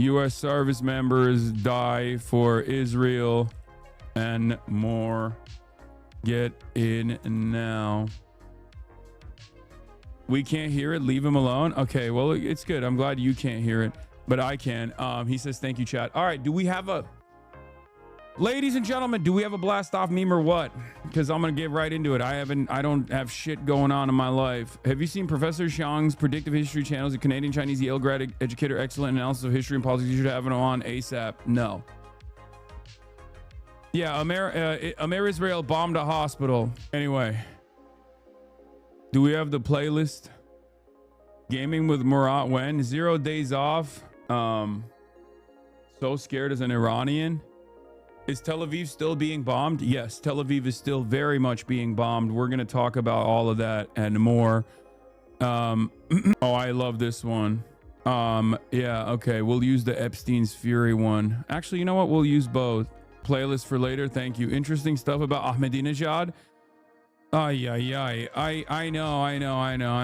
U.S. service members die for Israel and more. Get in now. We can't hear it. Leave him alone. Okay, well, it's good. I'm glad you can't hear it, but I can. He says, thank you, chat. All right, do we have a... Ladies and gentlemen, do we have a blast off meme or what? Because I'm going to get right into it. I don't have shit going on in my life. Have you seen Professor Xiang's predictive history channels? A Canadian Chinese Yale grad educator, excellent analysis of history and politics. You should have it on ASAP. No. Yeah, Amer Israel bombed a hospital. Anyway. Do we have the playlist? Gaming with Murat when? 0 days off. So scared as an Iranian. Is Tel Aviv still being bombed? Yes, Tel Aviv is still very much being bombed. We're going to talk about all of that and more. Oh, I love this one. Yeah, okay. We'll use the Epstein's Fury one. Actually, you know what? We'll use both. Playlist for later. Thank you. Interesting stuff about Ahmadinejad. I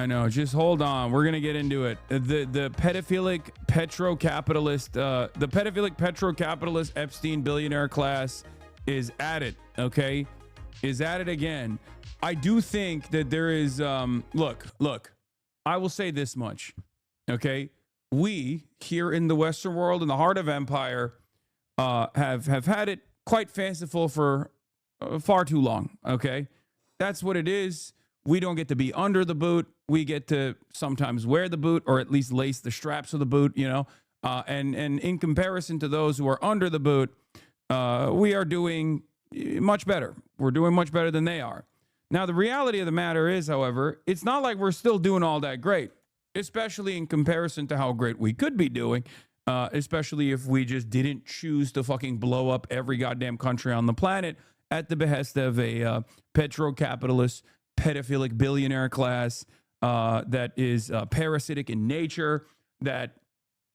know. Just hold on. We're gonna get into it. The pedophilic petrocapitalist Epstein billionaire class is at it. Okay, is at it again. I do think that there is. Look. I will say this much. Okay, we here in the Western world, in the heart of empire, have had it quite fanciful for far too long. Okay. That's what it is. We don't get to be under the boot. We get to sometimes wear the boot or at least lace the straps of the boot, you know. And in comparison to those who are under the boot, we are doing much better. We're doing much better than they are. Now, the reality of the matter is, however, it's not like we're still doing all that great, especially in comparison to how great we could be doing, especially if we just didn't choose to fucking blow up every goddamn country on the planet at the behest of a petrocapitalist, pedophilic billionaire class that is parasitic in nature, that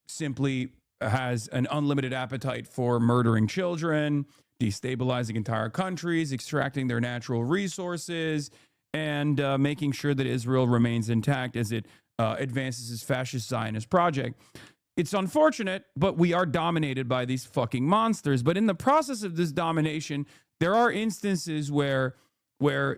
simply has an unlimited appetite for murdering children, destabilizing entire countries, extracting their natural resources, and making sure that Israel remains intact as it advances its fascist Zionist project. It's unfortunate, but we are dominated by these fucking monsters. But in the process of this domination, there are instances where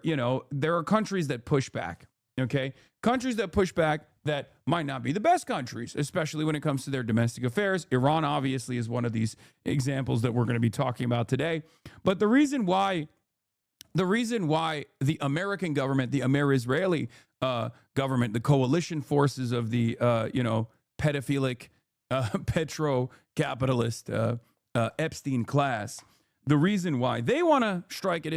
you know, there are countries that push back, okay? Countries that push back that might not be the best countries, especially when it comes to their domestic affairs. Iran obviously is one of these examples that we're going to be talking about today. But the reason why the American government, the Amer-Israeli government, the coalition forces of the, pedophilic, petro-capitalist Epstein class, the reason why they want to strike at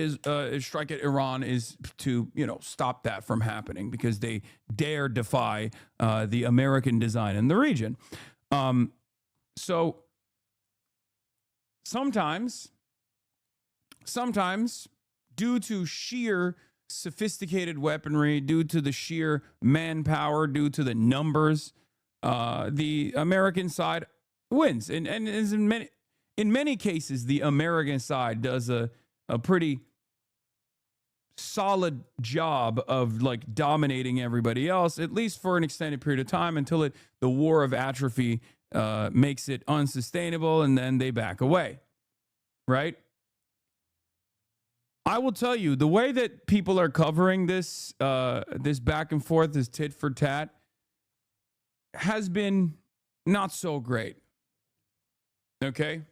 Iran is to, stop that from happening because they dare defy the American design in the region. So sometimes, due to sheer sophisticated weaponry, due to the sheer manpower, due to the numbers, the American side wins, and in many cases, the American side does a pretty solid job of like dominating everybody else, at least for an extended period of time until the war of atrophy makes it unsustainable, and then they back away, right? I will tell you, the way that people are covering this back and forth, this tit for tat, has been not so great. Okay?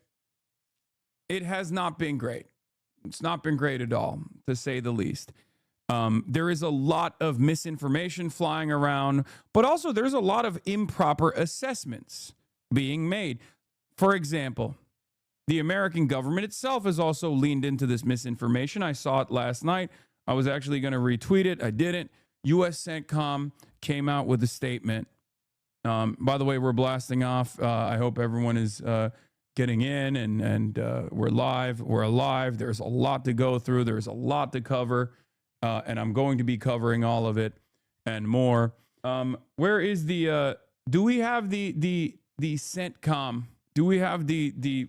It has not been great. It's not been great at all, to say the least. There is a lot of misinformation flying around, but also there's a lot of improper assessments being made. For example, the American government itself has also leaned into this misinformation. I saw it last night. I was actually going to retweet it. I didn't. U.S. CENTCOM came out with a statement. By the way, we're blasting off. I hope everyone is getting in and we're live. We're alive. There's a lot to go through. There's a lot to cover. And I'm going to be covering all of it and more. Where is the, do we have the CENTCOM? Do we have the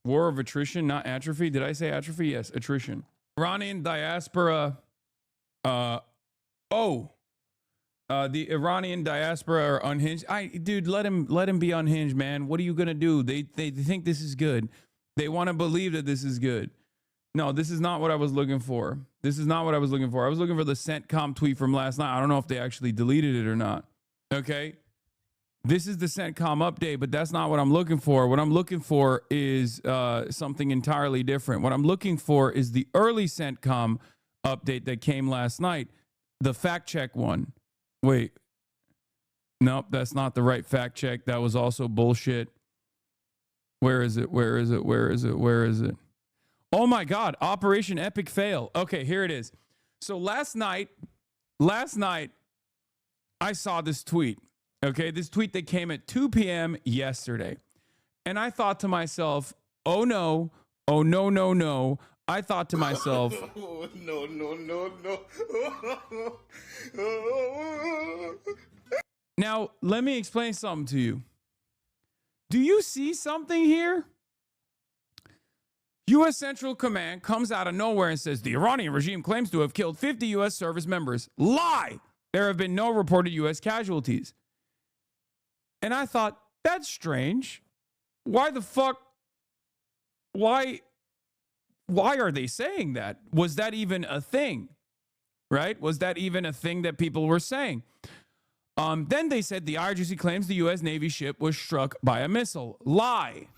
war of attrition, not atrophy? Did I say atrophy? Yes, attrition. Iranian diaspora. The Iranian diaspora are unhinged. Dude, let him be unhinged, man. What are you gonna do? They think this is good. They want to believe that this is good. No, this is not what I was looking for. This is not what I was looking for. I was looking for the CENTCOM tweet from last night. I don't know if they actually deleted it or not. Okay. This is the CENTCOM update, but that's not what I'm looking for. What I'm looking for is something entirely different. What I'm looking for is the early CENTCOM update that came last night, the fact check one. Wait, nope, that's not the right fact check. That was also bullshit. Where is it? Where is it? Where is it? Where is it? Oh my God, Operation Epic Fail. Okay, here it is. So last night, I saw this tweet. Okay, this tweet that came at 2 p.m. yesterday. And I thought to myself, oh no, oh no, no, no. I thought to myself, oh, no, no, no, no. Now, let me explain something to you. Do you see something here? U.S. Central Command comes out of nowhere and says the Iranian regime claims to have killed 50 U.S. service members. Lie! There have been no reported U.S. casualties. And I thought, that's strange. Why the fuck? Why are they saying that? Was that even a thing? Right? Was that even a thing that people were saying? Then they said the IRGC claims the U.S. Navy ship was struck by a missile. Lie.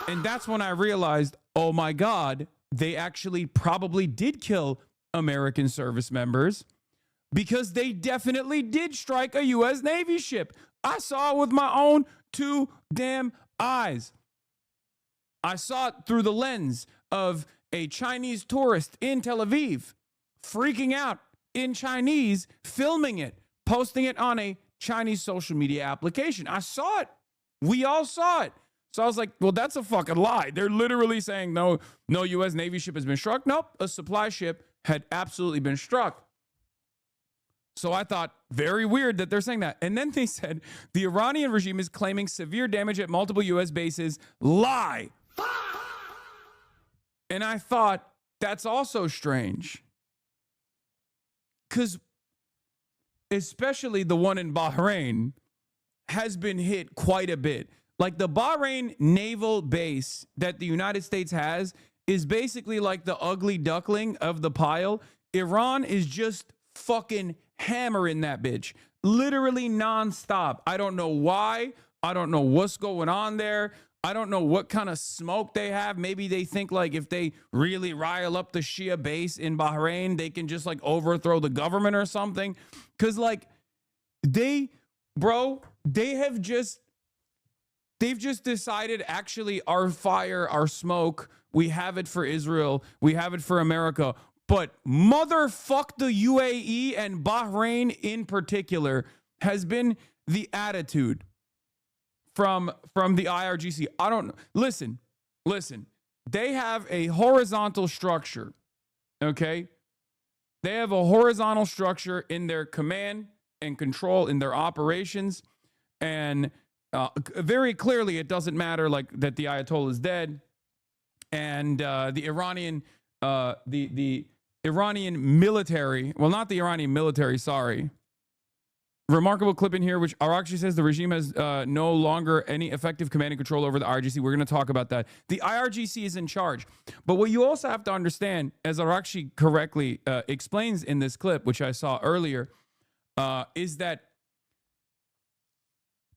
And that's when I realized, oh my God, they actually probably did kill American service members because they definitely did strike a U.S. Navy ship. I saw it with my own two damn eyes. I saw it through the lens of a Chinese tourist in Tel Aviv freaking out in Chinese, filming it, posting it on a Chinese social media application. I saw it. We all saw it. So I was like, well, that's a fucking lie. They're literally saying no U.S. Navy ship has been struck. Nope, a supply ship had absolutely been struck. So I thought, very weird that they're saying that. And then they said the Iranian regime is claiming severe damage at multiple U.S. bases. Lie. And I thought, that's also strange. Because especially the one in Bahrain has been hit quite a bit. Like the Bahrain naval base that the United States has is basically like the ugly duckling of the pile. Iran is just fucking hammering that bitch. Literally nonstop. I don't know why. I don't know what's going on there. I don't know what kind of smoke they have. Maybe they think like if they really rile up the Shia base in Bahrain, they can just like overthrow the government or something. Cause like they've just decided actually our fire, our smoke, we have it for Israel. We have it for America. But motherfuck the UAE and Bahrain in particular has been the attitude from the IRGC. I don't know. Listen. They have a horizontal structure, okay? They have a horizontal structure in their command and control in their operations. And very clearly it doesn't matter like that the Ayatollah is dead. And the Iranian Iranian military, well, not the Iranian military, sorry. Remarkable clip in here, which actually says the regime has no longer any effective command and control over the IRGC. We're going to talk about that. The IRGC is in charge. But what you also have to understand, as Arakshi correctly explains in this clip, which I saw earlier, is that,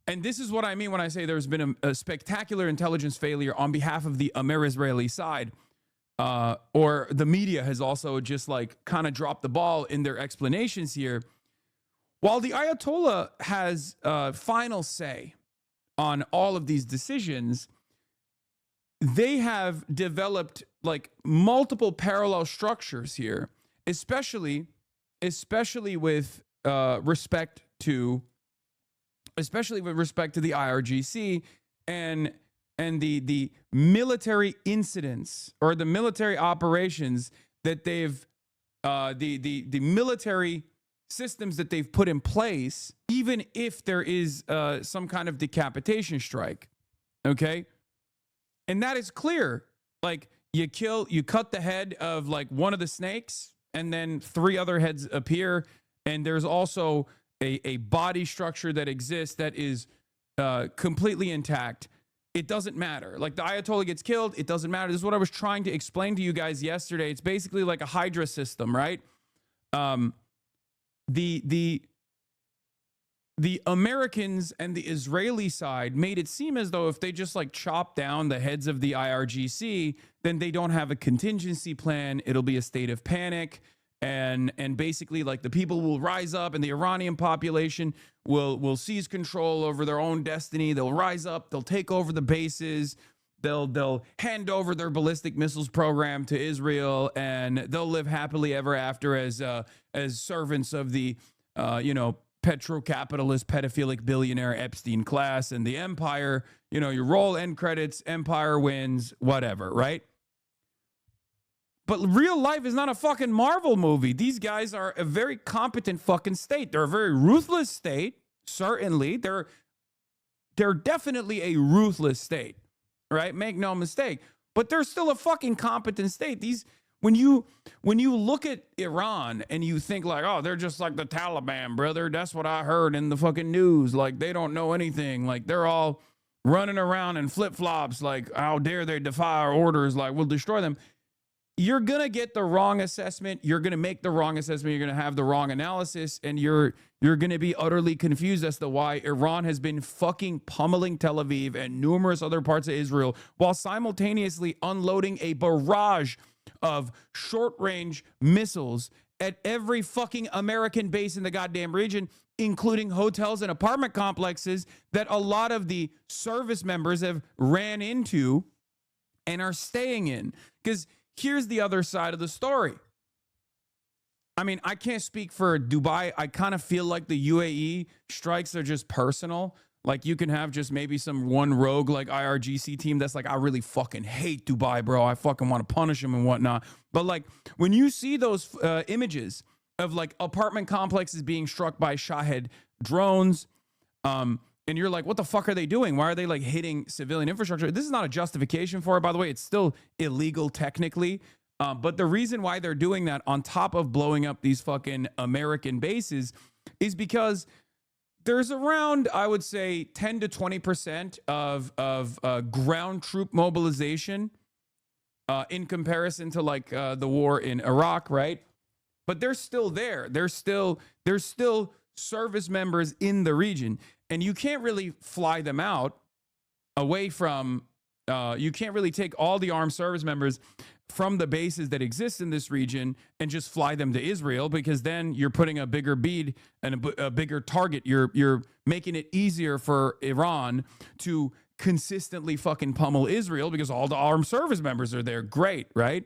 and this is what I mean when I say there's been a spectacular intelligence failure on behalf of the Amer-Israeli side, or the media has also just like kind of dropped the ball in their explanations here. While the Ayatollah has final say on all of these decisions, they have developed like multiple parallel structures here, especially with respect to the IRGC and the military incidents or the military operations that they've the military systems that they've put in place, even if there is some kind of decapitation strike. Okay. And that is clear. Like you cut the head of like one of the snakes and then 3 other heads appear. And there's also a body structure that exists that is completely intact, it doesn't matter. Like the Ayatollah gets killed, it doesn't matter. This is what I was trying to explain to you guys yesterday. It's basically like a Hydra system, right? The Americans and the Israeli side made it seem as though if they just like chop down the heads of the IRGC, then they don't have a contingency plan. It'll be a state of panic. And basically like the people will rise up and the Iranian population will seize control over their own destiny. They'll rise up, they'll take over the bases, they'll hand over their ballistic missiles program to Israel, and they'll live happily ever after as servants of the petro-capitalist pedophilic billionaire Epstein class and the empire. You roll end credits, empire wins, whatever, right? But real life is not a fucking Marvel movie. These guys are a very competent fucking state. They're a very ruthless state, certainly. They're definitely a ruthless state, right? Make no mistake. But they're still a fucking competent state. When you look at Iran and you think like, oh, they're just like the Taliban, brother. That's what I heard in the fucking news. Like they don't know anything. Like they're all running around in flip-flops. Like how dare they defy our orders? Like we'll destroy them. You're going to get the wrong assessment. You're going to make the wrong assessment. You're going to have the wrong analysis. And you're going to be utterly confused as to why Iran has been fucking pummeling Tel Aviv and numerous other parts of Israel while simultaneously unloading a barrage of short-range missiles at every fucking American base in the goddamn region, including hotels and apartment complexes that a lot of the service members have ran into and are staying in. Because here's the other side of the story. I mean, I can't speak for Dubai. I kind of feel like the UAE strikes are just personal. Like you can have just maybe some one rogue like IRGC team that's like, I really fucking hate Dubai, bro. I fucking want to punish him and whatnot. But like when you see those images of like apartment complexes being struck by Shahed drones, and you're like, what the fuck are they doing? Why are they like hitting civilian infrastructure? This is not a justification for it, by the way. It's still illegal technically. But the reason why they're doing that on top of blowing up these fucking American bases is because there's around, I would say, 10 to 20% of ground troop mobilization in comparison to like the war in Iraq, right? But they're still there. There's still service members in the region. And you can't really fly them out away from, you can't really take all the armed service members from the bases that exist in this region and just fly them to Israel, because then you're putting a bigger bead and a bigger target. You're making it easier for Iran to consistently fucking pummel Israel because all the armed service members are there. Great, right?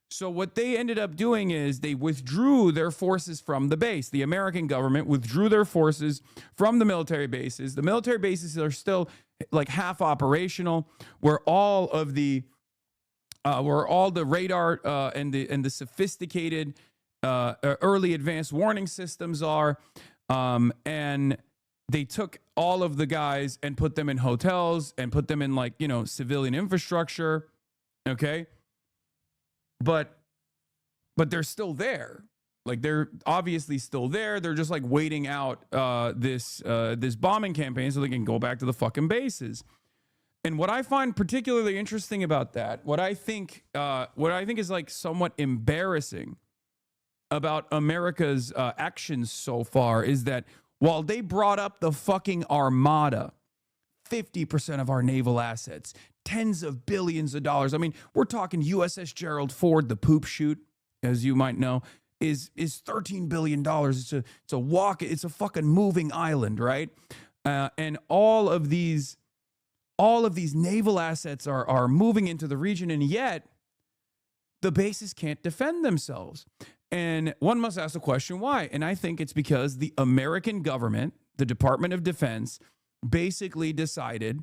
So what they ended up doing is they withdrew their forces from the base. The American government withdrew their forces from the military bases. The military bases are still like half operational, where all the radar and the sophisticated early advanced warning systems are, and they took all of the guys and put them in hotels and put them in like, civilian infrastructure. Okay. But they're still there. Like they're obviously still there. They're just like waiting out this bombing campaign so they can go back to the fucking bases. And what I find particularly interesting about that, what I think is like somewhat embarrassing about America's actions so far, is that while they brought up the fucking armada, 50% of our naval assets, tens of billions of dollars. I mean, we're talking USS Gerald Ford, the poop chute, as you might know, is $13 billion. It's a fucking moving island, right? And all of these naval assets are moving into the region, and yet the bases can't defend themselves. And one must ask the question, why? And I think it's because the American government, the Department of Defense, basically decided,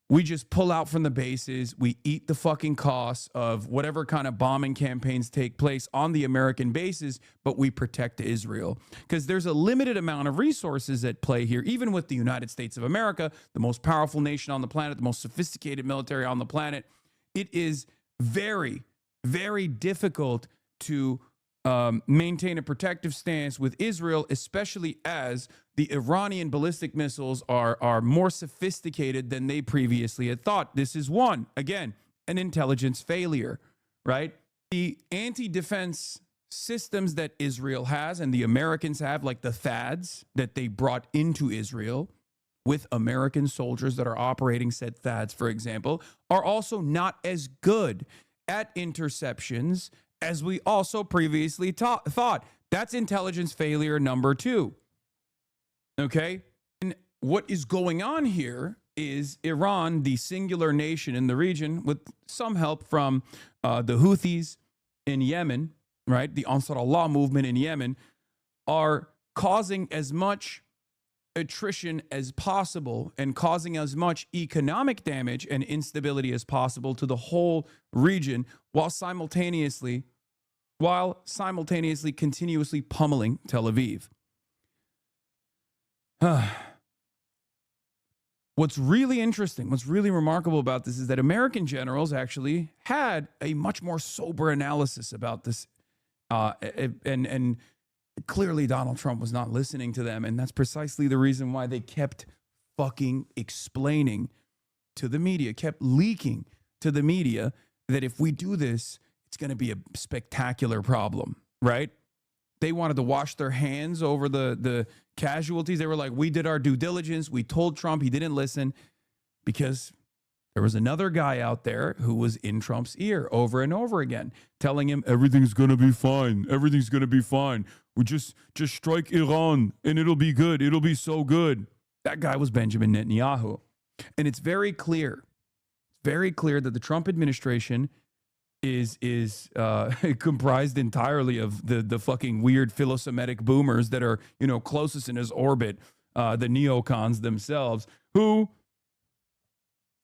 we just pull out from the bases, we eat the fucking costs of whatever kind of bombing campaigns take place on the American bases, but we protect Israel. Because there's a limited amount of resources at play here, even with the United States of America, the most powerful nation on the planet, the most sophisticated military on the planet. It is very, very difficult to maintain a protective stance with Israel, especially as the Iranian ballistic missiles are more sophisticated than they previously had thought. This is one, again, an intelligence failure, right? The anti-defense systems that Israel has and the Americans have, like the THAADs that they brought into Israel with American soldiers that are operating said THAADs, for example, are also not as good at interceptions as we also previously thought. That's intelligence failure number 2. Okay? And what is going on here is Iran, the singular nation in the region, with some help from the Houthis in Yemen, right? The Ansar Allah movement in Yemen, are causing as much attrition as possible and causing as much economic damage and instability as possible to the whole region while simultaneously continuously pummeling Tel Aviv. What's really interesting, what's really remarkable about this is that American generals actually had a much more sober analysis about this. And clearly Donald Trump was not listening to them. And that's precisely the reason why they kept fucking explaining to the media, kept leaking to the media that if we do this, it's going to be a spectacular problem, right? They wanted to wash their hands over the casualties. They were like, we did our due diligence. We told Trump, he didn't listen, because there was another guy out there who was in Trump's ear over and over again, telling him everything's going to be fine. Everything's going to be fine. We just strike Iran and it'll be good. It'll be so good. That guy was Benjamin Netanyahu. And it's very clear that the Trump administration is comprised entirely of the fucking weird philo-Semitic boomers that are, closest in his orbit, the neocons themselves, who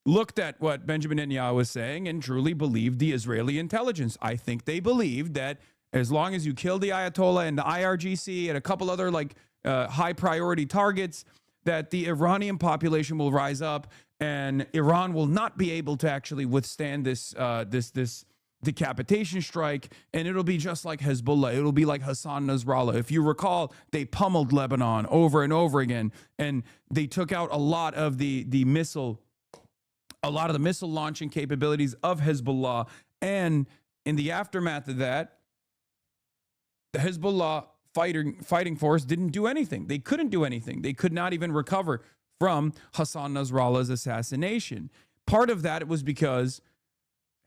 looked at what Benjamin Netanyahu was saying and truly believed the Israeli intelligence. I think they believed that as long as you kill the Ayatollah and the IRGC and a couple other high priority targets, that the Iranian population will rise up and Iran will not be able to actually withstand this decapitation strike, and it'll be just like Hezbollah. It'll be like Hassan Nasrallah. If you recall, they pummeled Lebanon over and over again, and they took out a lot of the missile launching capabilities of Hezbollah. And in the aftermath of that, the Hezbollah fighting force didn't do anything. They couldn't do anything. They could not even recover from Hassan Nasrallah's assassination. Part of that was because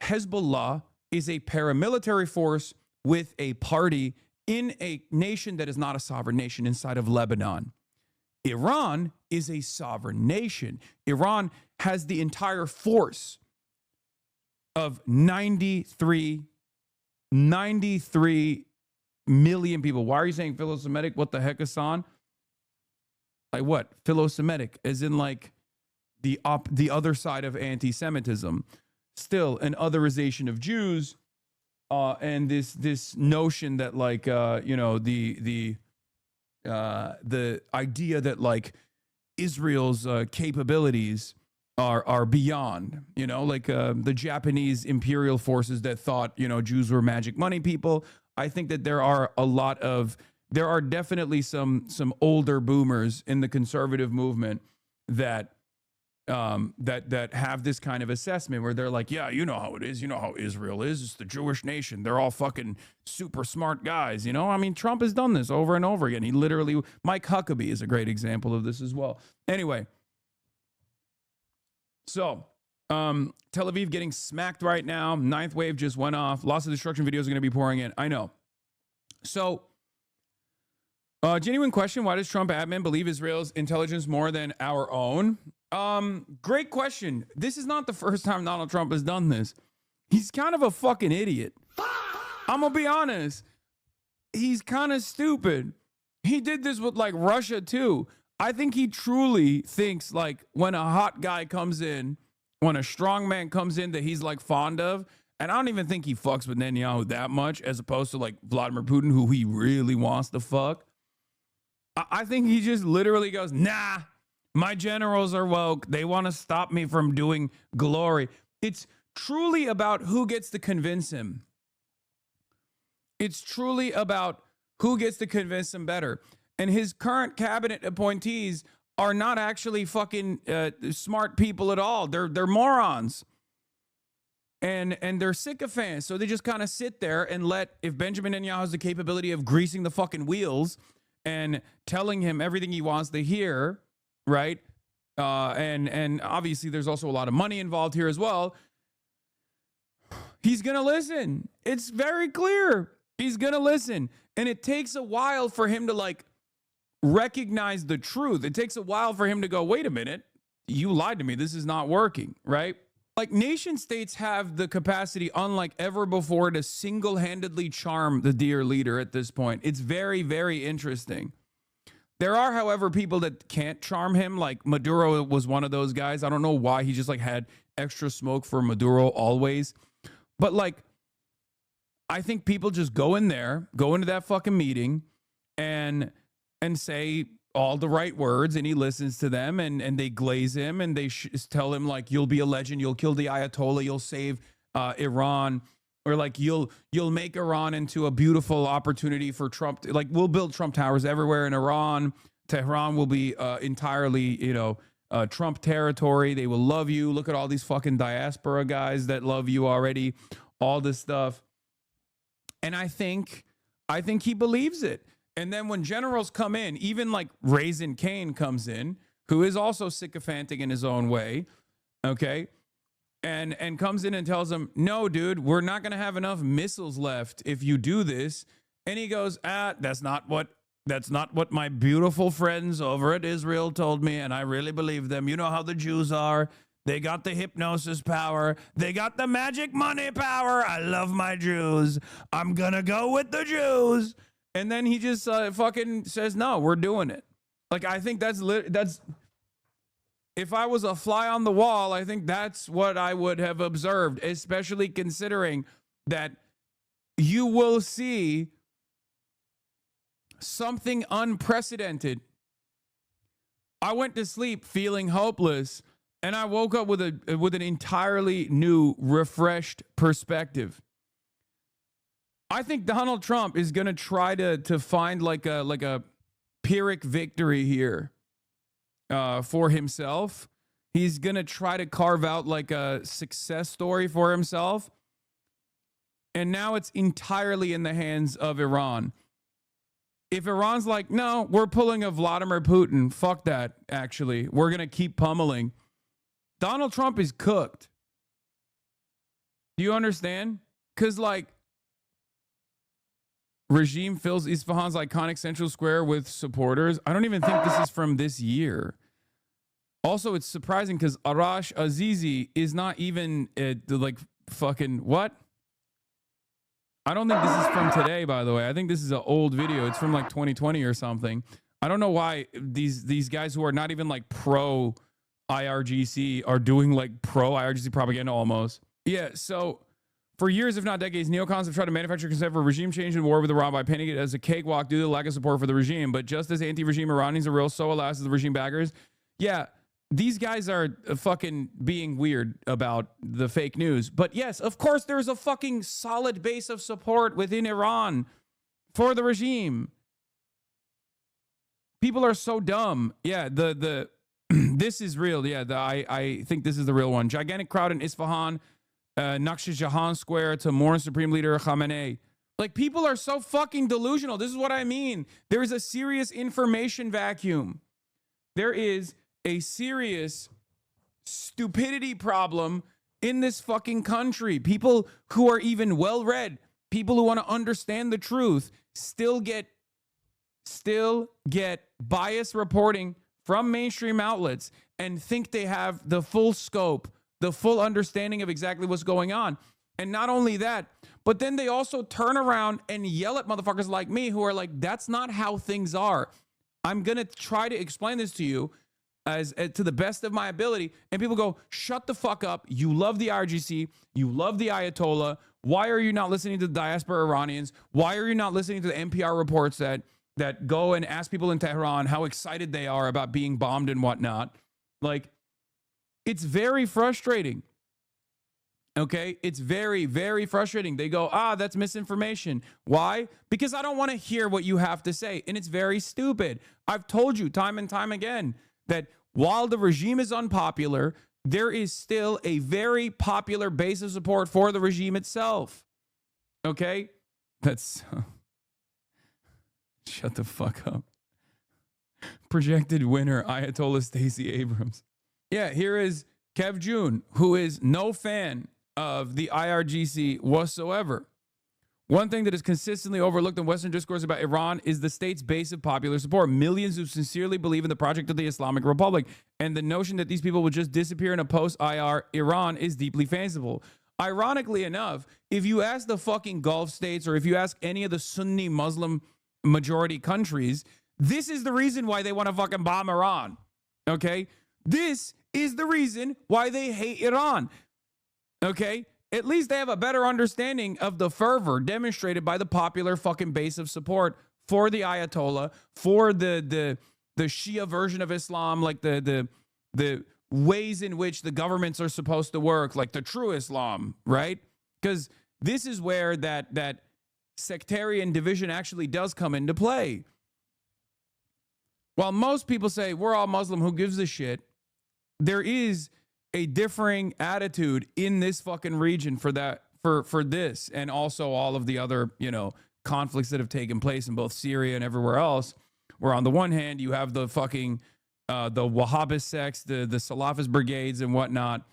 Hezbollah is a paramilitary force with a party in a nation that is not a sovereign nation inside of Lebanon. Iran is a sovereign nation. Iran has the entire force of 93 million people. Why are you saying philo-Semitic? What the heck, Hassan? Like what? Philo-Semitic, as in like the other side of anti-Semitism. Still an otherization of Jews, and this notion that the idea that Israel's capabilities are beyond, the Japanese imperial forces that thought Jews were magic money people. I think that there are definitely some older boomers in the conservative movement that have this kind of assessment where they're like, yeah, you know how it is. You know how Israel is. It's the Jewish nation. They're all fucking super smart guys. I mean, Trump has done this over and over again. Mike Huckabee is a great example of this as well. Anyway, so Tel Aviv getting smacked right now. Ninth wave just went off. Lots of destruction videos are going to be pouring in. I know. So, genuine question. Why does Trump admin believe Israel's intelligence more than our own? Great question. This is not the first time Donald Trump has done this. He's kind of a fucking idiot. I'm gonna be honest. He's kind of stupid. He did this with Russia too. I think he truly thinks when a hot guy comes in, when a strong man comes in that he's fond of, and I don't even think he fucks with Netanyahu that much as opposed to Vladimir Putin, who he really wants to fuck. I think he just literally goes, nah, my generals are woke. They want to stop me from doing glory. It's truly about who gets to convince him. It's truly about who gets to convince him better. And his current cabinet appointees are not actually fucking smart people at all. They're morons. And they're sycophants. So they just kind of sit there and if Benjamin Netanyahu has the capability of greasing the fucking wheels and telling him everything he wants to hear, right? And obviously there's also a lot of money involved here as well. He's going to listen. It's very clear. He's going to listen. And it takes a while for him to like recognize the truth. It takes a while for him to go, wait a minute, you lied to me. This is not working, right? Like nation states have the capacity, unlike ever before, to single-handedly charm the dear leader at this point. It's very, very interesting. There are, however, people that can't charm him. Like Maduro was one of those guys. I don't know why he just like had extra smoke for Maduro always. But like, I think people just go into that fucking meeting and say all the right words, and he listens to them, and they glaze him, and they tell him like, you'll be a legend, you'll kill the Ayatollah, you'll save Iran, or like you'll make Iran into a beautiful opportunity for Trump. Like we'll build Trump towers everywhere in Iran. Tehran will be entirely, Trump territory. They will love you. Look at all these fucking diaspora guys that love you already. All this stuff, and I think he believes it. And then when generals come in, even like Raisin Kane comes in, who is also sycophantic in his own way, okay, and comes in and tells him, no, dude, we're not going to have enough missiles left if you do this. And he goes, that's not what my beautiful friends over at Israel told me, and I really believe them. You know how the Jews are. They got the hypnosis power. They got the magic money power. I love my Jews. I'm going to go with the Jews. And then he just fucking says, no, we're doing it. Like, I think that's if I was a fly on the wall, I think that's what I would have observed, especially considering that you will see something unprecedented. I went to sleep feeling hopeless, and I woke up with an entirely new, refreshed perspective. I think Donald Trump is going to try to find like a Pyrrhic victory here for himself. He's going to try to carve out like a success story for himself. And now it's entirely in the hands of Iran. If Iran's like, no, we're pulling a Vladimir Putin, fuck that, actually. We're going to keep pummeling. Donald Trump is cooked. Do you understand? Because like, regime fills Isfahan's iconic central square with supporters. I don't even think this is from this year. Also, it's surprising because Arash Azizi is not even like fucking what? I don't think this is from today, by the way. I think this is an old video. It's from like 2020 or something. I don't know why these guys who are not even like pro IRGC are doing like pro IRGC propaganda almost. Yeah, so for years, if not decades, neocons have tried to manufacture consent for regime change and war with Iran by painting it as a cakewalk due to the lack of support for the regime. But just as anti-regime Iranians are real, so alas is the regime backers. Yeah, these guys are fucking being weird about the fake news. But yes, of course, there's a fucking solid base of support within Iran for the regime. People are so dumb. Yeah, this is real. Yeah, I think this is the real one. Gigantic crowd in Isfahan. Naqsh Jahan Square to mourn Supreme Leader Khamenei. Like, people are so fucking delusional. This is what I mean. There is a serious information vacuum. There is a serious stupidity problem in this fucking country. People who are even well-read, people who want to understand the truth, still get biased reporting from mainstream outlets and think they have the full scope, the full understanding of exactly what's going on. And not only that, but then they also turn around and yell at motherfuckers like me who are like, that's not how things are. I'm going to try to explain this to you as to the best of my ability. And people go, shut the fuck up. You love the IRGC. You love the Ayatollah. Why are you not listening to the diaspora Iranians? Why are you not listening to the NPR reports that go and ask people in Tehran how excited they are about being bombed and whatnot? Like, it's very frustrating. Okay, it's very, very frustrating. They go, that's misinformation. Why? Because I don't want to hear what you have to say. And it's very stupid. I've told you time and time again that while the regime is unpopular, there is still a very popular base of support for the regime itself. Okay? That's. Shut the fuck up. Projected winner, Ayatollah Stacey Abrams. Yeah, here is Kev June, who is no fan of the IRGC whatsoever. One thing that is consistently overlooked in Western discourse about Iran is the state's base of popular support. Millions who sincerely believe in the project of the Islamic Republic. And the notion that these people will just disappear in a post-IR Iran is deeply fanciful. Ironically enough, if you ask the fucking Gulf states or if you ask any of the Sunni Muslim majority countries, this is the reason why they want to fucking bomb Iran. Okay? This is the reason why they hate Iran. Okay? At least they have a better understanding of the fervor demonstrated by the popular fucking base of support for the Ayatollah, for the Shia version of Islam, like the ways in which the governments are supposed to work, like the true Islam, right? Because this is where that sectarian division actually does come into play. While most people say we're all Muslim, who gives a shit, there is a differing attitude in this fucking region for this, and also all of the other, conflicts that have taken place in both Syria and everywhere else, where on the one hand you have the fucking the Wahhabist sects, the Salafist brigades and whatnot,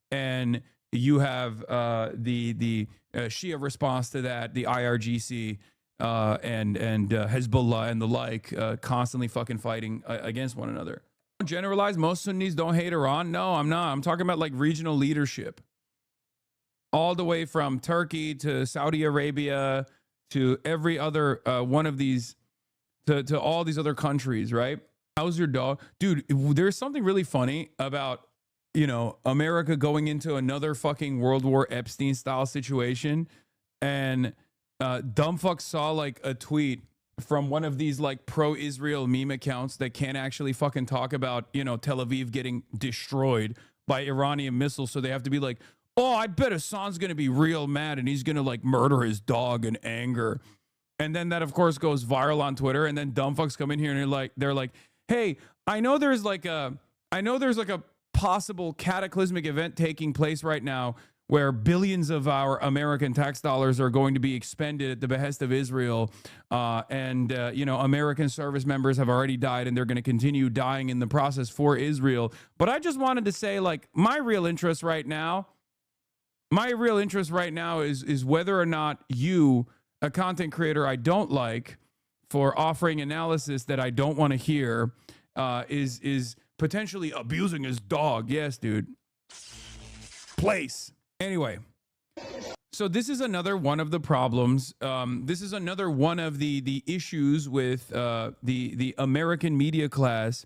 and you have the Shia response to that, the IRGC and Hezbollah and the like, constantly fucking fighting against one another. Generalize, most Sunnis don't hate Iran. No, I'm not. I'm talking about like regional leadership, all the way from Turkey to Saudi Arabia to every other one of these, to all these other countries, right? How's your dog? Dude, there's something really funny about, America going into another fucking World War Epstein style situation. And dumbfuck saw like a tweet from one of these like pro-Israel meme accounts that can't actually fucking talk about, Tel Aviv getting destroyed by Iranian missiles. So they have to be like, oh, I bet Hassan's going to be real mad and he's going to like murder his dog in anger. And then that of course goes viral on Twitter. And then dumbfucks come in here and they're like, hey, I know there's like a possible cataclysmic event taking place right now where billions of our American tax dollars are going to be expended at the behest of Israel. American service members have already died and they're going to continue dying in the process for Israel. But I just wanted to say, like, my real interest right now is whether or not you, a content creator I don't like, for offering analysis that I don't want to hear, is potentially abusing his dog. Yes, dude. Place. Anyway, so this is another one of the problems. This is another one of the issues with the American media class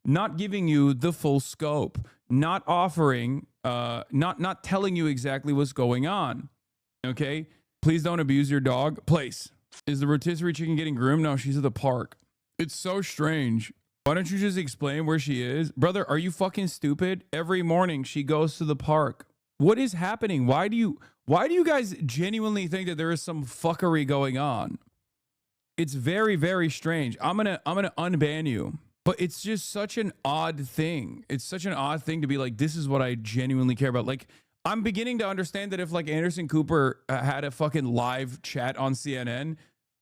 not giving you the full scope, not offering, not telling you exactly what's going on. Okay, please don't abuse your dog. Place. Is the rotisserie chicken getting groomed? No, she's at the park. It's so strange. Why don't you just explain where she is? Brother, are you fucking stupid? Every morning she goes to the park. What is happening? Why do you guys genuinely think that there is some fuckery going on? It's very, very strange. I'm gonna unban you. But it's just such an odd thing. It's such an odd thing to be like, this is what I genuinely care about. Like, I'm beginning to understand that if like Anderson Cooper had a fucking live chat on CNN,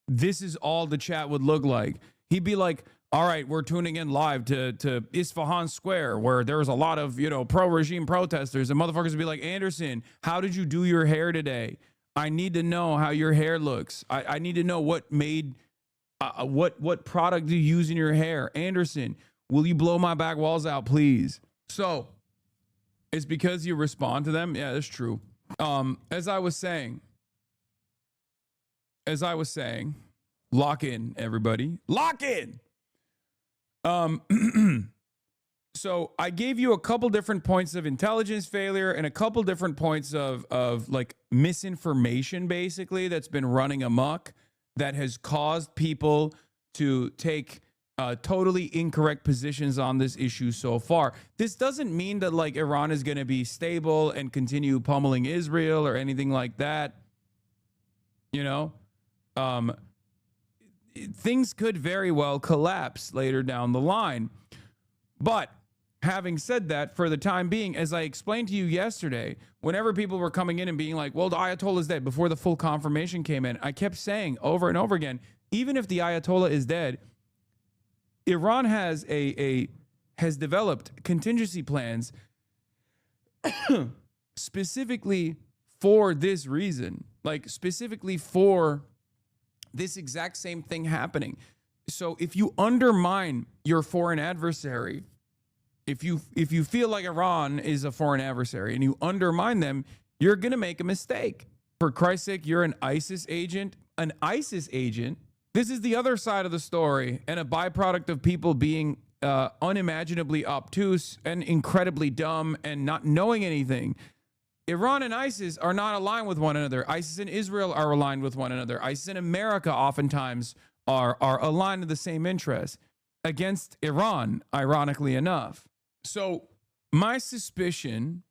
this is all the chat would look like. He'd be like, all right, we're tuning in live to Isfahan Square, where there's a lot of, pro-regime protesters, and motherfuckers would be like, Anderson, how did you do your hair today? I need to know how your hair looks. I need to know what made, what product do you use in your hair? Anderson, will you blow my back walls out, please? So it's because you respond to them. Yeah, that's true. As I was saying, lock in, everybody. Lock in. So I gave you a couple different points of intelligence failure and a couple different points of like misinformation, basically, that's been running amok, that has caused people to take totally incorrect positions on this issue so far. This doesn't mean that like Iran is going to be stable and continue pummeling Israel or anything like that. You know, um, things could very well collapse later down the line. But having said that, for the time being, as I explained to you yesterday, whenever people were coming in and being like, well, the Ayatollah is dead, before the full confirmation came in, I kept saying over and over again, even if the Ayatollah is dead, Iran has has developed contingency plans specifically for this reason, like specifically for this exact same thing happening. So if you undermine your foreign adversary, if you feel like Iran is a foreign adversary and you undermine them, you're going to make a mistake. For Christ's sake, you're an ISIS agent. An ISIS agent. This is the other side of the story and a byproduct of people being unimaginably obtuse and incredibly dumb and not knowing anything. Iran and ISIS are not aligned with one another. ISIS and Israel are aligned with one another. ISIS and America oftentimes are aligned to the same interests against Iran, ironically enough. So my suspicion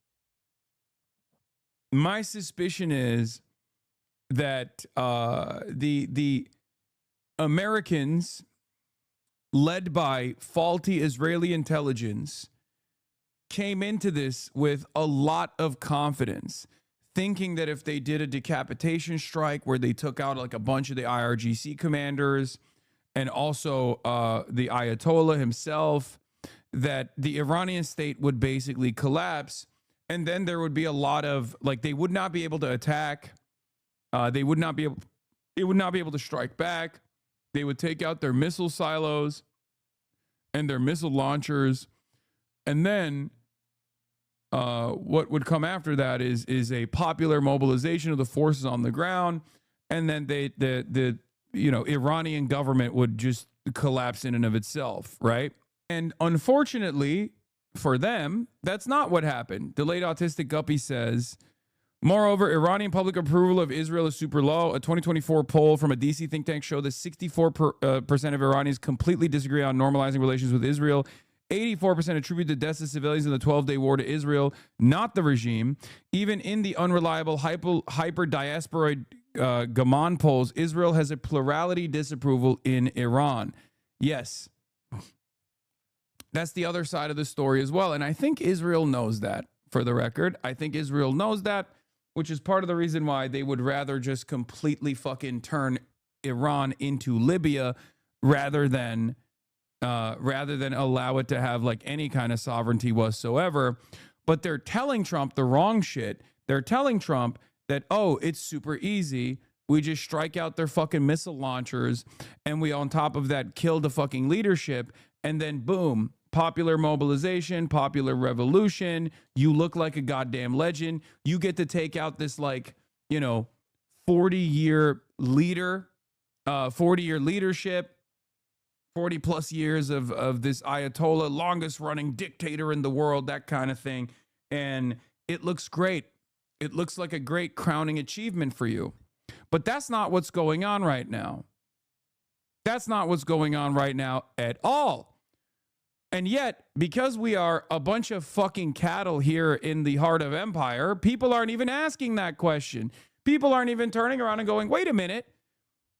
is that the Americans, led by faulty Israeli intelligence, came into this with a lot of confidence, thinking that if they did a decapitation strike where they took out like a bunch of the IRGC commanders and also the Ayatollah himself, that the Iranian state would basically collapse. And then there would be a lot of, like, they would not be able to attack. It would not be able to strike back. They would take out their missile silos and their missile launchers. And then what would come after that is a popular mobilization of the forces on the ground. And then the Iranian government would just collapse in and of itself, right? And unfortunately for them, that's not what happened. Delayed Autistic Guppy says, moreover, Iranian public approval of Israel is super low. A 2024 poll from a DC think tank showed that 64% of Iranians completely disagree on normalizing relations with Israel. 84% attribute the deaths of civilians in the 12-day war to Israel, not the regime. Even in the unreliable hyper-diasporoid Gaman polls, Israel has a plurality disapproval in Iran. Yes. That's the other side of the story as well. And I think Israel knows that, for the record. I think Israel knows that, which is part of the reason why they would rather just completely fucking turn Iran into Libya rather than allow it to have like any kind of sovereignty whatsoever. But they're telling Trump the wrong shit. They're telling Trump that, oh, it's super easy. We just strike out their fucking missile launchers and we, on top of that, kill the fucking leadership. And then boom, popular mobilization, popular revolution. You look like a goddamn legend. You get to take out this 40-year leader, 40-year leadership, 40 plus years of this Ayatollah, longest running dictator in the world, that kind of thing. And it looks great. It looks like a great crowning achievement for you. But that's not what's going on right now. That's not what's going on right now at all. And yet, because we are a bunch of fucking cattle here in the heart of empire, people aren't even asking that question. People aren't even turning around and going, wait a minute.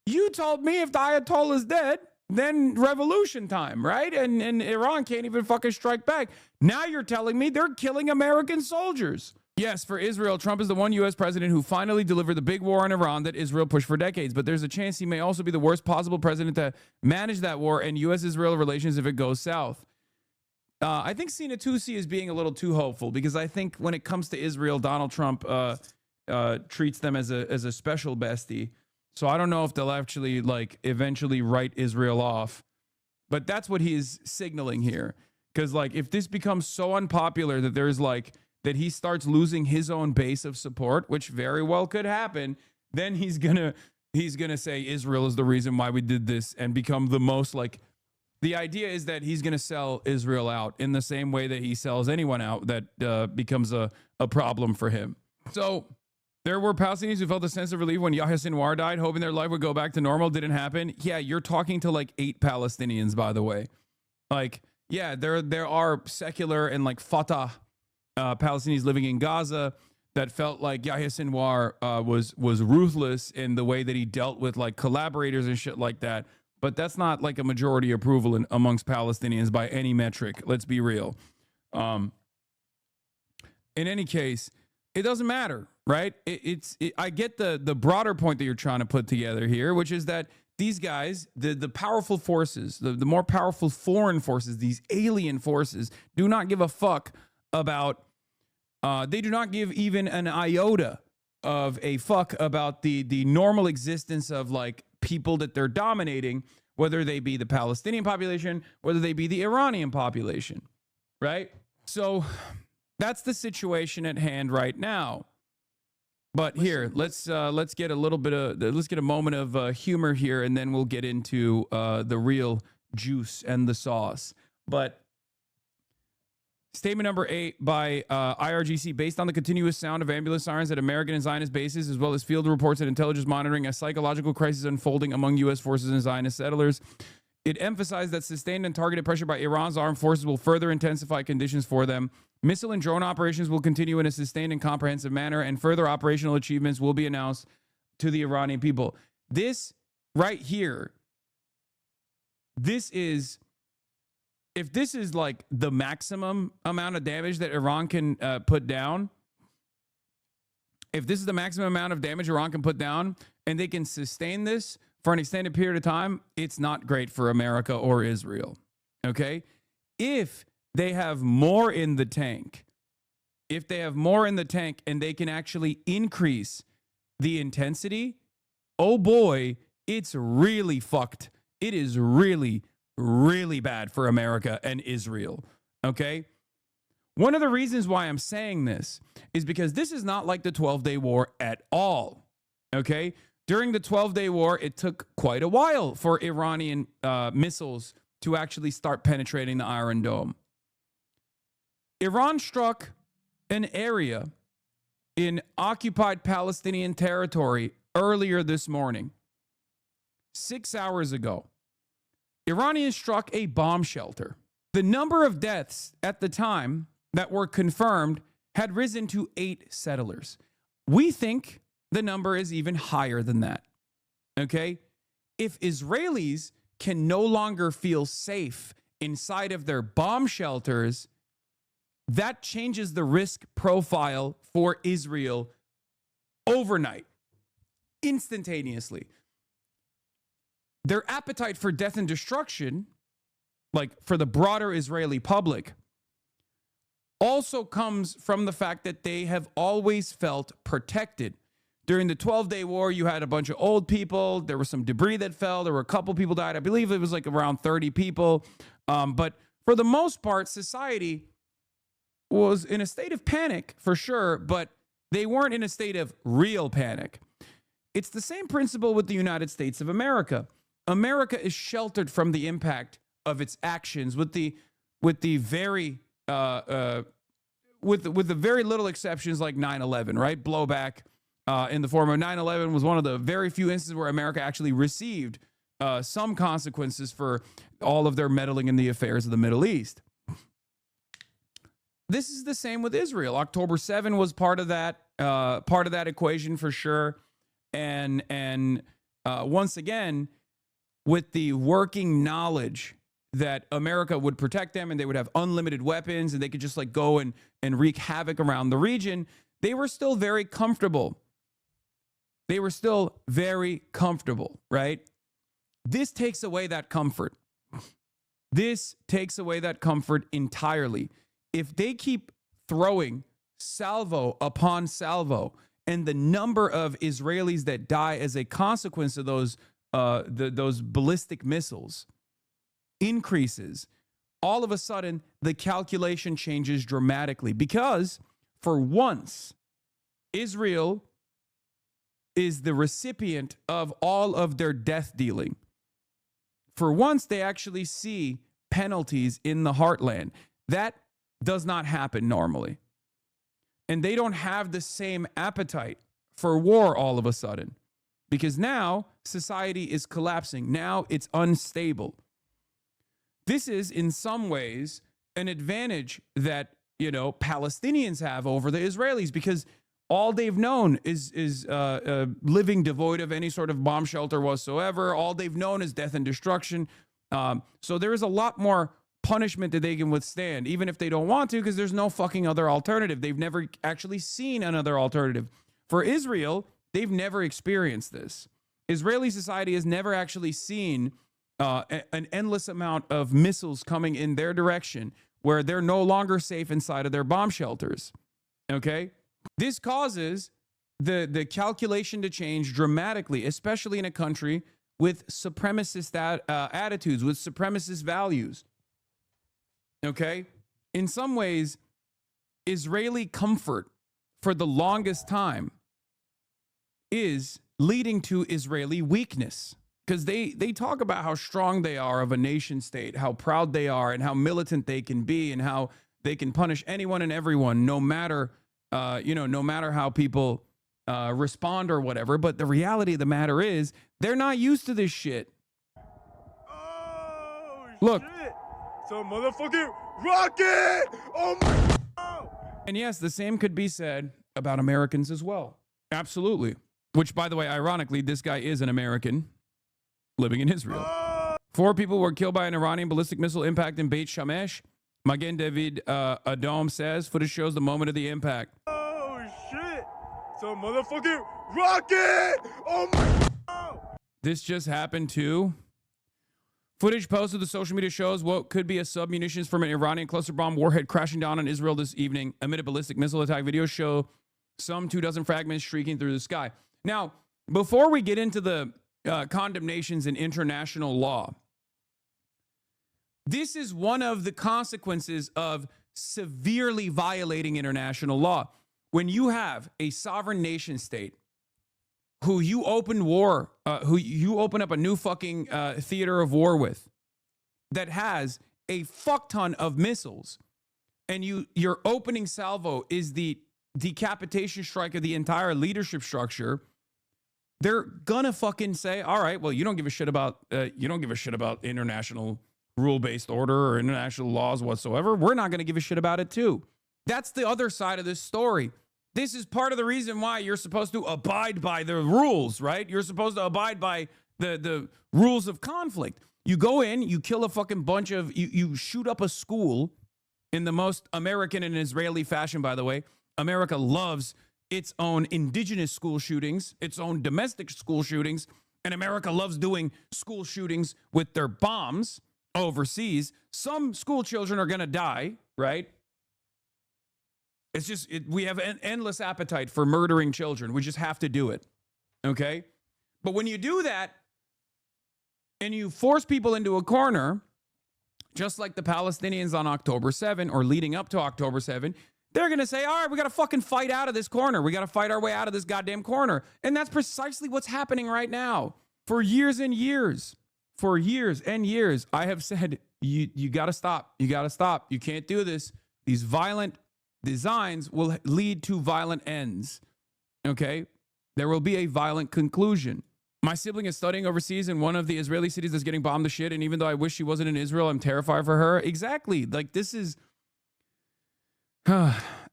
You told me if the Ayatollah is dead, then revolution time, right? And Iran can't even fucking strike back. Now you're telling me they're killing American soldiers. Yes, for Israel, Trump is the one U.S. president who finally delivered the big war on Iran that Israel pushed for decades. But there's a chance he may also be the worst possible president to manage that war and U.S.-Israel relations if it goes south. I think Sina Tusi is being a little too hopeful because I think when it comes to Israel, Donald Trump treats them as a special bestie. So I don't know if they'll actually eventually write Israel off. But that's what he's signaling here. Because if this becomes so unpopular that there's that he starts losing his own base of support, which very well could happen, then he's gonna say Israel is the reason why we did this and become the most the idea is that he's going to sell Israel out in the same way that he sells anyone out that becomes a problem for him. So There were Palestinians who felt a sense of relief when Yahya Sinwar died, hoping their life would go back to normal. Didn't happen. Yeah, you're talking to like 8 Palestinians, by the way. Like, yeah, there are secular and like Fatah Palestinians living in Gaza that felt like Yahya Sinwar was ruthless in the way that he dealt with like collaborators and shit like that. But that's not like a majority approval amongst Palestinians by any metric. Let's be real. In any case, it doesn't matter, right? I get the broader point that you're trying to put together here, which is that these guys, the powerful forces, the more powerful foreign forces, these alien forces, do not give a fuck about, they do not give even an iota of a fuck about the normal existence of like people that they're dominating, whether they be the Palestinian population, whether they be the Iranian population, right? So that's the situation at hand right now. But here, let's get a little bit of let's get a moment of humor here, and then we'll get into the real juice and the sauce. But statement number 8 by IRGC: based on the continuous sound of ambulance sirens at American and Zionist bases, as well as field reports and intelligence monitoring, a psychological crisis unfolding among U.S. forces and Zionist settlers. It emphasized that sustained and targeted pressure by Iran's armed forces will further intensify conditions for them. Missile and drone operations will continue in a sustained and comprehensive manner, and further operational achievements will be announced to the Iranian people. This right here, this is, if this is like the maximum amount of damage that Iran can put down, if this is the maximum amount of damage Iran can put down, and they can sustain this for an extended period of time, it's not great for America or Israel. Okay? If they have more in the tank, and they can actually increase the intensity, oh boy, it's really fucked. It is really, really bad for America and Israel. Okay? One of the reasons why I'm saying this is because this is not like the 12-Day War at all. Okay? During the 12-Day War, it took quite a while for Iranian missiles to actually start penetrating the Iron Dome. Iran struck an area in occupied Palestinian territory earlier this morning. 6 hours ago, Iranians struck a bomb shelter. The number of deaths at the time that were confirmed had risen to 8 settlers. We think the number is even higher than that. Okay? If Israelis can no longer feel safe inside of their bomb shelters, that changes the risk profile for Israel overnight, instantaneously. Their appetite for death and destruction, like for the broader Israeli public, also comes from the fact that they have always felt protected. During the 12-Day War, you had a bunch of old people. There was some debris that fell. There were a couple people died. I believe it was like around 30 people. But for the most part, society was in a state of panic for sure, but they weren't in a state of real panic. It's the same principle with the United States of America. America is sheltered from the impact of its actions with the very little exceptions like 9/11, right? Blowback in the form of 9/11 was one of the very few instances where America actually received some consequences for all of their meddling in the affairs of the Middle East. This is the same with Israel. October 7 was part of that equation for sure. And once again, with the working knowledge that America would protect them and they would have unlimited weapons and they could just like go and wreak havoc around the region, they were still very comfortable. They were still very comfortable, right? This takes away that comfort. This takes away that comfort entirely. If they keep throwing salvo upon salvo and the number of Israelis that die as a consequence of those ballistic missiles increases, all of a sudden the calculation changes dramatically because for once, Israel is the recipient of all of their death dealing. For once, they actually see penalties in the heartland. That does not happen normally. And they don't have the same appetite for war all of a sudden, because now society is collapsing. Now it's unstable. This is in some ways an advantage that, you know, Palestinians have over the Israelis, because all they've known is living devoid of any sort of bomb shelter whatsoever. All they've known is death and destruction. So there is a lot more punishment that they can withstand, even if they don't want to, because there's no fucking other alternative. They've never actually seen another alternative. For Israel, they've never experienced this. Israeli society has never actually seen an endless amount of missiles coming in their direction where they're no longer safe inside of their bomb shelters. Okay? This causes the calculation to change dramatically, especially in a country with supremacist attitudes, with supremacist values. Okay? In some ways, Israeli comfort for the longest time is leading to Israeli weakness, because they talk about how strong they are of a nation state, how proud they are, and how militant they can be, and how they can punish anyone and everyone, no matter no matter how people respond or whatever. But the reality of the matter is, they're not used to this shit. Oh, look, shit. Some motherfucking rocket! Oh my God! And yes, the same could be said about Americans as well. Absolutely. Which, by the way, ironically, this guy is an American living in Israel. 4 people were killed by an Iranian ballistic missile impact in Beit Shemesh. Magen David Adom says footage shows the moment of the impact. Oh shit! Some motherfucking rocket! Oh my God! This just happened too. Footage posted to social media shows what could be a submunitions from an Iranian cluster bomb warhead crashing down on Israel this evening amid a ballistic missile attack. Videos show some 24 fragments streaking through the sky. Now, before we get into the condemnations in international law, this is one of the consequences of severely violating international law. When you have a sovereign nation state who you open up a new fucking theater of war with, that has a fuck ton of missiles, and your opening salvo is the decapitation strike of the entire leadership structure, they're gonna fucking say, all right, well, you don't give a shit about international rule-based order or international laws whatsoever. We're not gonna give a shit about it too. That's the other side of this story. This is part of the reason why you're supposed to abide by the rules, right? You're supposed to abide by the rules of conflict. You go in, you kill a fucking bunch of, you shoot up a school in the most American and Israeli fashion, by the way. America loves its own indigenous school shootings, its own domestic school shootings, and America loves doing school shootings with their bombs overseas. Some school children are going to die, right? It's just, we have an endless appetite for murdering children. We just have to do it, okay? But when you do that and you force people into a corner, just like the Palestinians on October 7 or leading up to October 7, they're going to say, all right, we got to fucking fight out of this corner. We got to fight our way out of this goddamn corner. And that's precisely what's happening right now. For years and years, I have said, you got to stop. You got to stop. You can't do this. These violent designs will lead to violent ends. Okay? There will be a violent conclusion. My sibling is studying overseas in one of the Israeli cities that's getting bombed to shit. And even though I wish she wasn't in Israel, I'm terrified for her. Exactly. Like, this is...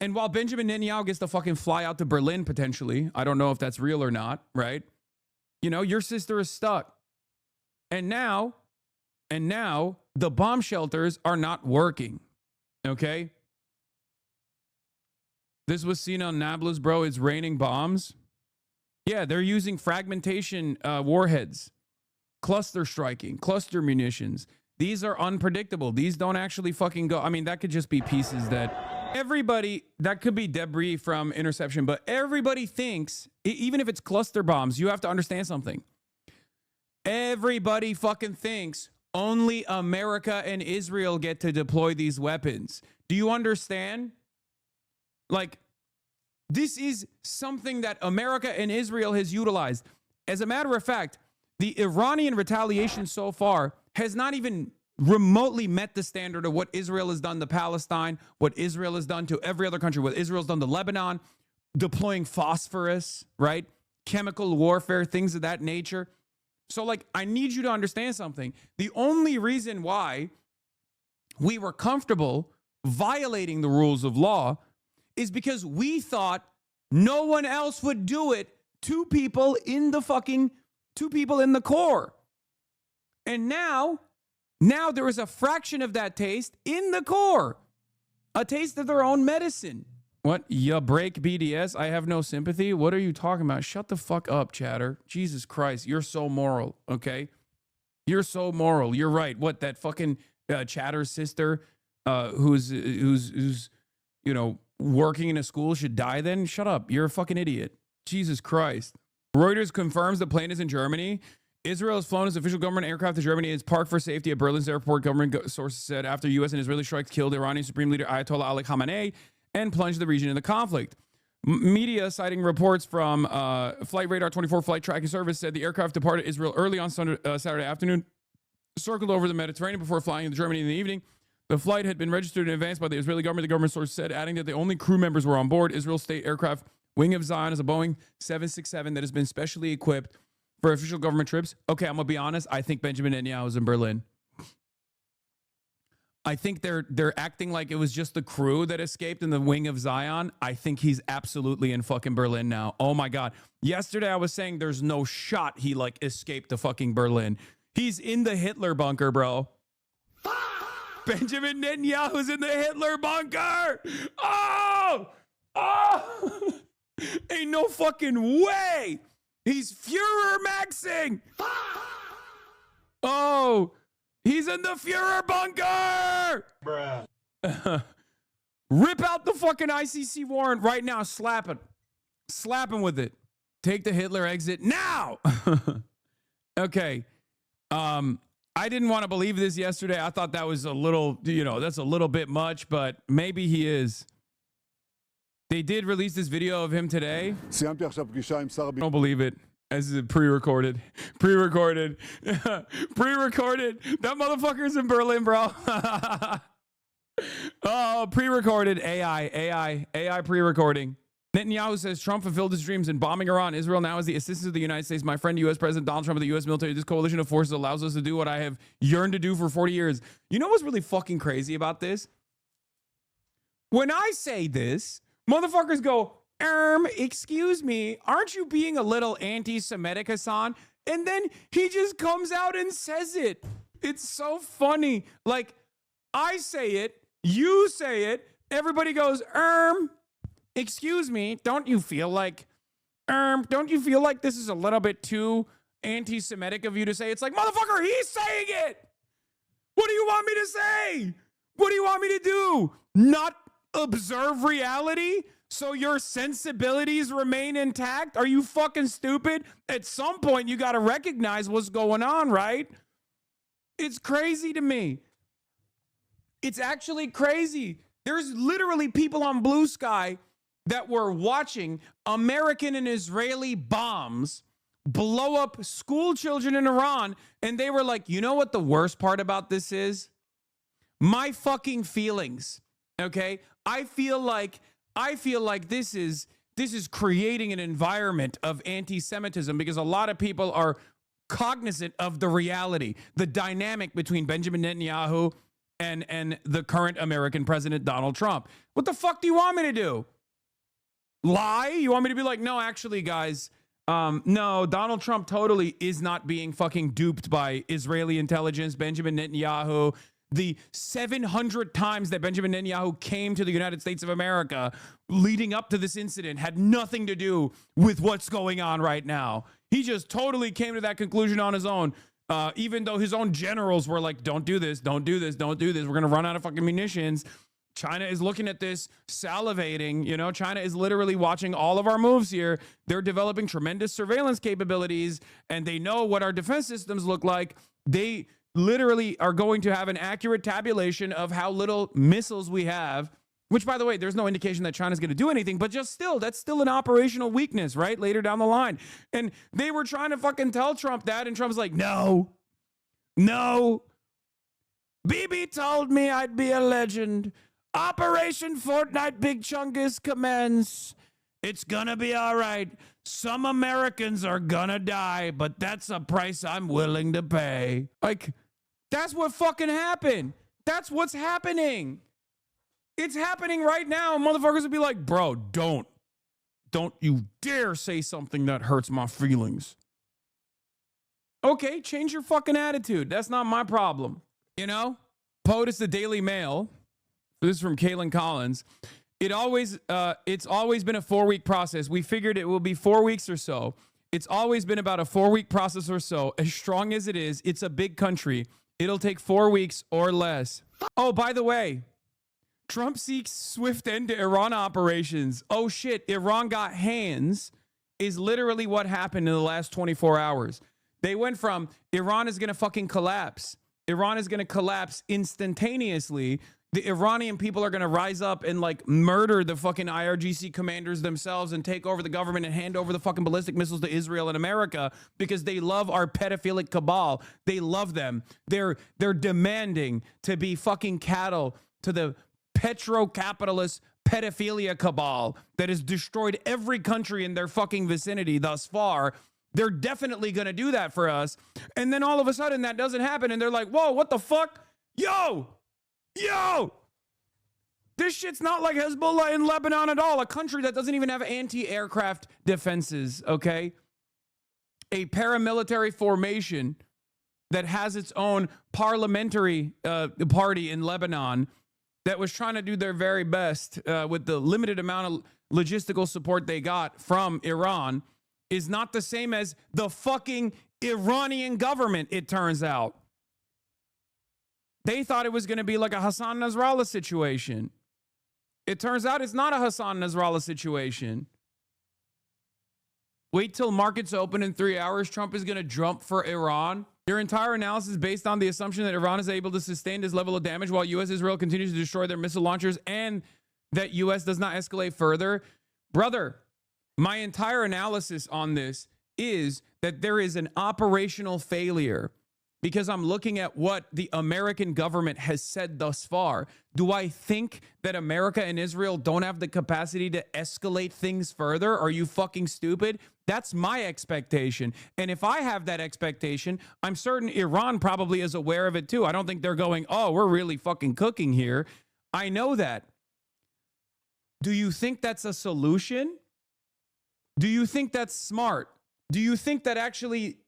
And while Benjamin Netanyahu gets to fucking fly out to Berlin potentially, I don't know if that's real or not, right? You know, your sister is stuck. And now the bomb shelters are not working. Okay? This was seen on Nablus, bro. It's raining bombs. Yeah, they're using fragmentation warheads, cluster striking, cluster munitions. These are unpredictable. These don't actually fucking go. I mean, that could just be pieces that... that could be debris from interception, but everybody thinks, even if it's cluster bombs, you have to understand something. Everybody fucking thinks only America and Israel get to deploy these weapons. Do you understand? Like, this is something that America and Israel has utilized. As a matter of fact, the Iranian retaliation so far has not even remotely met the standard of what Israel has done to Palestine, what Israel has done to every other country, what Israel's done to Lebanon. deploying phosphorus, right? Chemical warfare, things of that nature. So, like, I need you to understand something. The only reason why we were comfortable violating the rules of law is because we thought no one else would do it to people in the core. And now there is a fraction of that taste in the core, a taste of their own medicine. What? You break BDS? I have no sympathy. What are you talking about? Shut the fuck up, chatter. Jesus Christ. You're so moral. Okay. You're so moral. You're right. What? That fucking chatter's sister, who's, you know, working in a school should die then? Shut up. You're a fucking idiot. Jesus Christ. Reuters confirms the plane is in Germany. Israel has flown its official government aircraft to Germany. It's parked for safety at Berlin's airport, government sources said, after U.S. and Israeli strikes killed Iranian Supreme Leader Ayatollah Ali Khamenei and plunged the region into conflict. Media citing reports from Flight Radar 24 flight tracking service said the aircraft departed Israel early on Saturday afternoon, circled over the Mediterranean before flying into Germany in the evening. The flight had been registered in advance by the Israeli government, the government source said, adding that the only crew members were on board. Israel state aircraft Wing of Zion is a Boeing 767 that has been specially equipped for official government trips. Okay, I'm going to be honest. I think Benjamin Netanyahu is in Berlin. I think they're acting like it was just the crew that escaped in the Wing of Zion. I think he's absolutely in fucking Berlin now. Oh my God. Yesterday I was saying there's no shot he like escaped to fucking Berlin. He's in the Hitler bunker, bro. Benjamin Netanyahu's in the Hitler bunker. Oh! Ain't no fucking way. He's Führer maxing. Oh, he's in the Führer bunker. Bruh. Rip out the fucking ICC warrant right now. Slap it. Slap him with it. Take the Hitler exit now. Okay. I didn't want to believe this yesterday. I thought that was a little, that's a little bit much, but maybe he is. They did release this video of him today. Don't believe it. As is pre-recorded. Pre-recorded. Pre-recorded. That motherfucker's in Berlin, bro. Oh, pre-recorded. AI pre-recording. Netanyahu says Trump fulfilled his dreams in bombing Iran. Israel now has the assistance of the United States. My friend, U.S. President Donald Trump of the U.S. military. This coalition of forces allows us to do what I have yearned to do for 40 years. You know what's really fucking crazy about this? When I say this, motherfuckers go, excuse me, aren't you being a little anti-Semitic, Hassan? And then he just comes out and says it. It's so funny. Like, I say it, you say it, everybody goes, excuse me, don't you feel like this is a little bit too anti-Semitic of you to say? It's like, motherfucker, he's saying it. What do you want me to say? What do you want me to do? Not observe reality so your sensibilities remain intact? Are you fucking stupid? At some point, you got to recognize what's going on, right? It's crazy to me. It's actually crazy. There's literally people on Blue Sky that were watching American and Israeli bombs blow up school children in Iran, and they were like, you know what the worst part about this is? My fucking feelings, okay? I feel like this is creating an environment of anti-Semitism because a lot of people are cognizant of the reality, the dynamic between Benjamin Netanyahu and the current American president, Donald Trump. What the fuck do you want me to do? Lie? You want me to be like, no, actually, guys, no, Donald Trump totally is not being fucking duped by Israeli intelligence, Benjamin Netanyahu. The 700 times that Benjamin Netanyahu came to the United States of America leading up to this incident had nothing to do with what's going on right now. He just totally came to that conclusion on his own, even though his own generals were like, don't do this, don't do this, don't do this. We're going to run out of fucking munitions. China is looking at this, salivating. China is literally watching all of our moves here. They're developing tremendous surveillance capabilities, and they know what our defense systems look like. They literally are going to have an accurate tabulation of how little missiles we have, which, by the way, there's no indication that China's going to do anything, but just still, that's still an operational weakness, right? Later down the line. And they were trying to fucking tell Trump that, and Trump's like, no. Bibi told me I'd be a legend. Operation Fortnite Big Chungus commence. It's gonna be all right. Some Americans are gonna die, but that's a price I'm willing to pay. Like, that's what fucking happened. That's what's happening. It's happening right now. Motherfuckers would be like, bro, don't you dare say something that hurts my feelings. Okay, change your fucking attitude. That's not my problem. You know? POTUS, the Daily Mail. This is from Kaylin Collins. It's always been a 4-week process. We figured it will be 4 weeks or so. It's always been about a 4-week process or so. As strong as it is, it's a big country. It'll take 4 weeks or less. Oh, by the way, Trump seeks swift end to Iran operations. Oh shit, Iran got hands is literally what happened in the last 24 hours. They went from Iran is going to fucking collapse. Iran is going to collapse instantaneously. The Iranian people are going to rise up and like murder the fucking IRGC commanders themselves and take over the government and hand over the fucking ballistic missiles to Israel and America because they love our pedophilic cabal. They love them. They're demanding to be fucking cattle to the petro-capitalist pedophilia cabal that has destroyed every country in their fucking vicinity thus far. They're definitely going to do that for us. And then all of a sudden that doesn't happen. And they're like, whoa, what the fuck? Yo, this shit's not like Hezbollah in Lebanon at all. A country that doesn't even have anti-aircraft defenses, okay? A paramilitary formation that has its own parliamentary party in Lebanon that was trying to do their very best with the limited amount of logistical support they got from Iran is not the same as the fucking Iranian government, it turns out. They thought it was going to be like a Hassan Nasrallah situation. It turns out it's not a Hassan Nasrallah situation. Wait till markets open in 3 hours. Trump is going to jump for Iran. Your entire analysis is based on the assumption that Iran is able to sustain this level of damage while U.S. Israel continues to destroy their missile launchers and that U.S. does not escalate further. Brother, my entire analysis on this is that there is an operational failure because I'm looking at what the American government has said thus far. Do I think that America and Israel don't have the capacity to escalate things further? Are you fucking stupid? That's my expectation. And if I have that expectation, I'm certain Iran probably is aware of it too. I don't think they're going, oh, we're really fucking cooking here. I know that. Do you think that's a solution? Do you think that's smart? Do you think that actually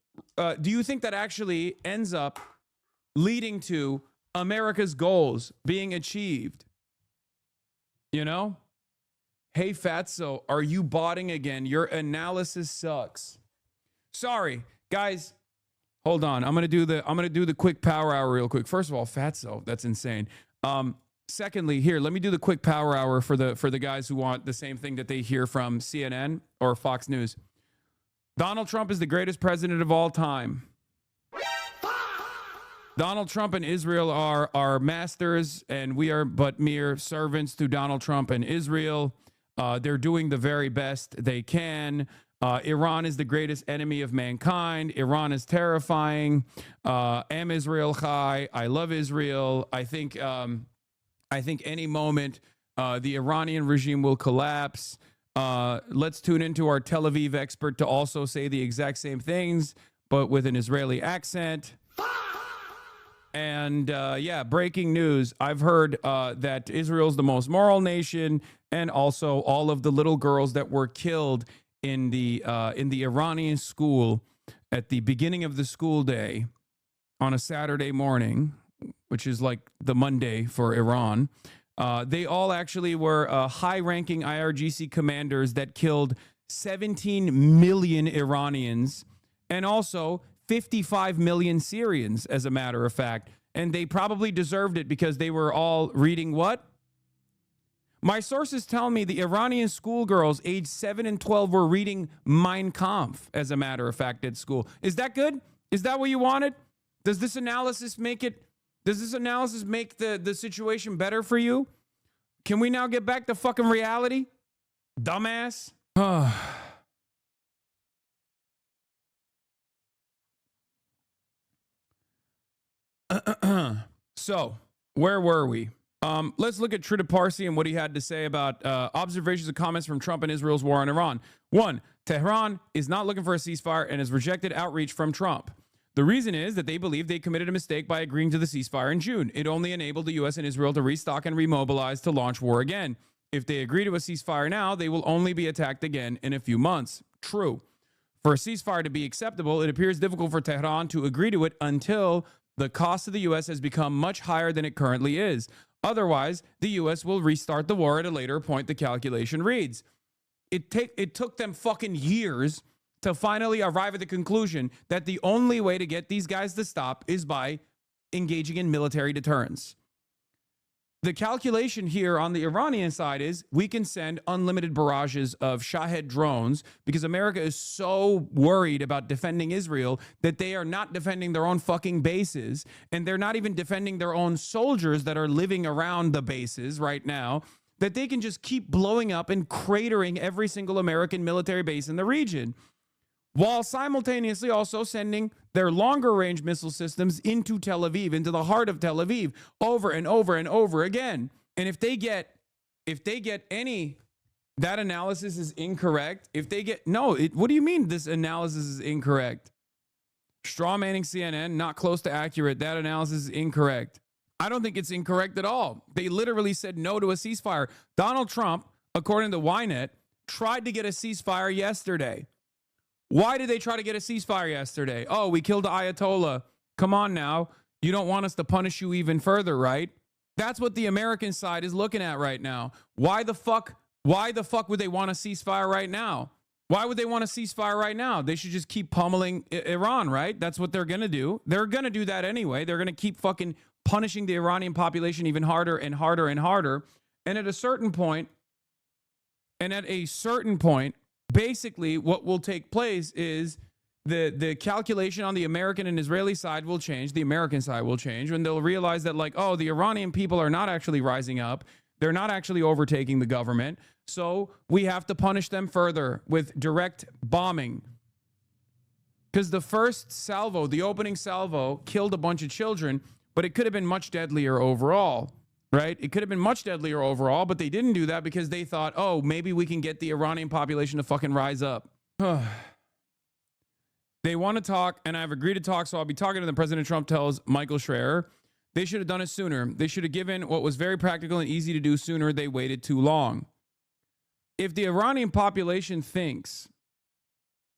ends up leading to America's goals being achieved? You know? Hey, Fatso, are you botting again? Your analysis sucks. Sorry, guys. Hold on. I'm gonna do the quick power hour real quick. First of all, Fatso, that's insane. Secondly, here, let me do the quick power hour for the guys who want the same thing that they hear from CNN or Fox News. Donald Trump is the greatest president of all time. Donald Trump and Israel are our masters, and we are but mere servants to Donald Trump and Israel. They're doing the very best they can. Iran is the greatest enemy of mankind. Iran is terrifying. Am Israel Chai. I love Israel. I think any moment the Iranian regime will collapse. Let's tune into our Tel Aviv expert to also say the exact same things, but with an Israeli accent. And yeah, breaking news. I've heard that Israel's the most moral nation, and also all of the little girls that were killed in the Iranian school at the beginning of the school day on a Saturday morning, which is like the Monday for Iran. They all actually were high-ranking IRGC commanders that killed 17 million Iranians and also 55 million Syrians, as a matter of fact. And they probably deserved it because they were all reading what? My sources tell me the Iranian schoolgirls aged 7 and 12 were reading Mein Kampf, as a matter of fact, at school. Is that good? Is that what you wanted? Does this analysis make the situation better for you? Can we now get back to fucking reality? Dumbass. So, where were we? Let's look at Trita Parsi and what he had to say about observations and comments from Trump and Israel's war on Iran. One, Tehran is not looking for a ceasefire and has rejected outreach from Trump. The reason is that they believe they committed a mistake by agreeing to the ceasefire in June. It only enabled the U.S. and Israel to restock and remobilize to launch war again. If they agree to a ceasefire now, they will only be attacked again in a few months. True. For a ceasefire to be acceptable, it appears difficult for Tehran to agree to it until the cost of the U.S. has become much higher than it currently is. Otherwise, the U.S. will restart the war at a later point, the calculation reads. It took them fucking years to finally arrive at the conclusion that the only way to get these guys to stop is by engaging in military deterrence. The calculation here on the Iranian side is we can send unlimited barrages of Shahed drones because America is so worried about defending Israel that they are not defending their own fucking bases, and they're not even defending their own soldiers that are living around the bases right now, that they can just keep blowing up and cratering every single American military base in the region, while simultaneously also sending their longer range missile systems into Tel Aviv, into the heart of Tel Aviv, over and over and over again. And if they get any, that analysis is incorrect. If they get, no, what do you mean this analysis is incorrect? Straw manning CNN, not close to accurate. That analysis is incorrect. I don't think it's incorrect at all. They literally said no to a ceasefire. Donald Trump, according to Ynet, tried to get a ceasefire yesterday. Why did they try to get a ceasefire yesterday? Oh, we killed the Ayatollah. Come on now. You don't want us to punish you even further, right? That's what the American side is looking at right now. Why the fuck would they want a ceasefire right now? Why would they want a ceasefire right now? They should just keep pummeling Iran, right? That's what they're going to do. They're going to do that anyway. They're going to keep fucking punishing the Iranian population even harder and harder and harder. And at a certain point, basically, what will take place is the calculation on the American and Israeli side will change. The American side will change when they'll realize that, like, oh, the Iranian people are not actually rising up. They're not actually overtaking the government. So we have to punish them further with direct bombing. Because the first salvo, the opening salvo, killed a bunch of children, but it could have been much deadlier overall. Right? It could have been much deadlier overall, but they didn't do that because they thought, oh, maybe we can get the Iranian population to fucking rise up. They want to talk, and I've agreed to talk, so I'll be talking to them. President Trump tells Michael Schreier. They should have done it sooner. They should have given what was very practical and easy to do sooner. They waited too long. If the Iranian population thinks,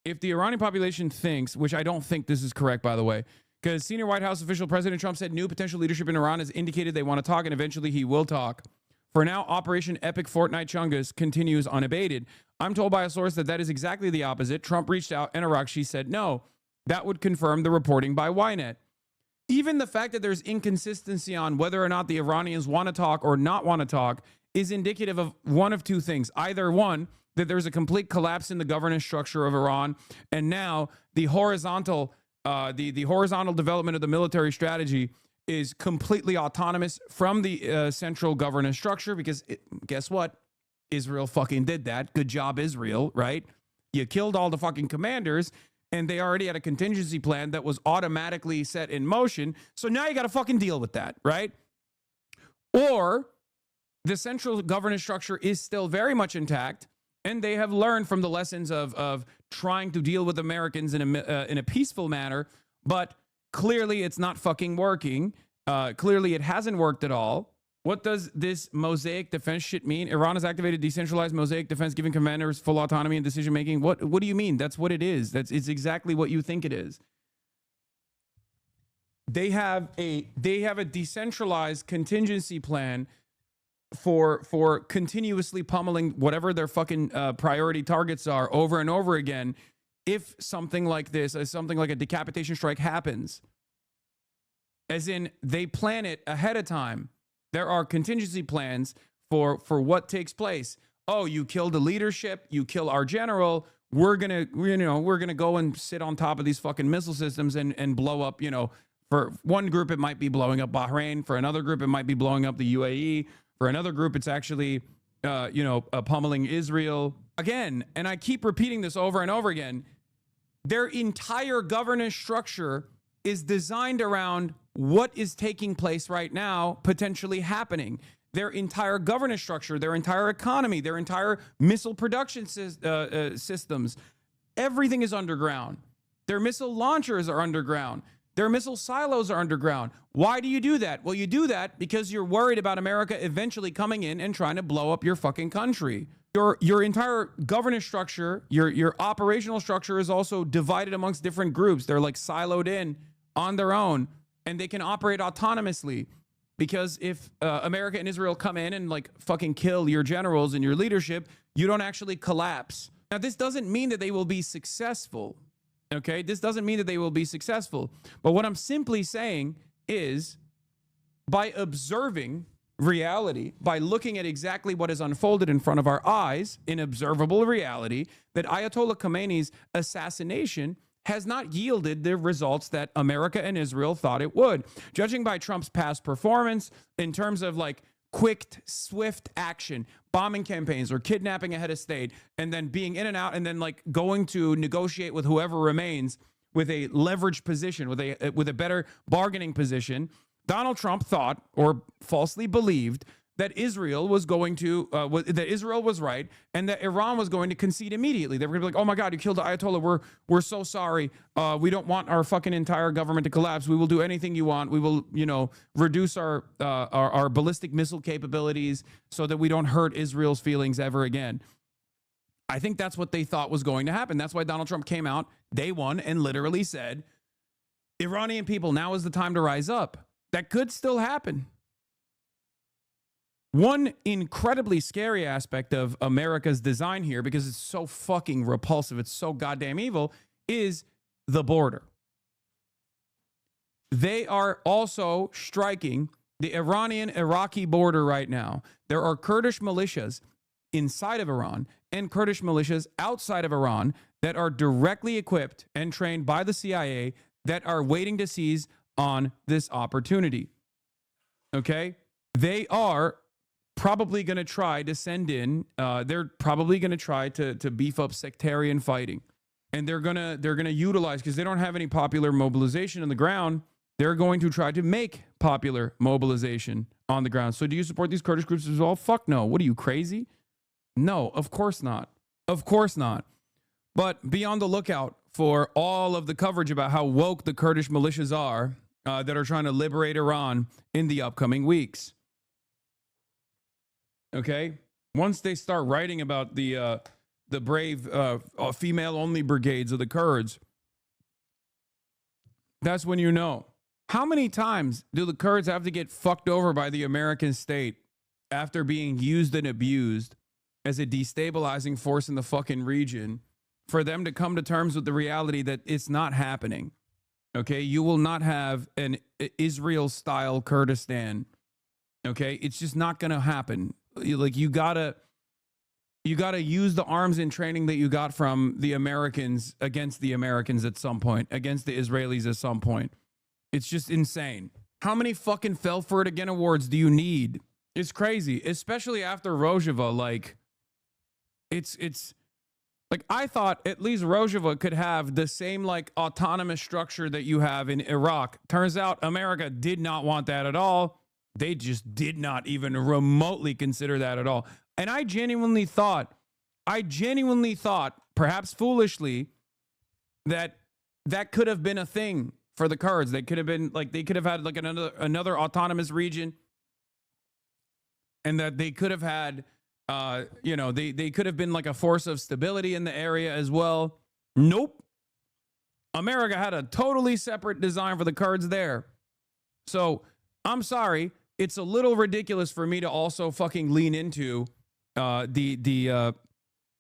which I don't think this is correct, by the way, because senior White House official President Trump said new potential leadership in Iran has indicated they want to talk, and eventually he will talk. For now, Operation Epic Fortnite Chungus continues unabated. I'm told by a source that is exactly the opposite. Trump reached out and Arakshi said no. That would confirm the reporting by Ynet. Even the fact that there's inconsistency on whether or not the Iranians want to talk or not want to talk is indicative of one of two things. Either one, that there's a complete collapse in the governance structure of Iran, and now the horizontal development of the military strategy is completely autonomous from the central governance structure because guess what? Israel fucking did that. Good job, Israel, right? You killed all the fucking commanders and they already had a contingency plan that was automatically set in motion. So now you got to fucking deal with that, right? Or the central governance structure is still very much intact, and they have learned from the lessons of trying to deal with Americans in a peaceful manner, but clearly it's not fucking working. Clearly it hasn't worked at all. What does this mosaic defense shit mean? Iran has activated decentralized mosaic defense, giving commanders full autonomy in decision making. What do you mean? That's what it is. It's exactly what you think it is. They have a decentralized contingency plan for continuously pummeling whatever their fucking priority targets are over and over again. If something like this, something like a decapitation strike happens, as in they plan it ahead of time. There are contingency plans for what takes place. Oh, you kill the leadership, you kill our general. We're gonna go and sit on top of these fucking missile systems and blow up. For one group it might be blowing up Bahrain. For another group it might be blowing up the UAE. For another group it's actually pummeling Israel again. And I keep repeating this over and over again. Their entire governance structure is designed around what is taking place right now potentially happening. Their entire governance structure, their entire economy, their entire missile production systems, everything is underground. Their missile launchers are underground. Their missile silos are underground. Why do you do that? Well, you do that because you're worried about America eventually coming in and trying to blow up your fucking country. Your entire governance structure, your operational structure is also divided amongst different groups. They're like siloed in on their own, and they can operate autonomously. Because if America and Israel come in and like fucking kill your generals and your leadership, you don't actually collapse. Now, this doesn't mean that they will be successful. Okay, this doesn't mean that they will be successful. But what I'm simply saying is, by observing reality, by looking at exactly what is unfolded in front of our eyes, in observable reality, that Ayatollah Khamenei's assassination has not yielded the results that America and Israel thought it would. Judging by Trump's past performance in terms of like quick, swift action, bombing campaigns or kidnapping a head of state, and then being in and out, and then like going to negotiate with whoever remains with a leveraged position, with a better bargaining position, Donald Trump thought, or falsely believed, that Israel was going to, that Israel was right, and that Iran was going to concede immediately. They were going to be like, oh my God, you killed the Ayatollah. We're so sorry. We don't want our fucking entire government to collapse. We will do anything you want. We will, reduce our ballistic missile capabilities so that we don't hurt Israel's feelings ever again. I think that's what they thought was going to happen. That's why Donald Trump came out day one and literally said, Iranian people, now is the time to rise up. That could still happen. One incredibly scary aspect of America's design here, because it's so fucking repulsive, it's so goddamn evil, is the border. They are also striking the Iranian-Iraqi border right now. There are Kurdish militias inside of Iran and Kurdish militias outside of Iran that are directly equipped and trained by the CIA that are waiting to seize on this opportunity. Okay? They are probably going to try to send in, they're probably going to try to beef up sectarian fighting. And they're going to utilize, because they don't have any popular mobilization on the ground, they're going to try to make popular mobilization on the ground. So do you support these Kurdish groups as well? Fuck no. What are you, crazy? No, of course not. Of course not. But be on the lookout for all of the coverage about how woke the Kurdish militias are that are trying to liberate Iran in the upcoming weeks. Okay, once they start writing about the brave female-only brigades of the Kurds, that's when you know. How many times do the Kurds have to get fucked over by the American state after being used and abused as a destabilizing force in the fucking region for them to come to terms with the reality that it's not happening? Okay, you will not have an Israel-style Kurdistan. Okay, it's just not going to happen. Like, you gotta use the arms and training that you got from the Americans against the Americans at some point, against the Israelis at some point. It's just insane. How many fucking Fell For It Again awards do you need? It's crazy, especially after Rojava. Like, it's like, I thought at least Rojava could have the same like autonomous structure that you have in Iraq. Turns out America did not want that at all. They just did not even remotely consider that at all. And I genuinely thought, perhaps foolishly, that could have been a thing for the Kurds. They could have been like, they could have had like another autonomous region, and that they could have had, they could have been like a force of stability in the area as well. Nope. America had a totally separate design for the Kurds there. So I'm sorry. It's a little ridiculous for me to also fucking lean into the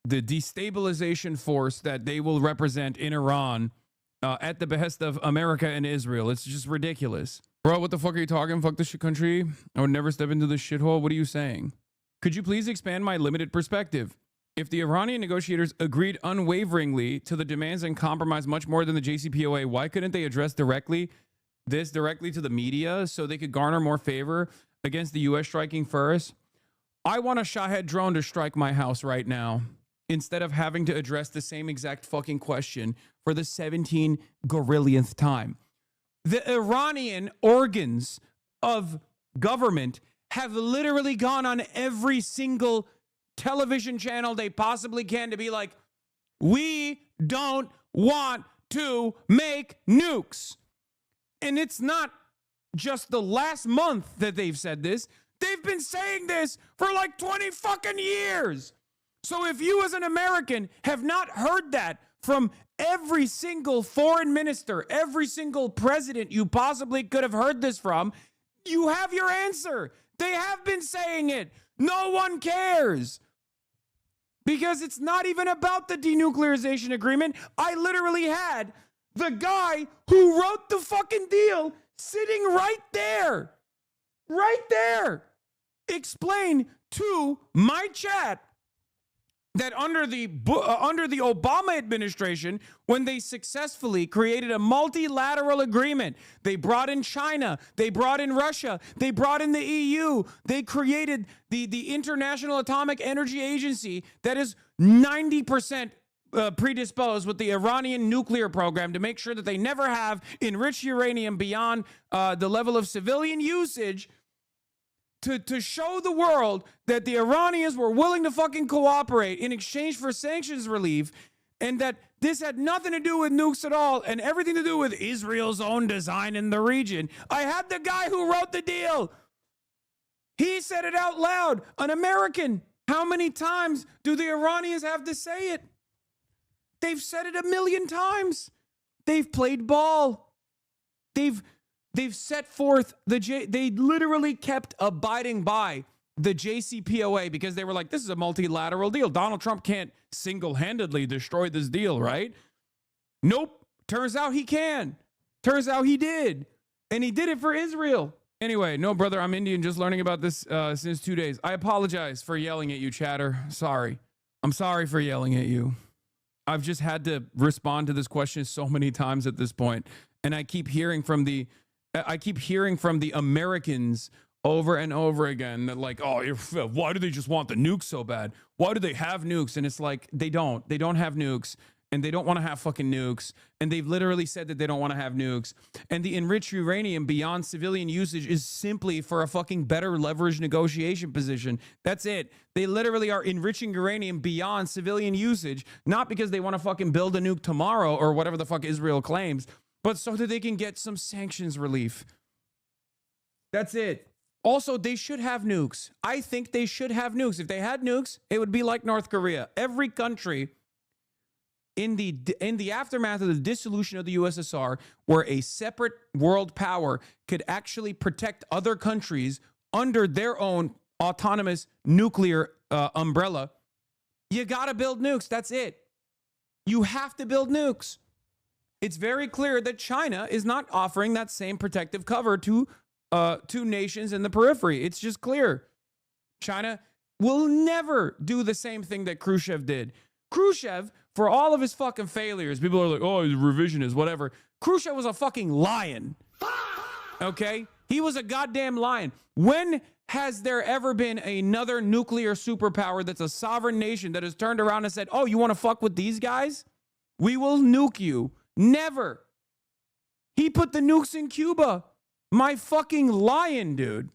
destabilization force that they will represent in Iran at the behest of America and Israel. It's just ridiculous. Bro, what the fuck are you talking? Fuck this shit country. I would never step into this shithole. What are you saying? Could you please expand my limited perspective? If the Iranian negotiators agreed unwaveringly to the demands and compromised much more than the JCPOA, why couldn't they address directly to the media so they could garner more favor against the U.S. striking first? I want a Shahed drone to strike my house right now instead of having to address the same exact fucking question for the 17 gorillionth time. The Iranian organs of government have literally gone on every single television channel they possibly can to be like, we don't want to make nukes. And it's not just the last month that they've said this. They've been saying this for like 20 fucking years. So if you as an American have not heard that from every single foreign minister, every single president you possibly could have heard this from, you have your answer. They have been saying it. No one cares. Because it's not even about the denuclearization agreement. I literally had the guy who wrote the fucking deal sitting right there, explain to my chat that under the Obama administration, when they successfully created a multilateral agreement, they brought in China, they brought in Russia, they brought in the EU, they created the International Atomic Energy Agency that is 90% predisposed with the Iranian nuclear program to make sure that they never have enriched uranium beyond the level of civilian usage, to show the world that the Iranians were willing to fucking cooperate in exchange for sanctions relief, and that this had nothing to do with nukes at all and everything to do with Israel's own design in the region. I had the guy who wrote the deal. He said it out loud, an American. How many times do the Iranians have to say it? They've said it 1,000,000 times. They've played ball. They've set forth they literally kept abiding by the JCPOA because they were like, this is a multilateral deal. Donald Trump can't single-handedly destroy this deal, right? Nope. Turns out he can. Turns out he did. And he did it for Israel. Anyway, no, brother, I'm Indian, just learning about this since 2 days. I apologize for yelling at you, chatter. Sorry. I'm sorry for yelling at you. I've just had to respond to this question so many times at this point. And I keep hearing from the Americans over and over again that like, oh, why do they just want the nukes so bad? Why do they have nukes? And it's like, they don't have nukes, and they don't want to have fucking nukes. And they've literally said that they don't want to have nukes. And the enriched uranium beyond civilian usage is simply for a fucking better leverage negotiation position. That's it. They literally are enriching uranium beyond civilian usage, not because they want to fucking build a nuke tomorrow or whatever the fuck Israel claims, but so that they can get some sanctions relief. That's it. Also, they should have nukes. I think they should have nukes. If they had nukes, it would be like North Korea. Every country in the aftermath of the dissolution of the USSR, where a separate world power could actually protect other countries under their own autonomous nuclear umbrella, you got to build nukes. That's it. You have to build nukes. It's very clear that China is not offering that same protective cover to nations in the periphery. It's just clear. China will never do the same thing that Khrushchev did. Khrushchev, for all of his fucking failures, people are like, oh, he's a revisionist, whatever. Khrushchev was a fucking lion. Okay? He was a goddamn lion. When has there ever been another nuclear superpower that's a sovereign nation that has turned around and said, oh, you want to fuck with these guys? We will nuke you. Never. He put the nukes in Cuba. My fucking lion, dude.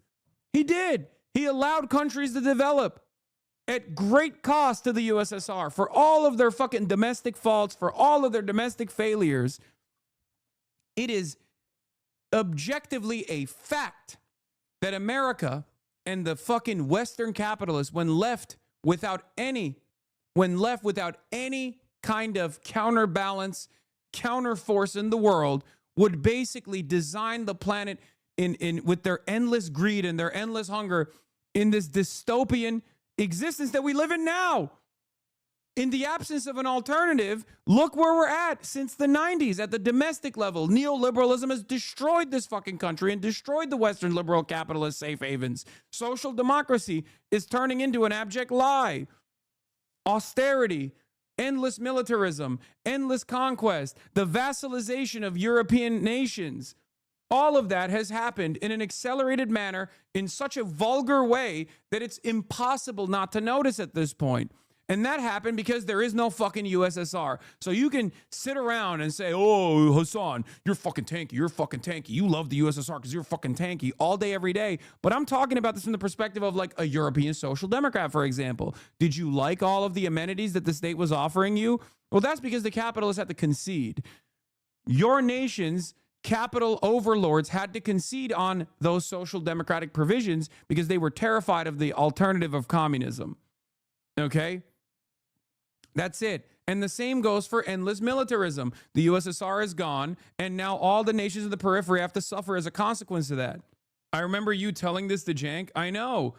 He did. He allowed countries to develop at great cost to the USSR for all of their fucking domestic faults, for all of their domestic failures. It is objectively a fact that America and the fucking Western capitalists, when left without any kind of counterbalance, counterforce in the world, would basically design the planet in with their endless greed and their endless hunger in this dystopian existence that we live in now. In the absence of an alternative, look where we're at since the 90s at the domestic level. Neoliberalism has destroyed this fucking country and destroyed the Western liberal capitalist safe havens. Social democracy is turning into an abject lie. Austerity, endless militarism, endless conquest, the vassalization of European nations. All of that has happened in an accelerated manner in such a vulgar way that it's impossible not to notice at this point. And that happened because there is no fucking USSR. So you can sit around and say, oh, Hassan, you're fucking tanky. You're fucking tanky. You love the USSR because you're fucking tanky all day, every day. But I'm talking about this from the perspective of like a European social democrat, for example. Did you like all of the amenities that the state was offering you? Well, that's because the capitalists had to concede. Your nation's capital overlords had to concede on those social democratic provisions because they were terrified of the alternative of communism. Okay? That's it. And the same goes for endless militarism. The USSR is gone, and now all the nations of the periphery have to suffer as a consequence of that. I remember you telling this to Jank. I know.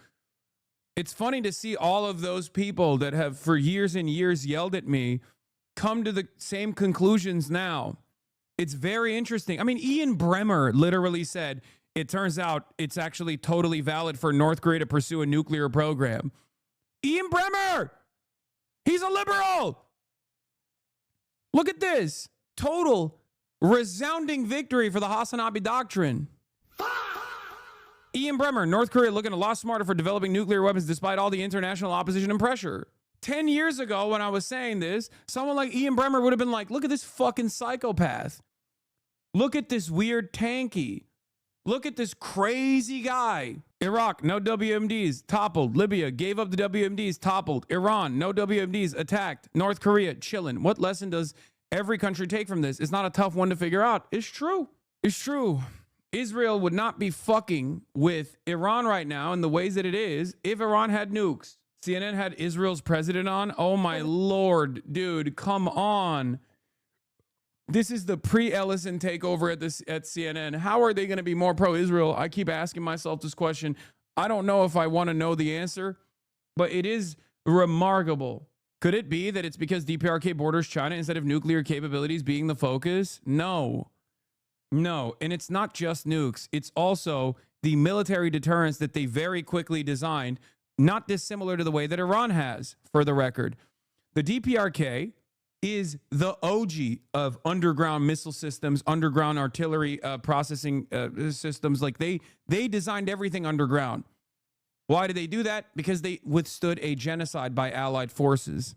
It's funny to see all of those people that have for years and years yelled at me come to the same conclusions now. It's very interesting. I mean, Ian Bremmer literally said, it turns out it's actually totally valid for North Korea to pursue a nuclear program. Ian Bremmer! He's a liberal. Look at this. Total resounding victory for the Hasanabi doctrine. Ian Bremmer, North Korea looking a lot smarter for developing nuclear weapons despite all the international opposition and pressure. 10 years ago when I was saying this, someone like Ian Bremmer would have been like, look at this fucking psychopath. Look at this weird tanky. Look at this crazy guy. Iraq, no WMDs, toppled. Libya gave up the WMDs, toppled. Iran, no WMDs, attacked. North Korea, chilling. What lesson does every country take from this? It's not a tough one to figure out. It's true. It's true. Israel would not be fucking with Iran right now in the ways that it is if Iran had nukes. CNN had Israel's president on. Oh my Lord, dude, come on. This is the pre-Ellison takeover at CNN. How are they going to be more pro-Israel? I keep asking myself this question. I don't know if I want to know the answer, but it is remarkable. Could it be that it's because DPRK borders China instead of nuclear capabilities being the focus? No. No. And it's not just nukes. It's also the military deterrence that they very quickly designed, not dissimilar to the way that Iran has, for the record. The DPRK is the OG of underground missile systems, underground artillery processing systems. Like they designed everything underground. Why did they do that? Because they withstood a genocide by Allied forces,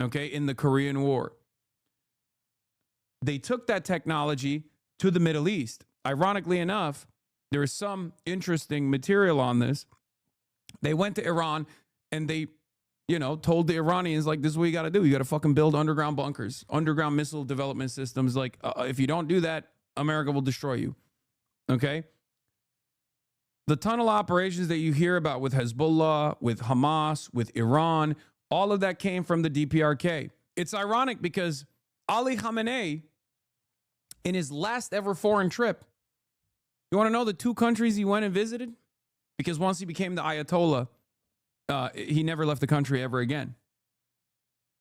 okay, in the Korean War. They took that technology to the Middle East. Ironically enough, there is some interesting material on this. They went to Iran and they, told the Iranians, like, this is what you got to do. You got to fucking build underground bunkers, underground missile development systems. Like, if you don't do that, America will destroy you. Okay? The tunnel operations that you hear about with Hezbollah, with Hamas, with Iran, all of that came from the DPRK. It's ironic because Ali Khamenei, in his last ever foreign trip, you want to know the two countries he went and visited? Because once he became the Ayatollah, he never left the country ever again.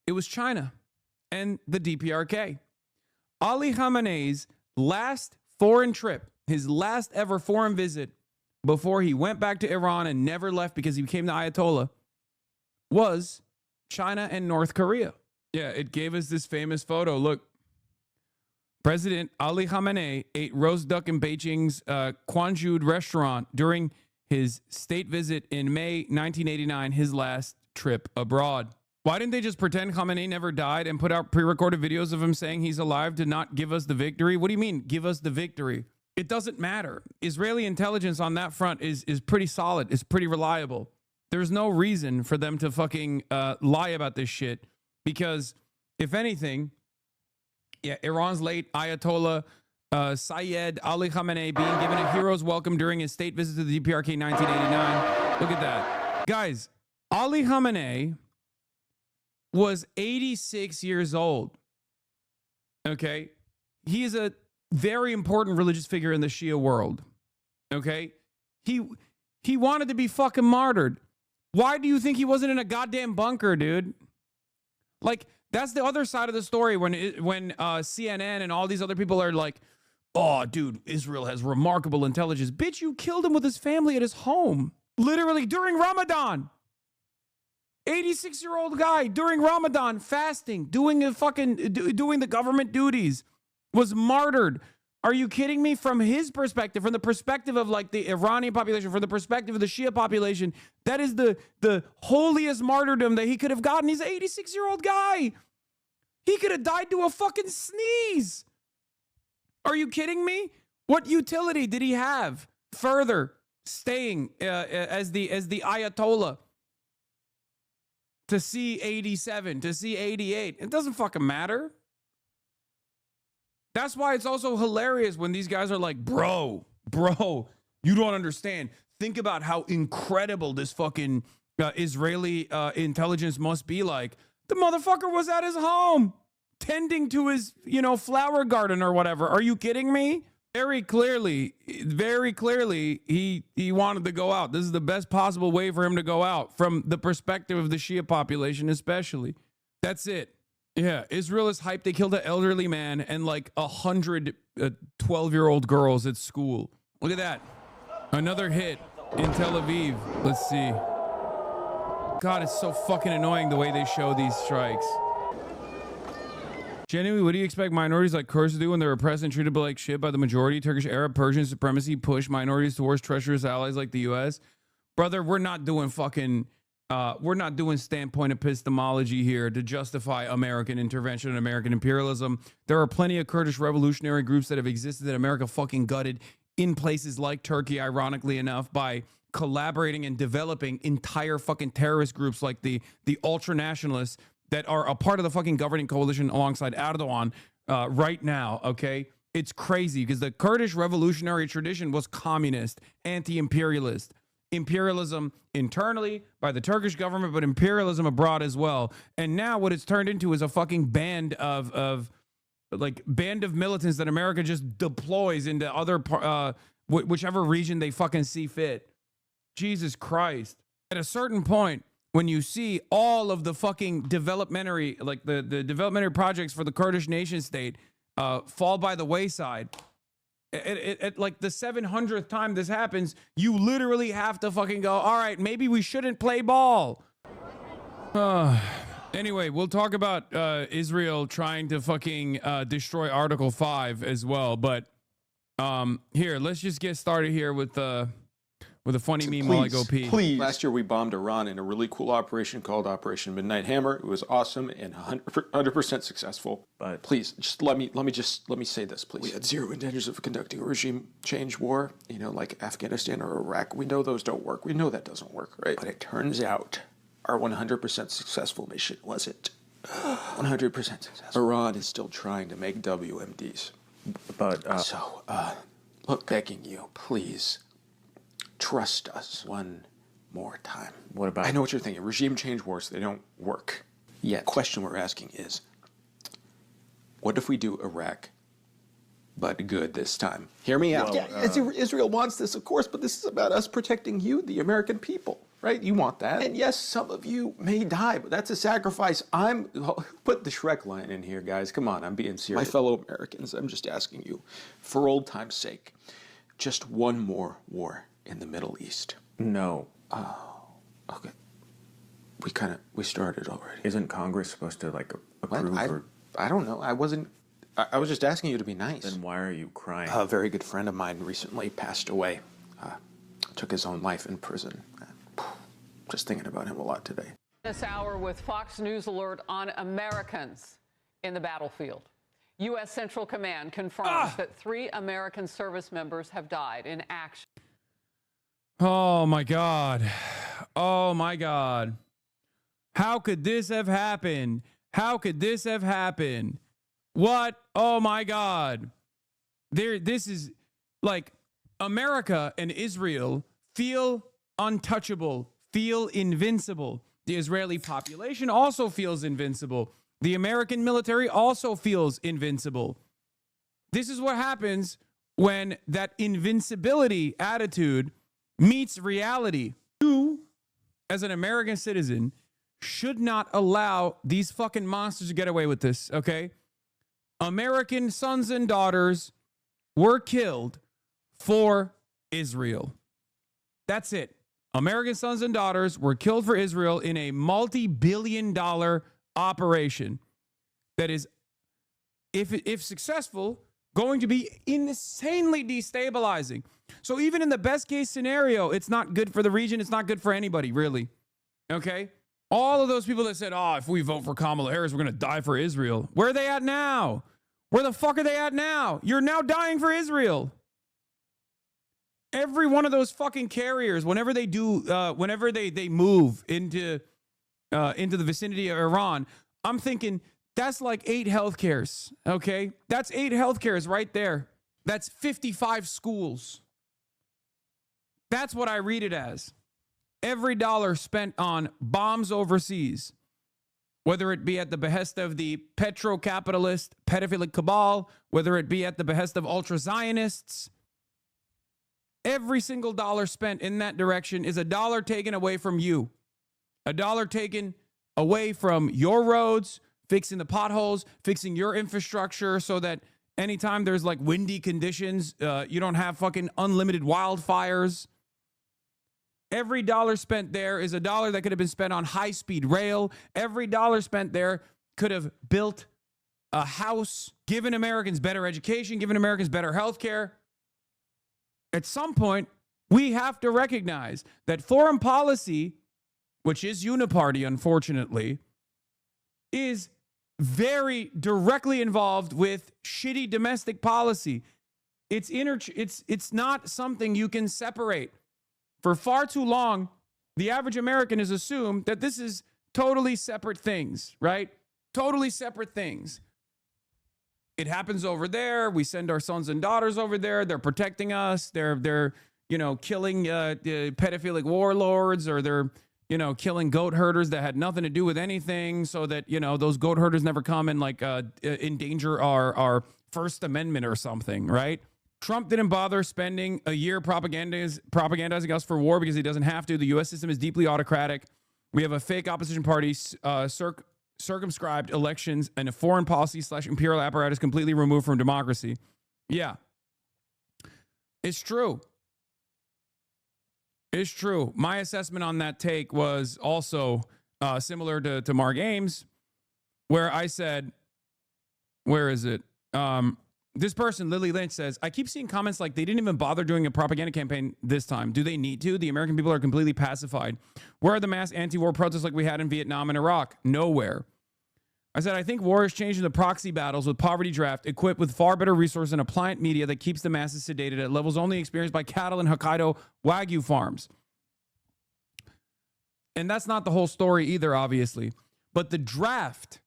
It was China and the DPRK. Ali Khamenei's last foreign trip, his last ever foreign visit before he went back to Iran and never left because he became the Ayatollah, was China and North Korea. Yeah, it gave us this famous photo. Look, President Ali Khamenei ate roast duck in Beijing's Quanzhou restaurant during his state visit in May 1989, his last trip abroad. Why didn't they just pretend Khamenei never died and put out pre-recorded videos of him saying he's alive to not give us the victory? What do you mean, give us the victory? It doesn't matter. Israeli intelligence on that front is pretty solid. It's pretty reliable. There's no reason for them to fucking lie about this shit because, if anything, yeah, Iran's late Ayatollah Syed Ali Khamenei being given a hero's welcome during his state visit to the DPRK in 1989. Look at that. Guys, Ali Khamenei was 86 years old. Okay? He is a very important religious figure in the Shia world. Okay? He wanted to be fucking martyred. Why do you think he wasn't in a goddamn bunker, dude? Like, that's the other side of the story when CNN and all these other people are like, oh, dude, Israel has remarkable intelligence. Bitch, you killed him with his family at his home. Literally during Ramadan. 86-year-old guy during Ramadan, fasting, doing the government duties, was martyred Are you kidding me? From his perspective, from the perspective of like the Iranian population, from the perspective of the Shia population, that is the holiest martyrdom that he could have gotten. He's an 86-year-old guy. He could have died to a fucking sneeze. Are you kidding me? What utility did he have further staying as the Ayatollah to see 87, to see 88? It doesn't fucking matter. That's why it's also hilarious when these guys are like, bro, you don't understand. Think about how incredible this fucking Israeli intelligence must be like. The motherfucker was at his home tending to his, flower garden or whatever. Are you kidding me? Very clearly, he wanted to go out. This is the best possible way for him to go out from the perspective of the Shia population, especially. That's it. Yeah, Israel is hyped. They killed an elderly man and like 100 12-year-old girls at school. Look at that. Another hit in Tel Aviv. Let's see. God, it's so fucking annoying the way they show these strikes. Genuinely, what do you expect minorities like Kurds to do when they're oppressed and treated like shit by the majority? Turkish, Arab, Persian supremacy push minorities towards treacherous allies like the U.S.? Brother, we're not doing standpoint epistemology here to justify American intervention and American imperialism. There are plenty of Kurdish revolutionary groups that have existed that America fucking gutted in places like Turkey, ironically enough, by collaborating and developing entire fucking terrorist groups like the ultra-nationalists that are a part of the fucking governing coalition alongside Erdogan right now, okay? It's crazy because the Kurdish revolutionary tradition was communist, anti-imperialist. Imperialism internally by the Turkish government, but imperialism abroad as well. And now what it's turned into is a fucking band of militants that America just deploys into other whichever region they fucking see fit. Jesus Christ. At a certain point, when you see all of the fucking developmentary, like the developmentary projects for the Kurdish nation state fall by the wayside, at like the 700th time this happens, you literally have to fucking go, all right, maybe we shouldn't play ball. Anyway, we'll talk about Israel trying to fucking destroy Article 5 as well. But here, let's just get started here with a funny meme while I go pee. Please. Last year we bombed Iran in a really cool operation called Operation Midnight Hammer. It was awesome and 100% successful. But please, just let me say this, please. We had zero intentions of conducting a regime change war, like Afghanistan or Iraq. We know those don't work. We know that doesn't work, right? But it turns out our 100% successful mission wasn't 100% successful. Iran is still trying to make WMDs. But look, begging you, please. Trust us one more time. What about? I know what you're thinking. Regime change wars, they don't work yet. The question we're asking is, what if we do Iraq, but good this time? Hear me out. Yeah, Israel wants this, of course, but this is about us protecting you, the American people, right? You want that. And yes, some of you may die, but that's a sacrifice. Put the Shrek line in here, guys. Come on, I'm being serious. My fellow Americans, I'm just asking you, for old time's sake, just one more war in the Middle East. No. Oh, okay. We started already. Isn't Congress supposed to approve? I don't know. I was just asking you to be nice. Then why are you crying? A very good friend of mine recently passed away. Took his own life in prison. Just thinking about him a lot today. This hour with Fox News alert on Americans in the battlefield. U.S. Central Command confirms that 3 American service members have died in action. Oh my God. Oh my God. How could this have happened? How could this have happened? What? Oh my God. This is like America and Israel feel untouchable, feel invincible. The Israeli population also feels invincible. The American military also feels invincible. This is what happens when that invincibility attitude meets reality. You, as an American citizen, should not allow these fucking monsters to get away with this, okay? American sons and daughters were killed for Israel. That's it. American sons and daughters were killed for Israel in a multi-billion-dollar operation that is, if successful, going to be insanely destabilizing. So even in the best case scenario, it's not good for the region. It's not good for anybody, really. Okay? All of those people that said, oh, if we vote for Kamala Harris, we're going to die for Israel. Where are they at now? Where the fuck are they at now? You're now dying for Israel. Every one of those fucking carriers, whenever they do, whenever they move into the vicinity of Iran, I'm thinking that's like 8 healthcares, okay? That's 8 healthcares right there. That's 55 schools. That's what I read it as. Every dollar spent on bombs overseas, whether it be at the behest of the petro-capitalist pedophilic cabal, whether it be at the behest of ultra-Zionists, every single dollar spent in that direction is a dollar taken away from you. A dollar taken away from your roads, fixing the potholes, fixing your infrastructure so that anytime there's like windy conditions, you don't have fucking unlimited wildfires. Every dollar spent there is a dollar that could have been spent on high-speed rail. Every dollar spent there could have built a house, given Americans better education, given Americans better health care. At some point, we have to recognize that foreign policy, which is uniparty, unfortunately, is very directly involved with shitty domestic policy. It's not something you can separate. For far too long, the average American has assumed that this is totally separate things, right? Totally separate things. It happens over there. We send our sons and daughters over there. They're protecting us. They're killing the pedophilic warlords, or they're killing goat herders that had nothing to do with anything, so that those goat herders never come and like endanger our First Amendment or something, right? Trump didn't bother spending a year propagandizing us for war because he doesn't have to. The U.S. system is deeply autocratic. We have a fake opposition party, circumscribed elections, and a foreign policy / imperial apparatus completely removed from democracy. Yeah. It's true. It's true. My assessment on that take was also similar to Mark Ames, where I said, where is it? This person, Lily Lynch, says, I keep seeing comments like they didn't even bother doing a propaganda campaign this time. Do they need to? The American people are completely pacified. Where are the mass anti-war protests like we had in Vietnam and Iraq? Nowhere. I said, I think war is changing the proxy battles with poverty draft, equipped with far better resources and a pliant media that keeps the masses sedated at levels only experienced by cattle and Hokkaido Wagyu farms. And that's not the whole story either, obviously. But the draft,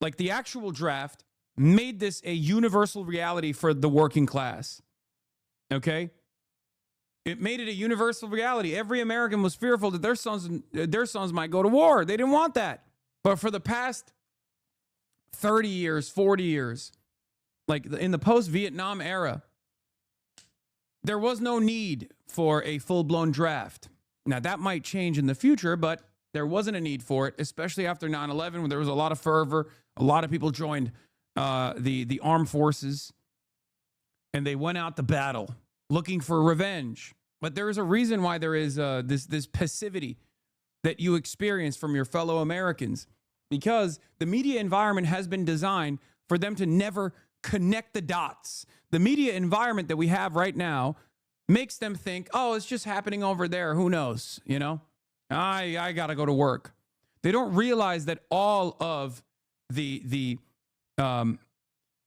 like the actual draft, made this a universal reality for the working class. Okay? It made it a universal reality. Every American was fearful that their sons might go to war. They didn't want that. But for the past 30 years, 40 years, like in the post-Vietnam era, there was no need for a full-blown draft. Now, that might change in the future, but there wasn't a need for it, especially after 9/11, when there was a lot of fervor. A lot of people joined the armed forces, and they went out to battle looking for revenge. But there is a reason why there is this passivity that you experience from your fellow Americans, because the media environment has been designed for them to never connect the dots. The media environment that we have right now makes them think, oh, it's just happening over there. Who knows? I got to go to work. They don't realize that all of the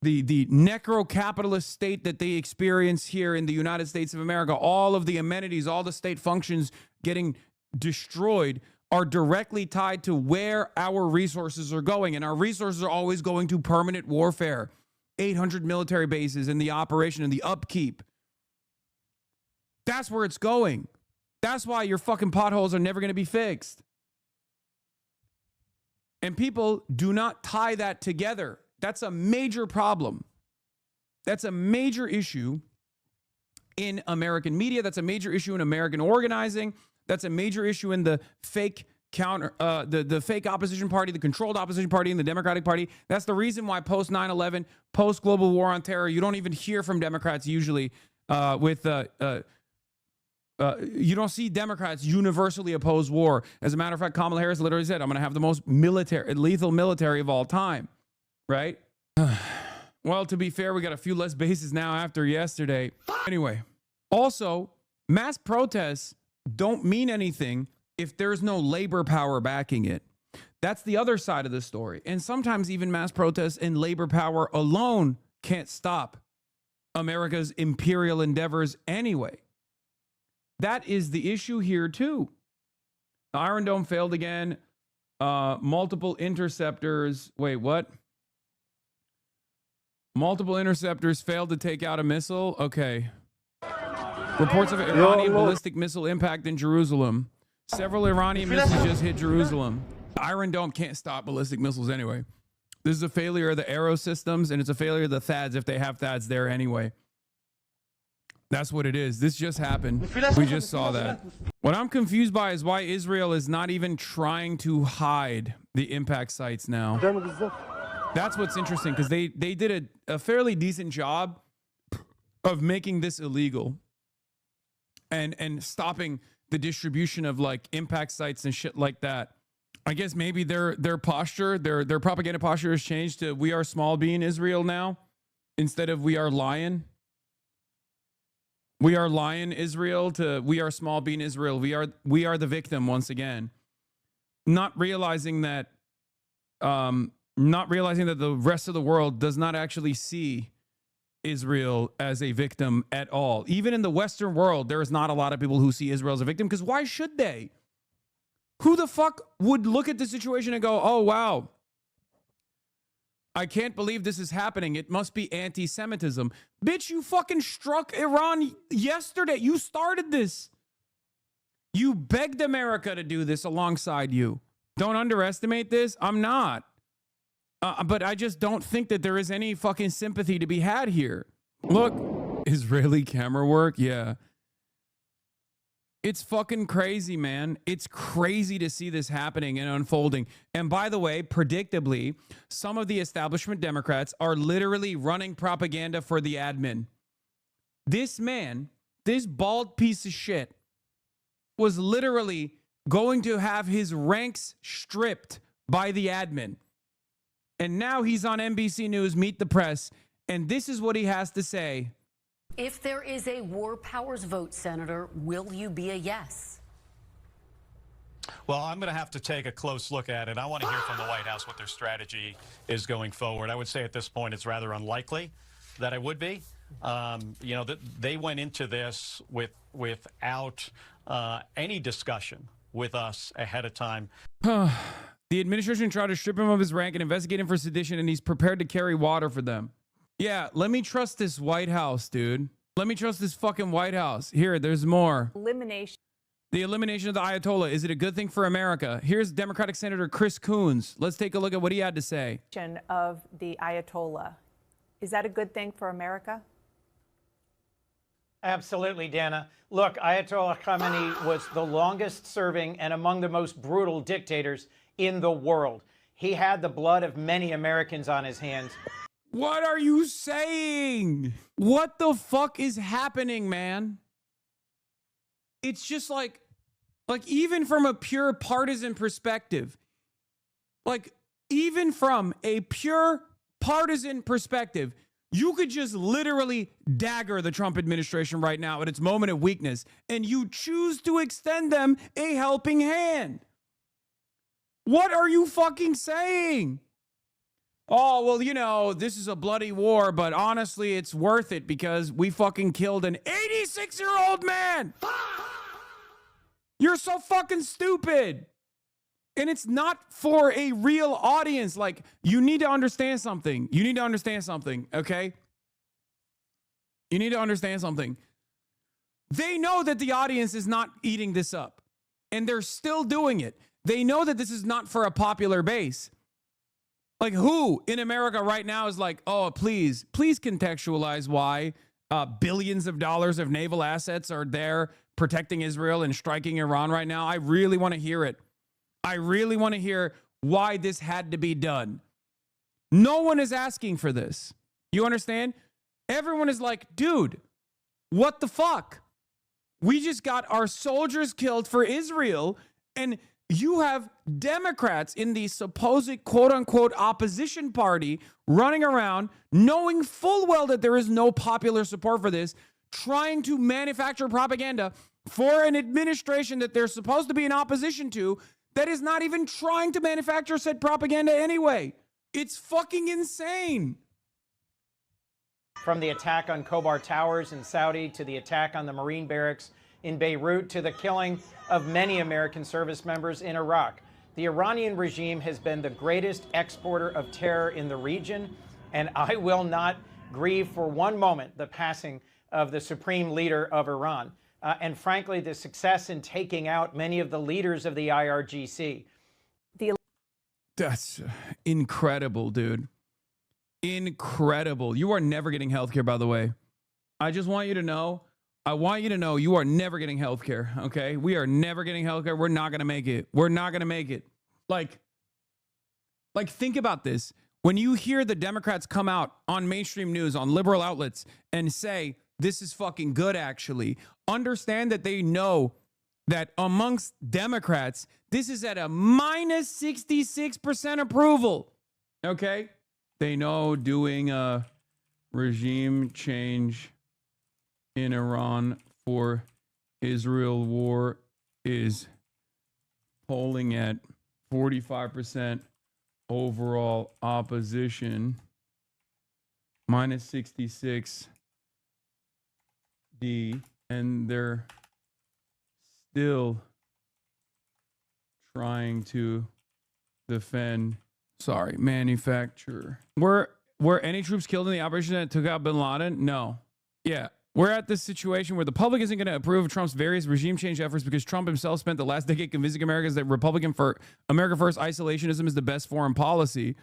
necro-capitalist state that they experience here in the United States of America, all of the amenities, all the state functions getting destroyed, are directly tied to where our resources are going. And our resources are always going to permanent warfare, 800 military bases, and the operation and the upkeep. That's where it's going. That's why your fucking potholes are never going to be fixed. And people do not tie that together. That's a major problem. That's a major issue in American media. That's a major issue in American organizing. That's a major issue in the fake the fake opposition party, the controlled opposition party, and the Democratic Party. That's the reason why post 9/11, post global war on terror, you don't even hear from Democrats usually you don't see Democrats universally oppose war. As a matter of fact, Kamala Harris literally said, I'm going to have the most lethal military of all time. Right? Well, to be fair, we got a few less bases now after yesterday. Anyway, also, mass protests don't mean anything if there's no labor power backing it. That's the other side of the story. And sometimes even mass protests and labor power alone can't stop America's imperial endeavors anyway. That is the issue here too. Iron Dome failed again. Multiple interceptors. Wait, what? Multiple interceptors failed to take out a missile. Okay. Reports of Iranian ballistic missile impact in Jerusalem. Several Iranian missiles just hit Jerusalem. Iron Dome can't stop ballistic missiles anyway. This is a failure of the Arrow systems, and it's a failure of the THAADs if they have THAADs there anyway. That's what it is. This just happened. We just saw that. What I'm confused by is why Israel is not even trying to hide the impact sites now. That's what's interesting, because they did a fairly decent job of making this illegal and stopping the distribution of like impact sites and shit like that. I guess maybe their posture, their propaganda posture has changed to "we are small being Israel" now instead of "we are lion." We are lion Israel to "we are small being Israel." We are the victim once again. Not realizing that the rest of the world does not actually see Israel as a victim at all. Even in the Western world, there is not a lot of people who see Israel as a victim, because why should they? Who the fuck would look at the situation and go, "Oh, wow, I can't believe this is happening. It must be anti-Semitism." Bitch, you fucking struck Iran yesterday. You started this. You begged America to do this alongside you. Don't underestimate this. I'm not. But I just don't think that there is any fucking sympathy to be had here. Look, Israeli camera work. Yeah. It's fucking crazy, man. It's crazy to see this happening and unfolding. And by the way, predictably, some of the establishment Democrats are literally running propaganda for the admin. This man, this bald piece of shit, was literally going to have his ranks stripped by the admin. And now he's on NBC News, Meet the Press, and this is what he has to say. If there is a war powers vote, Senator, will you be a yes? Well, I'm going to have to take a close look at it. I want to hear from the White House what their strategy is going forward. I would say at this point it's rather unlikely that it would be. You know, they went into this without any discussion with us ahead of time. The administration tried to strip him of his rank and investigate him for sedition, and he's prepared to carry water for them. Yeah, let me trust this White House, dude. Let me trust this fucking White House. Here, there's more. The elimination of the Ayatollah. Is it a good thing for America? Here's Democratic Senator Chris Coons. Let's take a look at what he had to say. Of the Ayatollah. Is that a good thing for America? Absolutely, Dana. Look, Ayatollah Khamenei was the longest serving and among the most brutal dictators in the world. He had the blood of many Americans on his hands. What are you saying? What the fuck is happening, man? It's just like even from a pure partisan perspective, even from a pure partisan perspective, you could just literally dagger the Trump administration right now at its moment of weakness, and you choose to extend them a helping hand. What are you fucking saying? Oh, well, you know, this is a bloody war, but honestly, it's worth it because we fucking killed an 86-year-old man. You're so fucking stupid. And it's not for a real audience. Like, you need to understand something. You need to understand something, okay? You need to understand something. They know that the audience is not eating this up, and they're still doing it. They know that this is not for a popular base. Like, who in America right now is like, oh, please contextualize why billions of dollars of naval assets are there protecting Israel and striking Iran right now? I really want to hear it. I really want to hear why this had to be done. No one is asking for this. You understand? Everyone is like, dude, what the fuck? We just got our soldiers killed for Israel, and You have Democrats in the supposed quote unquote opposition party running around knowing full well that there is no popular support for this, trying to manufacture propaganda for an administration that they're supposed to be in opposition to that is not even trying to manufacture said propaganda anyway. It's fucking insane. From the attack on Khobar Towers in Saudi to the attack on the Marine barracks in Beirut to the killing of many American service members in Iraq, the Iranian regime has been the greatest exporter of terror in the region, and I will not grieve for one moment the passing of the supreme leader of Iran, and frankly, the success in taking out many of the leaders of the IRGC. That's incredible, dude. Incredible. You are never getting healthcare, by the way. I just want you to know. I want you to know you are never getting healthcare, okay? We are never getting healthcare. We're not going to make it. We're not going to make it. Like, think about this. When you hear the Democrats come out on mainstream news, on liberal outlets, and say, this is fucking good, actually, understand that they know that amongst Democrats, this is at a minus 66% approval, okay? They know doing a regime change in Iran for Israel war is polling at 45% overall opposition, minus 66 D, and they're still trying to defend, manufacture. Were any troops killed in the operation that took out bin Laden? No. Yeah. We're at this situation where the public isn't going to approve of Trump's various regime change efforts because Trump himself spent the last decade convincing Americans that America First isolationism is the best foreign policy.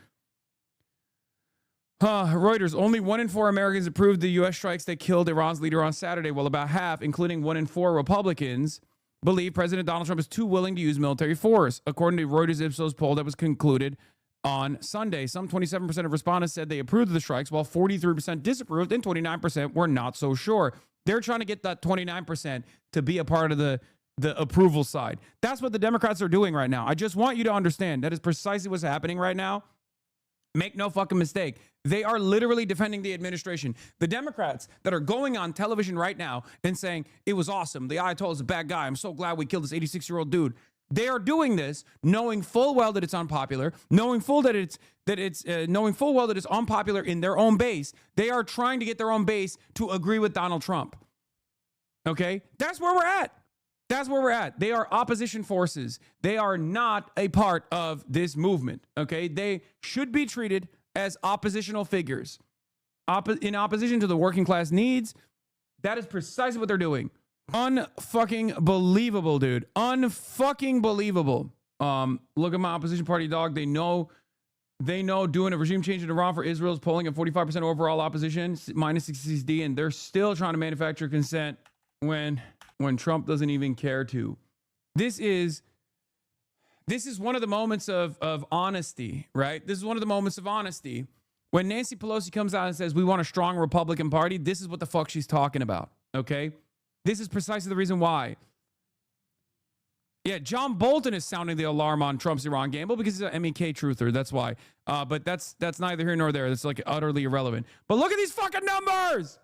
Reuters, only 1 in 4 Americans approved the U.S. strikes that killed Iran's leader on Saturday, while about half, including 1 in 4 Republicans, believe President Donald Trump is too willing to use military force, according to Reuters Ipsos poll that was concluded on Sunday. Some 27% of respondents said they approved of the strikes, while 43% disapproved and 29% were not so sure. They're trying to get that 29% to be a part of the approval side. That's what the Democrats are doing right now. I just want you to understand that is precisely what's happening right now. Make no fucking mistake. They are literally defending the administration. The Democrats that are going on television right now and saying, it was awesome, the Ayatollah is a bad guy, I'm so glad we killed this 86-year-old dude. They are doing this knowing full well that it's unpopular, knowing full well that it's unpopular in their own base. They are trying to get their own base to agree with Donald Trump. Okay? That's where we're at. That's where we're at. They are opposition forces. They are not a part of this movement. Okay? They should be treated as oppositional figures. In opposition to the working class needs. That is precisely what they're doing. Unfucking believable, dude. Unfucking believable. Look at my opposition party, dog. They know doing a regime change in Iran for Israel is polling at 45% overall opposition, minus 66 D, and they're still trying to manufacture consent when Trump doesn't even care to. This is one of the moments of honesty, right? This is one of the moments of honesty. When Nancy Pelosi comes out and says, we want a strong Republican Party, this is what the fuck she's talking about, okay? This is precisely the reason why. Yeah, John Bolton is sounding the alarm on Trump's Iran gamble because he's an MEK truther. That's why. But that's neither here nor there. That's like utterly irrelevant. But look at these fucking numbers.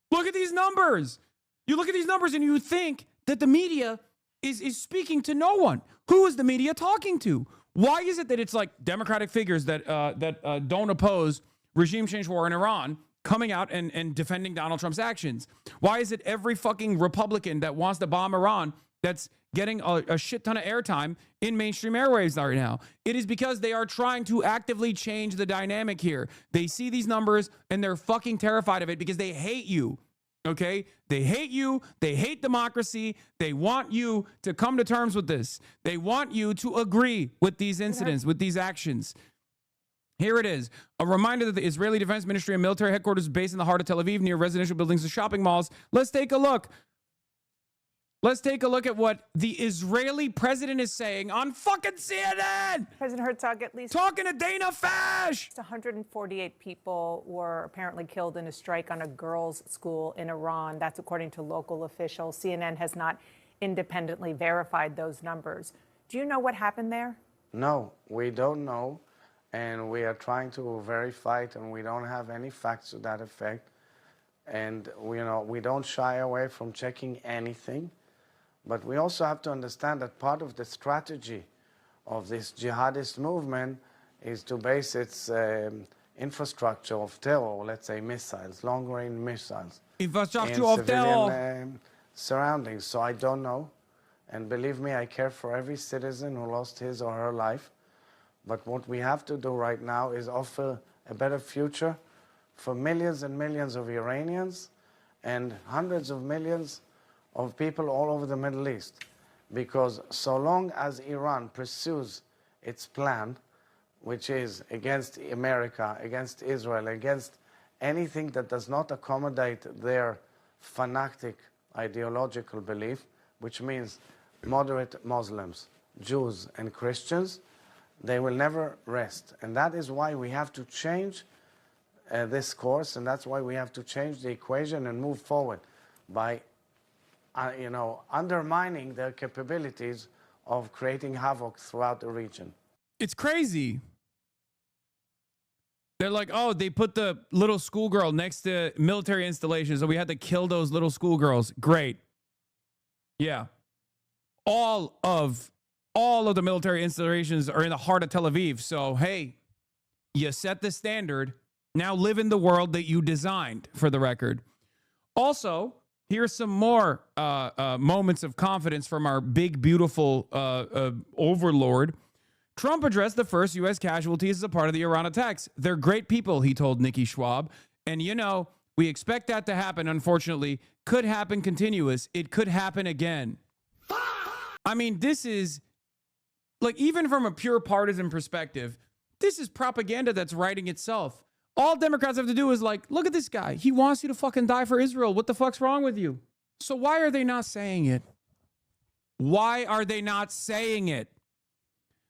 Look at these numbers. You look at these numbers and you think that the media is speaking to no one. Who is the media talking to? Why is it that it's like Democratic figures that don't oppose regime change war in Iran coming out and defending Donald Trump's actions? Why is it every fucking Republican that wants to bomb Iran that's getting a shit ton of airtime in mainstream airwaves right now? It is because they are trying to actively change the dynamic here. They see these numbers and they're fucking terrified of it because they hate you. Okay? They hate you. They hate democracy. They want you to come to terms with this. They want you to agree with these incidents, with these actions. Here it is. A reminder that the Israeli Defense Ministry and military headquarters is based in the heart of Tel Aviv near residential buildings and shopping malls. Let's take a look. Let's take a look at what the Israeli president is saying on fucking CNN. President Herzog, at least talking to Dana Fash. 148 people were apparently killed in a strike on a girls' school in Iran. That's according to local officials. CNN has not independently verified those numbers. Do you know what happened there? No, we don't know, and we are trying to verify it, and we don't have any facts to that effect. And we don't shy away from checking anything, but we also have to understand that part of the strategy of this jihadist movement is to base its infrastructure of terror, let's say missiles, long-range missiles, Infrastructure in of terror. civilian surroundings. So I don't know. And believe me, I care for every citizen who lost his or her life. But what we have to do right now is offer a better future for millions and millions of Iranians and hundreds of millions of people all over the Middle East. Because so long as Iran pursues its plan, which is against America, against Israel, against anything that does not accommodate their fanatic ideological belief, which means moderate Muslims, Jews, and Christians, they will never rest. And that is why we have to change this course, and that's why we have to change the equation and move forward by, undermining their capabilities of creating havoc throughout the region. It's crazy. They're like, oh, they put the little schoolgirl next to military installations, so we had to kill those little schoolgirls. Great. Yeah. All of the military installations are in the heart of Tel Aviv. So, hey, you set the standard. Now live in the world that you designed, for the record. Also, here's some more moments of confidence from our big, beautiful overlord. Trump addressed the first U.S. casualties as a part of the Iran attacks. They're great people, he told Nikki Schwab. And, we expect that to happen, unfortunately. Could happen continuous. It could happen again. I mean, this is, like, even from a pure partisan perspective, this is propaganda that's writing itself. All Democrats have to do is like, look at this guy. He wants you to fucking die for Israel. What the fuck's wrong with you? So why are they not saying it? Why are they not saying it?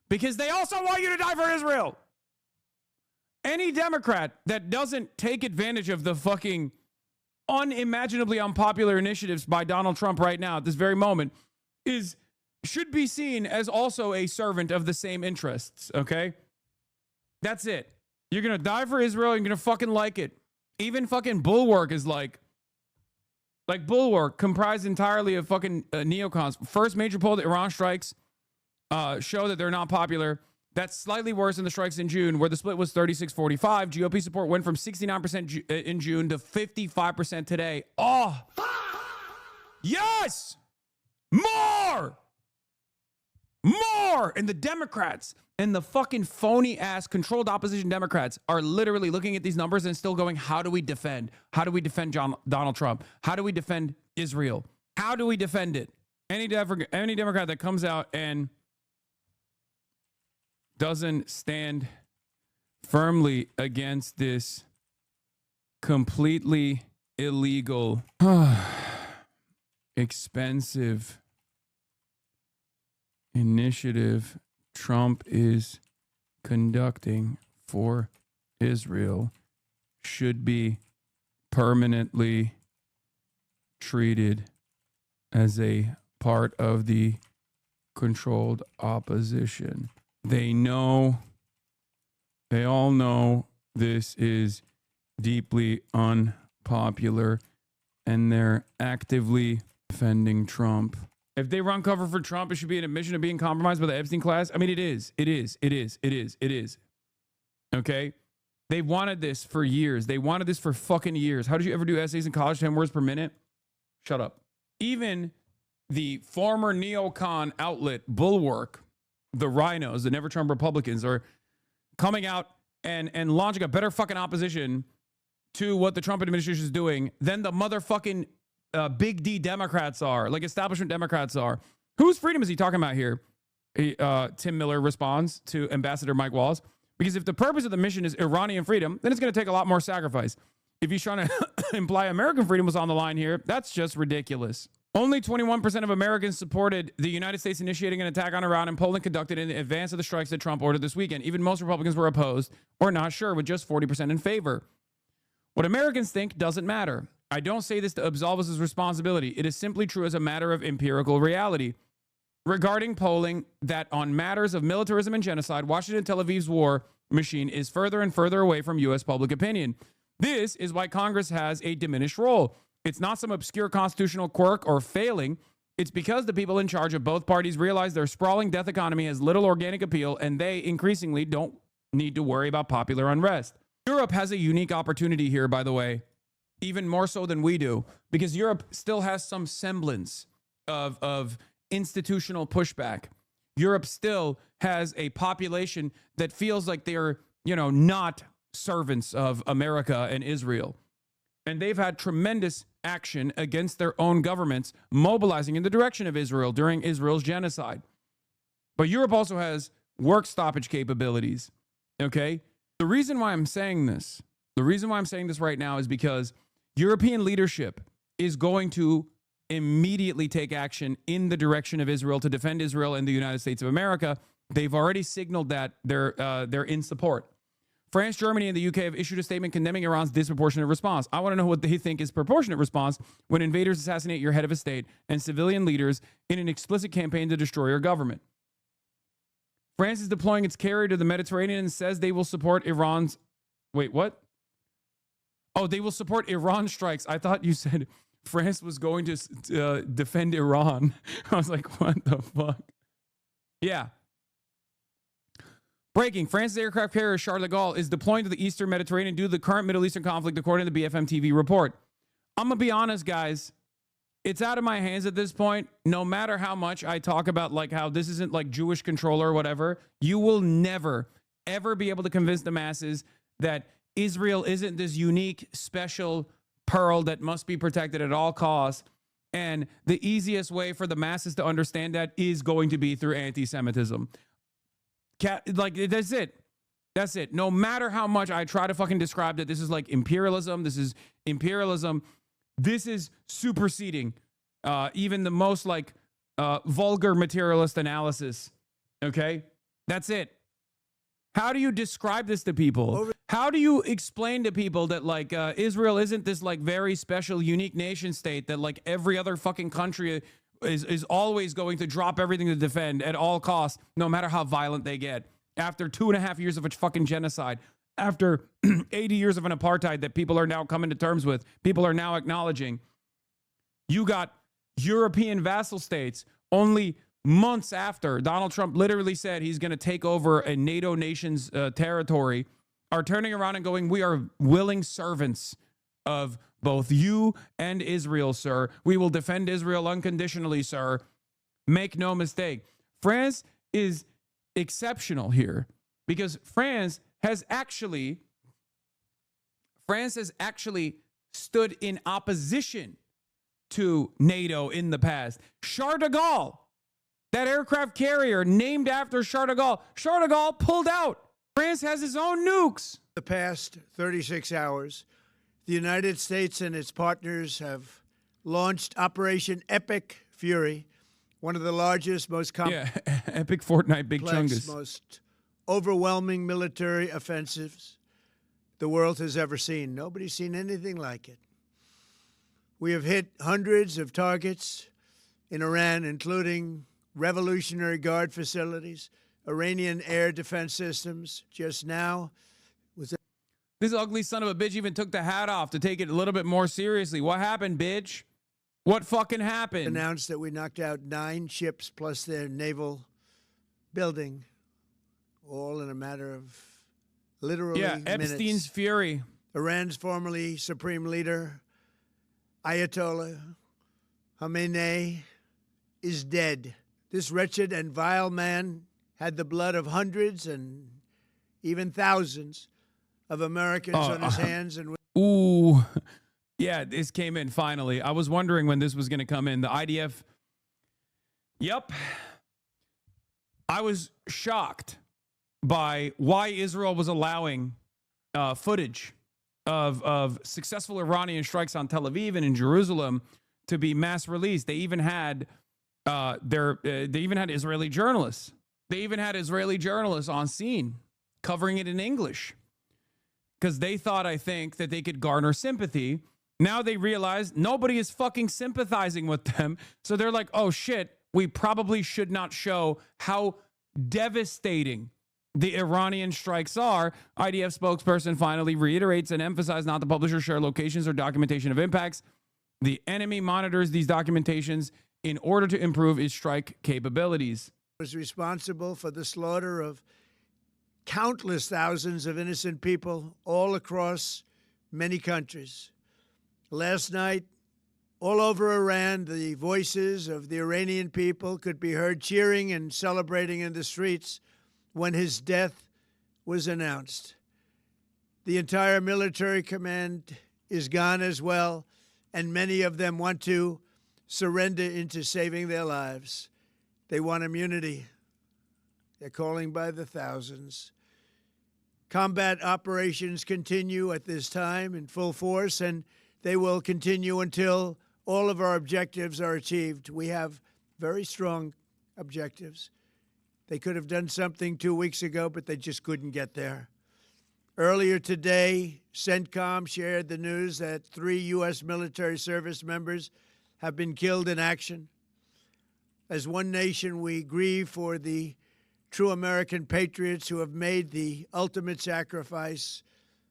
Because they also want you to die for Israel. Any Democrat that doesn't take advantage of the fucking unimaginably unpopular initiatives by Donald Trump right now at this very moment should be seen as also a servant of the same interests, okay? That's it. You're going to die for Israel. You're going to fucking like it. Even fucking Bulwark is like Bulwark, comprised entirely of fucking neocons. First major poll that Iran strikes show that they're not popular. That's slightly worse than the strikes in June, where the split was 36-45. GOP support went from 69% in June to 55% today. Oh, yes! More! And the Democrats and the fucking phony ass controlled opposition Democrats are literally looking at these numbers and still going, how do we defend? How do we defend Donald Trump? How do we defend Israel? How do we defend it? Any Democrat that comes out and doesn't stand firmly against this completely illegal, expensive initiative Trump is conducting for Israel should be permanently treated as a part of the controlled opposition. They all know this is deeply unpopular, and they're actively defending Trump. If they run cover for Trump, it should be an admission of being compromised by the Epstein class. I mean, it is. Okay? They wanted this for years. They wanted this for fucking years. How did you ever do essays in college 10 words per minute? Shut up. Even the former neocon outlet Bulwark, the rhinos, the Never Trump Republicans, are coming out and launching a better fucking opposition to what the Trump administration is doing than the motherfucking big D Democrats are, like establishment Democrats are. Whose freedom is he talking about here? Tim Miller responds to Ambassador Mike Walls. Because if the purpose of the mission is Iranian freedom, then it's going to take a lot more sacrifice. If he's trying to imply American freedom was on the line here, that's just ridiculous. Only 21% of Americans supported the United States initiating an attack on Iran, and polling conducted in advance of the strikes that Trump ordered this weekend. Even most Republicans were opposed or not sure, with just 40% in favor. What Americans think doesn't matter. I don't say this to absolve us of responsibility. It is simply true as a matter of empirical reality. regarding polling that on matters of militarism and genocide, Washington Tel Aviv's war machine is further and further away from U.S. public opinion. This is why Congress has a diminished role. It's not some obscure constitutional quirk or failing. It's because the people in charge of both parties realize their sprawling death economy has little organic appeal, and they increasingly don't need to worry about popular unrest. Europe has a unique opportunity here, by the way, even more so than we do, because Europe still has some semblance of institutional pushback. Europe still has a population that feels like they're, not servants of America and Israel. And they've had tremendous action against their own governments, mobilizing in the direction of Israel during Israel's genocide. But Europe also has work stoppage capabilities, okay? The reason why I'm saying this right now is because European leadership is going to immediately take action in the direction of Israel to defend Israel and the United States of America. They've already signaled that they're in support. France, Germany, and the UK have issued a statement condemning Iran's disproportionate response. I want to know what they think is proportionate response when invaders assassinate your head of a state and civilian leaders in an explicit campaign to destroy your government. France is deploying its carrier to the Mediterranean and says they will support Iran's... Wait, what? Oh, they will support Iran strikes. I thought you said France was going to defend Iran. I was like, what the fuck? Yeah. Breaking. France's aircraft carrier Charles de Gaulle is deploying to the Eastern Mediterranean due to the current Middle Eastern conflict, according to the BFM TV report. I'm going to be honest, guys. It's out of my hands at this point. No matter how much I talk about like how this isn't like Jewish control or whatever, you will never, ever be able to convince the masses that Israel isn't this unique, special pearl that must be protected at all costs. And the easiest way for the masses to understand that is going to be through anti-Semitism. Like, that's it. That's it. No matter how much I try to fucking describe that this is like imperialism, this is superseding even the most like vulgar materialist analysis. Okay? That's it. How do you describe this to people? How do you explain to people that like Israel isn't this like very special, unique nation state that like every other fucking country is always going to drop everything to defend at all costs, no matter how violent they get? After 2.5 years of a fucking genocide, after 80 years of an apartheid that people are now coming to terms with, people are now acknowledging, you got European vassal states only months after Donald Trump literally said he's going to take over a NATO nation's territory, are turning around and going, we are willing servants of both you and Israel, sir. We will defend Israel unconditionally, sir. Make no mistake. France is exceptional here because France has actually stood in opposition to NATO in the past. Charles de Gaulle, that aircraft carrier named after Charles de Gaulle pulled out. France has its own nukes. The past 36 hours, the United States and its partners have launched Operation Epic Fury, one of the largest, most Epic Fortnite Big Chungus, most overwhelming military offensives the world has ever seen. Nobody's seen anything like it. We have hit hundreds of targets in Iran, including Revolutionary Guard facilities, Iranian air defense systems. Just now, this ugly son of a bitch even took the hat off to take it a little bit more seriously. What happened, bitch? What fucking happened? Announced that we knocked out 9 ships plus their naval building, all in a matter of literally minutes. Epstein's fury. Iran's formerly supreme leader, Ayatollah Khamenei, is dead. This wretched and vile man had the blood of hundreds and even thousands of Americans on his hands. And ooh, yeah, this came in finally. I was wondering when this was going to come in. The IDF. Yep. I was shocked by why Israel was allowing footage of successful Iranian strikes on Tel Aviv and in Jerusalem to be mass released. They even had Israeli journalists. They even had Israeli journalists on scene covering it in English because they thought, I think, that they could garner sympathy. Now they realize nobody is fucking sympathizing with them. So they're like, oh shit, we probably should not show how devastating the Iranian strikes are. IDF spokesperson finally reiterates and emphasizes not to publish or share locations or documentation of impacts. The enemy monitors these documentations in order to improve its strike capabilities. Was responsible for the slaughter of countless thousands of innocent people all across many countries. Last night, all over Iran, the voices of the Iranian people could be heard cheering and celebrating in the streets when his death was announced. The entire military command is gone as well, and many of them want to surrender into saving their lives. They want immunity. They're calling by the thousands. Combat operations continue at this time in full force, and they will continue until all of our objectives are achieved. We have very strong objectives. They could have done something 2 weeks ago, but they just couldn't get there. Earlier today, CENTCOM shared the news that 3 U.S. military service members have been killed in action. As one nation, we grieve for the true American patriots who have made the ultimate sacrifice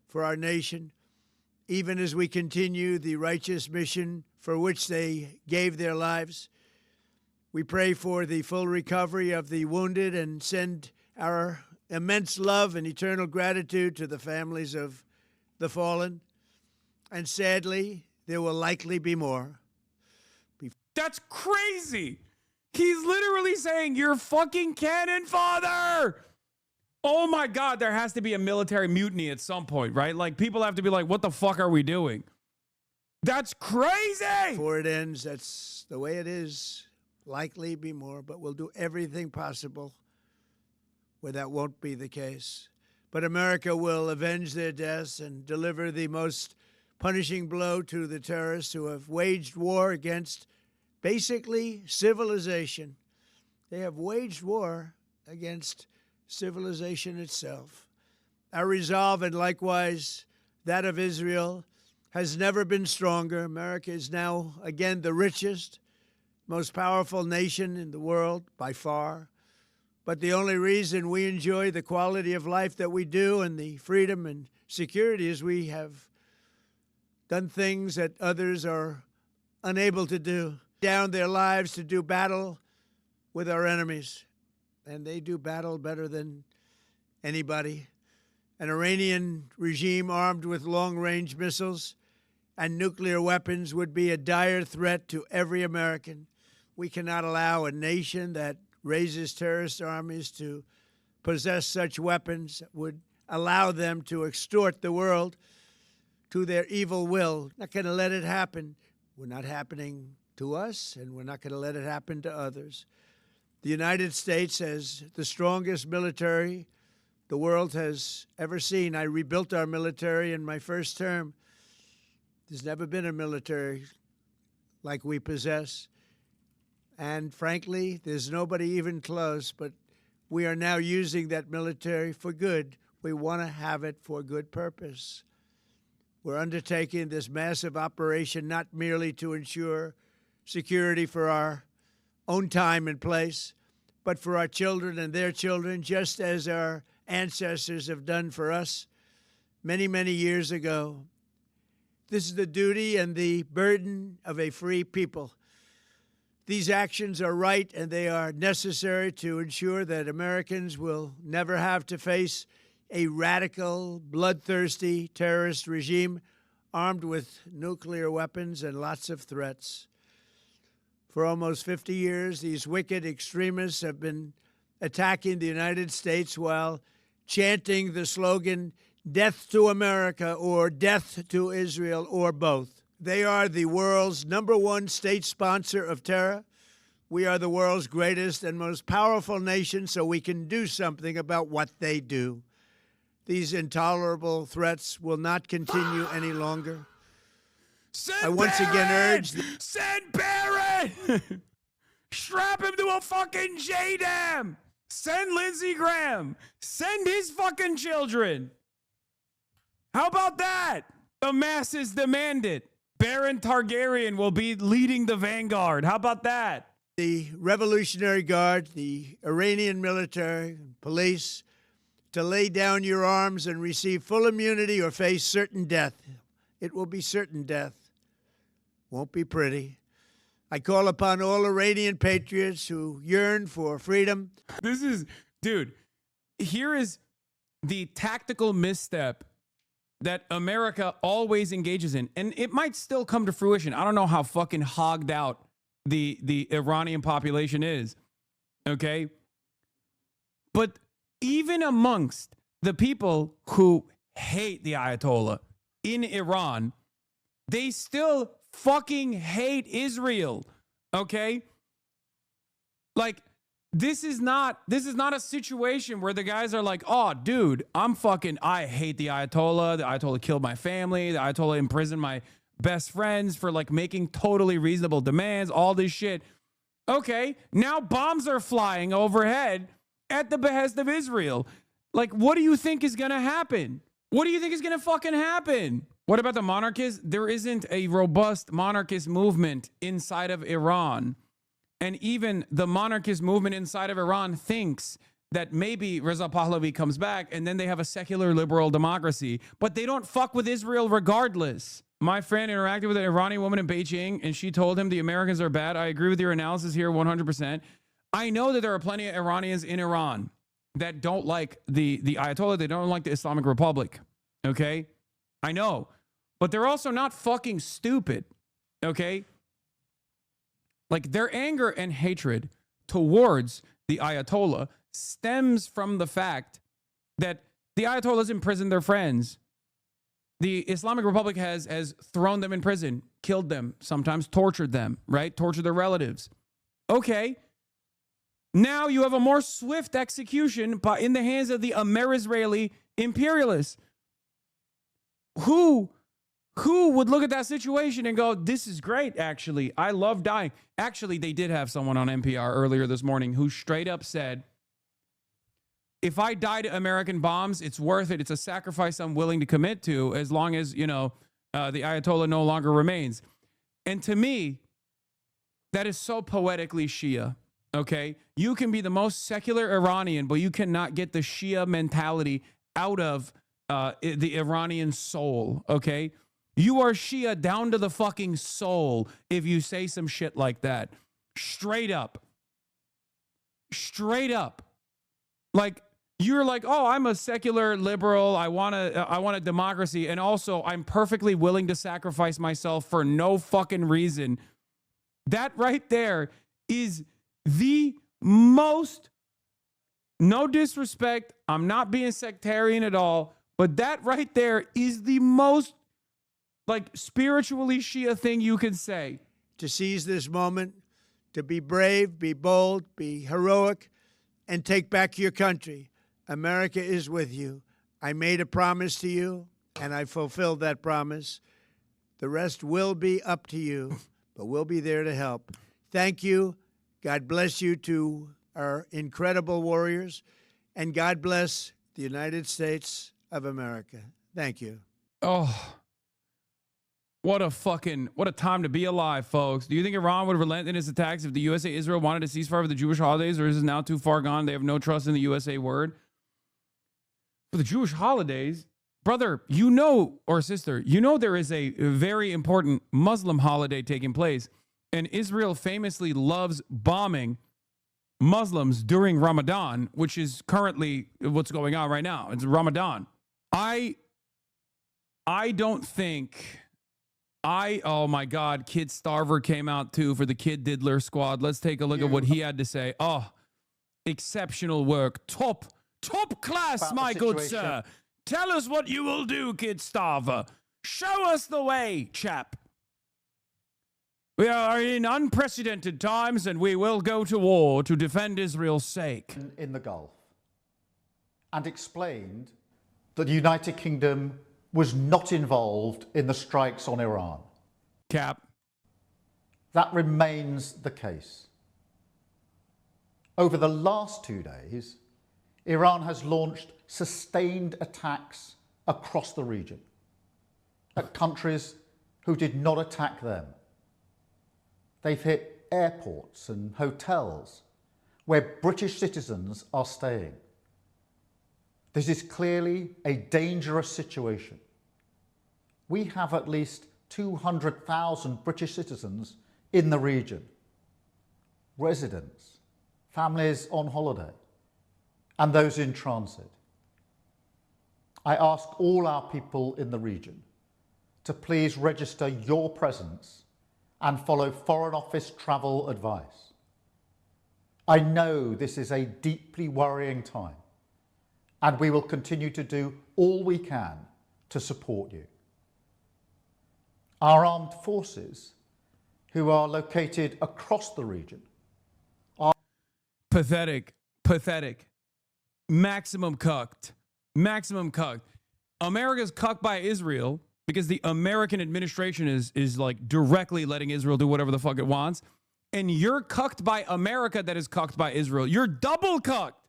for our nation, even as we continue the righteous mission for which they gave their lives. We pray for the full recovery of the wounded and send our immense love and eternal gratitude to the families of the fallen. And sadly, there will likely be more. That's crazy. He's literally saying, "You're fucking cannon fodder." Oh my God, there has to be a military mutiny at some point, right? Like, people have to be like, what the fuck are we doing? That's crazy. Before it ends, that's the way it is. Likely be more, but we'll do everything possible where that won't be the case. But America will avenge their deaths and deliver the most punishing blow to the terrorists who have waged war against basically civilization. They have waged war against civilization itself. Our resolve, and likewise that of Israel, has never been stronger. America is now again the richest, most powerful nation in the world by far. But the only reason we enjoy the quality of life that we do and the freedom and security is we have done things that others are unable to do, down their lives to do battle with our enemies. And they do battle better than anybody. An Iranian regime armed with long-range missiles and nuclear weapons would be a dire threat to every American. We cannot allow a nation that raises terrorist armies to possess such weapons that would allow them to extort the world to their evil will. Not going to let it happen. We're not happening to us, and we're not going to let it happen to others. The United States has the strongest military the world has ever seen. I rebuilt our military in my first term. There's never been a military like we possess. And frankly, there's nobody even close, but we are now using that military for good. We want to have it for good purpose. We're undertaking this massive operation not merely to ensure security for our own time and place, but for our children and their children, just as our ancestors have done for us many, many years ago. This is the duty and the burden of a free people. These actions are right and they are necessary to ensure that Americans will never have to face a radical, bloodthirsty terrorist regime armed with nuclear weapons and lots of threats. For almost 50 years, these wicked extremists have been attacking the United States while chanting the slogan, "Death to America," or "Death to Israel," or both. They are the world's #1 state sponsor of terror. We are the world's greatest and most powerful nation, so we can do something about what they do. These intolerable threats will not continue any longer. I once again urge... Send Barrett! Strap him to a fucking JDAM! Send Lindsey Graham! Send his fucking children! How about that? The masses demand it. Baron Targaryen will be leading the vanguard. How about that? the Revolutionary Guard, the Iranian military, police, to lay down your arms and receive full immunity or face certain death. It will be certain death. Won't be pretty. I call upon all Iranian patriots who yearn for freedom. This is, dude, here is the tactical misstep that America always engages in. And it might still come to fruition. I don't know how fucking hogged out the Iranian population is. Okay? But even amongst the people who hate the Ayatollah in Iran, they still fucking hate Israel. Okay? Like, this is not a situation where the guys are like, oh, dude, I hate the Ayatollah. The Ayatollah killed my family. The Ayatollah imprisoned my best friends for like making totally reasonable demands, all this shit. Okay, now bombs are flying overhead at the behest of Israel. Like, what do you think is going to happen? What do you think is going to fucking happen? What about the monarchists? There isn't a robust monarchist movement inside of Iran. And even the monarchist movement inside of Iran thinks that maybe Reza Pahlavi comes back and then they have a secular liberal democracy, but they don't fuck with Israel regardless. My friend interacted with an Iranian woman in Beijing and she told him the Americans are bad. I agree with your analysis here 100%. I know that there are plenty of Iranians in Iran that don't like the Ayatollah. They don't like the Islamic Republic. Okay? I know. But they're also not fucking stupid. Okay? Like, their anger and hatred towards the Ayatollah stems from the fact that the Ayatollahs imprisoned their friends. The Islamic Republic has thrown them in prison, killed them, sometimes tortured them, right? Tortured their relatives. Okay. Now you have a more swift execution in the hands of the Amer-Israeli imperialists. Who would look at that situation and go, this is great, actually. I love dying. Actually, they did have someone on NPR earlier this morning who straight up said, if I die to American bombs, it's worth it. It's a sacrifice I'm willing to commit to as long as, the Ayatollah no longer remains. And to me, that is so poetically Shia, okay? You can be the most secular Iranian, but you cannot get the Shia mentality out of the Iranian soul, okay? You are Shia down to the fucking soul if you say some shit like that. Straight up. Straight up. Like, you're like, oh, I'm a secular liberal. I want a democracy. And also, I'm perfectly willing to sacrifice myself for no fucking reason. That right there is the most, no disrespect, I'm not being sectarian at all, but that right there is the most, like, spiritually Shia thing you can say. To seize this moment, to be brave, be bold, be heroic, and take back your country. America is with you. I made a promise to you, and I fulfilled that promise. The rest will be up to you, but we'll be there to help. Thank you. God bless you to our incredible warriors, and God bless the United States of America. Thank you. Oh, what a time to be alive, folks. Do you think Iran would relent in its attacks if the USA Israel wanted to cease fire for the Jewish holidays, or is it now too far gone? They have no trust in the USA word. For the Jewish holidays, brother, or sister, there is a very important Muslim holiday taking place, and Israel famously loves bombing Muslims during Ramadan, which is currently what's going on right now. It's Ramadan. I don't think... oh my God, Kid Starver came out too for the Kid Diddler squad. Let's take a look at what he had to say. Oh, exceptional work. Top class, my good sir. Tell us what you will do, Kid Starver. Show us the way, chap. We are in unprecedented times and we will go to war to defend Israel's sake. In the Gulf, and explained that the United Kingdom was not involved in the strikes on Iran. Cap. That remains the case. Over the last 2 days, Iran has launched sustained attacks across the region at countries who did not attack them. They've hit airports and hotels where British citizens are staying. This is clearly a dangerous situation. We have at least 200,000 British citizens in the region, residents, families on holiday, and those in transit. I ask all our people in the region to please register your presence and follow Foreign Office travel advice. I know this is a deeply worrying time, and we will continue to do all we can to support you. Our armed forces, who are located across the region, are pathetic, pathetic, maximum cucked, maximum cucked. America's cucked by Israel because the American administration is like directly letting Israel do whatever the fuck it wants. And you're cucked by America that is cucked by Israel. You're double cucked.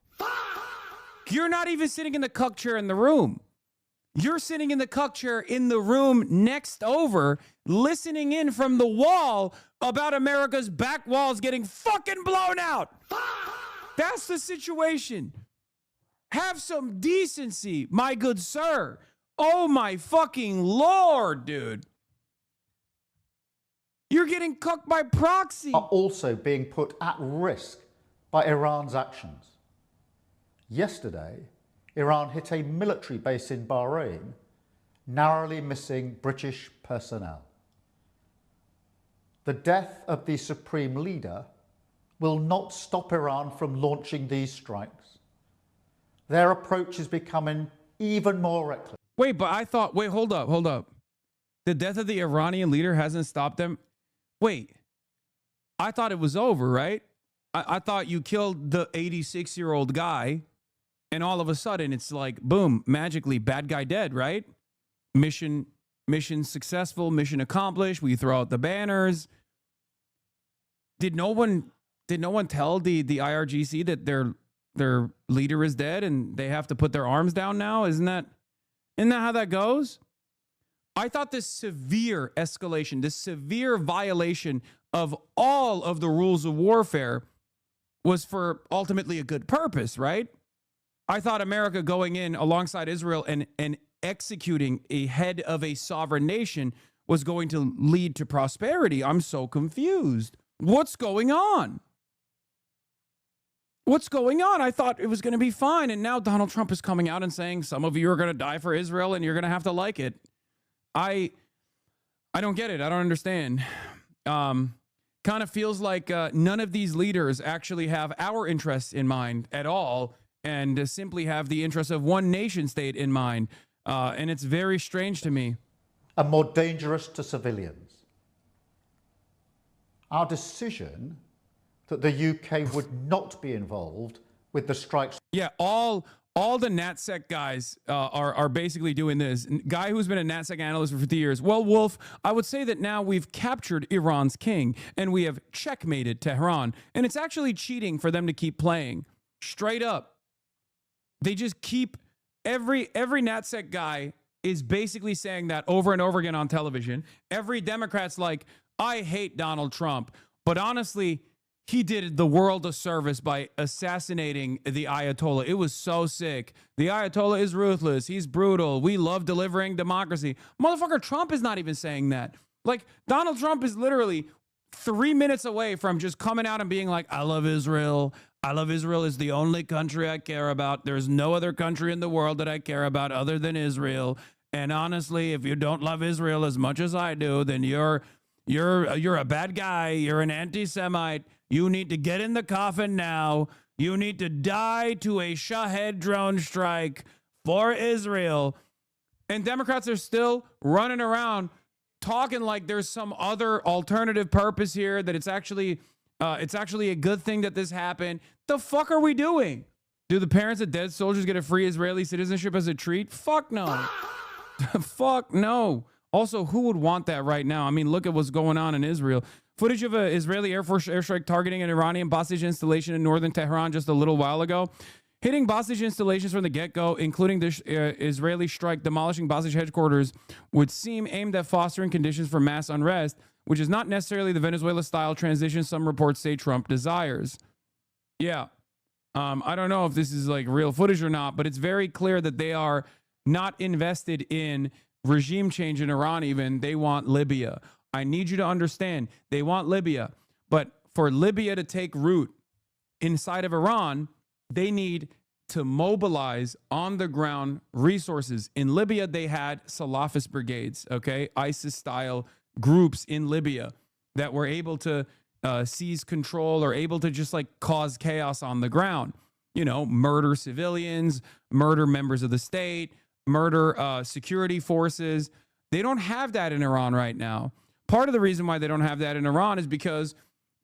You're not even sitting in the cuck chair in the room. You're sitting in the cuck chair in the room next over, listening in from the wall about America's back walls getting fucking blown out. That's the situation. Have some decency, my good sir. Oh my fucking Lord, dude. You're getting cucked by proxy. Are also being put at risk by Iran's actions. Yesterday, Iran hit a military base in Bahrain, narrowly missing British personnel. The death of the supreme leader will not stop Iran from launching these strikes. Their approach is becoming even more reckless. Wait, but I thought, wait, hold up. The death of the Iranian leader hasn't stopped them. Wait, I thought it was over, right? I thought you killed the 86-year-old guy, and all of a sudden it's like, boom, magically, bad guy dead, right? Mission successful, mission accomplished. We throw out the banners. Did no one tell the IRGC that their leader is dead and they have to put their arms down now? Isn't that how that goes? I thought this severe escalation, this severe violation of all of the rules of warfare was for ultimately a good purpose, right? I thought America going in alongside Israel and executing a head of a sovereign nation was going to lead to prosperity. I'm so confused. What's going on? What's going on? I thought it was going to be fine. And now Donald Trump is coming out and saying some of you are going to die for Israel and you're going to have to like it. I don't get it. I don't understand. Kind of feels like none of these leaders actually have our interests in mind at all and simply have the interests of one nation state in mind. And it's very strange to me. And more dangerous to civilians. Our decision that the UK would not be involved with the strikes. Yeah, all the NatSec guys are basically doing this. Guy who's been a NatSec analyst for 50 years. Well, Wolf, I would say that now we've captured Iran's king and we have checkmated Tehran. And it's actually cheating for them to keep playing. Straight up. They just keep, every NatSec guy is basically saying that over and over again on television. Every Democrat's like, I hate Donald Trump. But honestly, he did the world a service by assassinating the Ayatollah. It was so sick. The Ayatollah is ruthless. He's brutal. We love delivering democracy. Motherfucker, Trump is not even saying that. Like, Donald Trump is literally 3 minutes away from just coming out and being like, I love Israel. I love Israel is the only country I care about. There's no other country in the world that I care about other than Israel. And honestly, if you don't love Israel as much as I do, then you're a bad guy. You're an anti-Semite. You need to get in the coffin now. You need to die to a Shahed drone strike for Israel. And Democrats are still running around talking like there's some other alternative purpose here, that it's actually a good thing that this happened. The fuck are we doing? Do the parents of dead soldiers get a free Israeli citizenship as a treat? Fuck no. Fuck no. Also, who would want that right now? I mean, look at what's going on in Israel. Footage of an Israeli Air Force airstrike targeting an Iranian hostage installation in northern Tehran just a little while ago. Hitting hostage installations from the get-go, including this Israeli strike demolishing hostage headquarters, would seem aimed at fostering conditions for mass unrest, which is not necessarily the Venezuela-style transition some reports say Trump desires. Yeah. I don't know if this is like real footage or not, but it's very clear that they are not invested in regime change in Iran even. They want Libya. I need you to understand, they want Libya. But for Libya to take root inside of Iran, they need to mobilize on the ground resources. In Libya, they had Salafist brigades, okay? ISIS-style groups in Libya that were able to seize control or able to just like cause chaos on the ground. You know, murder civilians, murder members of the state, murder security forces. They don't have that in Iran right now. Part of the reason why they don't have that in Iran is because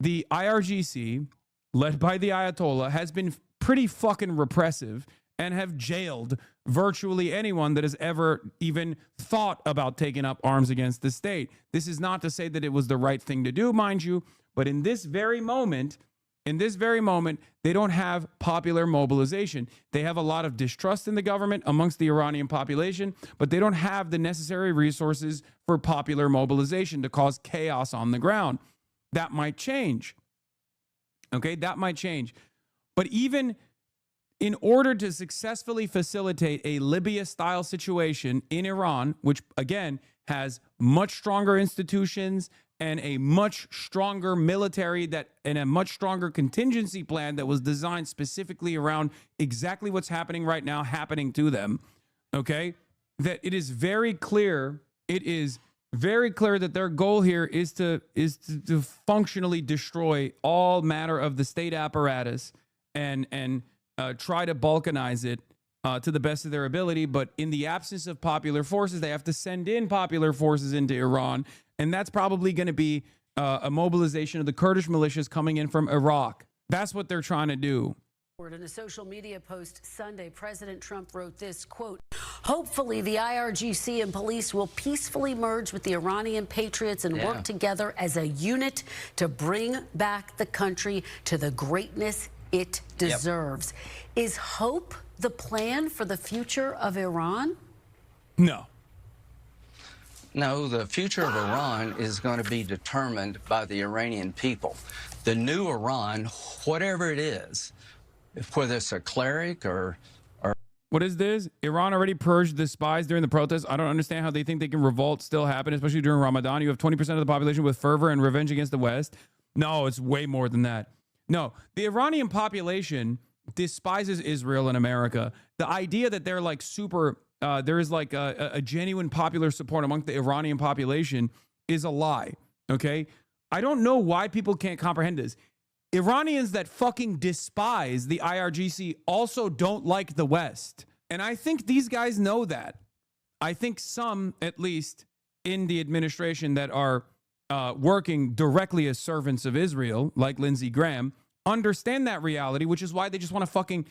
the IRGC, led by the Ayatollah, has been pretty fucking repressive and have jailed virtually anyone that has ever even thought about taking up arms against the state. This is not to say that it was the right thing to do, mind you, but in this very moment, they don't have popular mobilization. They have a lot of distrust in the government amongst the Iranian population, but they don't have the necessary resources for popular mobilization to cause chaos on the ground. That might change. Okay, that might change. But even in order to successfully facilitate a Libya-style situation in Iran, which again has much stronger institutions and a much stronger military and a much stronger contingency plan that was designed specifically around exactly what's happening right now happening to them, okay? That it is very clear, that their goal here is to functionally destroy all matter of the state apparatus and try to balkanize it to the best of their ability. But in the absence of popular forces, they have to send in popular forces into Iran. And that's probably going to be a mobilization of the Kurdish militias coming in from Iraq. That's what they're trying to do. In a social media post Sunday, President Trump wrote this, quote, "Hopefully the IRGC and police will peacefully merge with the Iranian patriots and work together as a unit to bring back the country to the greatness it deserves." Is hope the plan for the future of Iran? No. No, the future of Iran is going to be determined by the Iranian people. The new Iran, whatever it is, whether it's a cleric or what is this? Iran already purged the spies during the protests. I don't understand how they think they can revolt still happen, especially during Ramadan. You have 20% of the population with fervor and revenge against the West. No, it's way more than that. No, the Iranian population despises Israel and America. The idea that they're like super, there is like a genuine popular support among the Iranian population is a lie, okay? I don't know why people can't comprehend this. Iranians that fucking despise the IRGC also don't like the West. And I think these guys know that. I think some, at least, in the administration that are working directly as servants of Israel, like Lindsey Graham, understand that reality, which is why they just want to fucking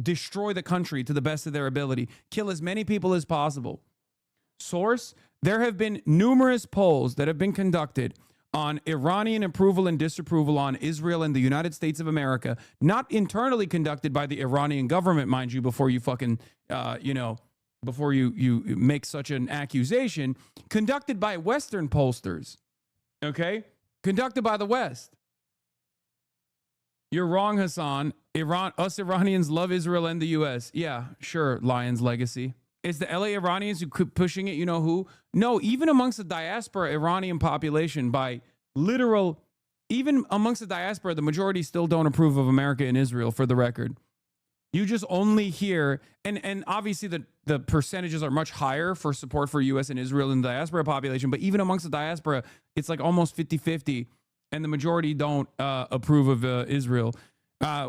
destroy the country to the best of their ability, kill as many people as possible. Source, there have been numerous polls that have been conducted on Iranian approval and disapproval on Israel and the United States of America, not internally conducted by the Iranian government, mind you, before you fucking, before you make such an accusation, conducted by Western pollsters, okay? Conducted by the West. You're wrong, Hassan. Us Iranians love Israel and the U.S. Yeah, sure, Lion's legacy. It's the LA Iranians who keep pushing it, you know who? No, even amongst the diaspora Iranian population, by literal, even amongst the diaspora, the majority still don't approve of America and Israel, for the record. You just only hear, and obviously the percentages are much higher for support for U.S. and Israel in the diaspora population, but even amongst the diaspora, it's like almost 50-50, and the majority don't approve of Israel.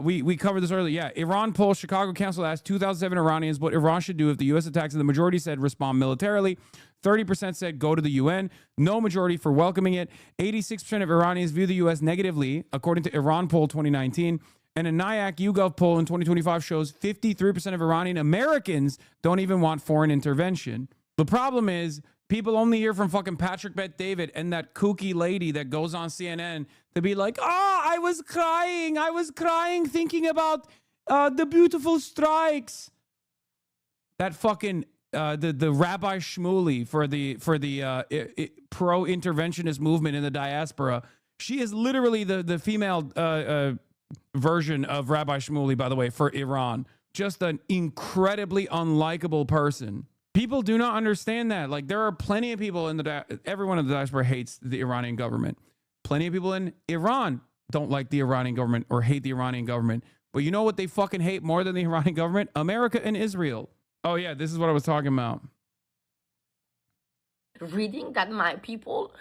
We covered this earlier. Yeah, Iran poll, Chicago Council asked 2007 Iranians what Iran should do if the U.S. attacks, and the majority said respond militarily. 30% said go to the UN. No majority for welcoming it. 86% of Iranians view the U.S. negatively, according to Iran poll 2019. And a NIAC YouGov poll in 2025 shows 53% of Iranian Americans don't even want foreign intervention. The problem is people only hear from fucking Patrick Bet-David and that kooky lady that goes on CNN to be like, I was crying thinking about the beautiful strikes. That fucking the Rabbi Shmuley for the pro-interventionist movement in the diaspora. She is literally the female version of Rabbi Shmuley, by the way, for Iran. Just an incredibly unlikable person. People do not understand that. Like, there are plenty of people in everyone in the diaspora hates the Iranian government. Plenty of people in Iran don't like the Iranian government or hate the Iranian government. But you know what they fucking hate more than the Iranian government? America and Israel. Oh yeah, this is what I was talking about. Reading that my people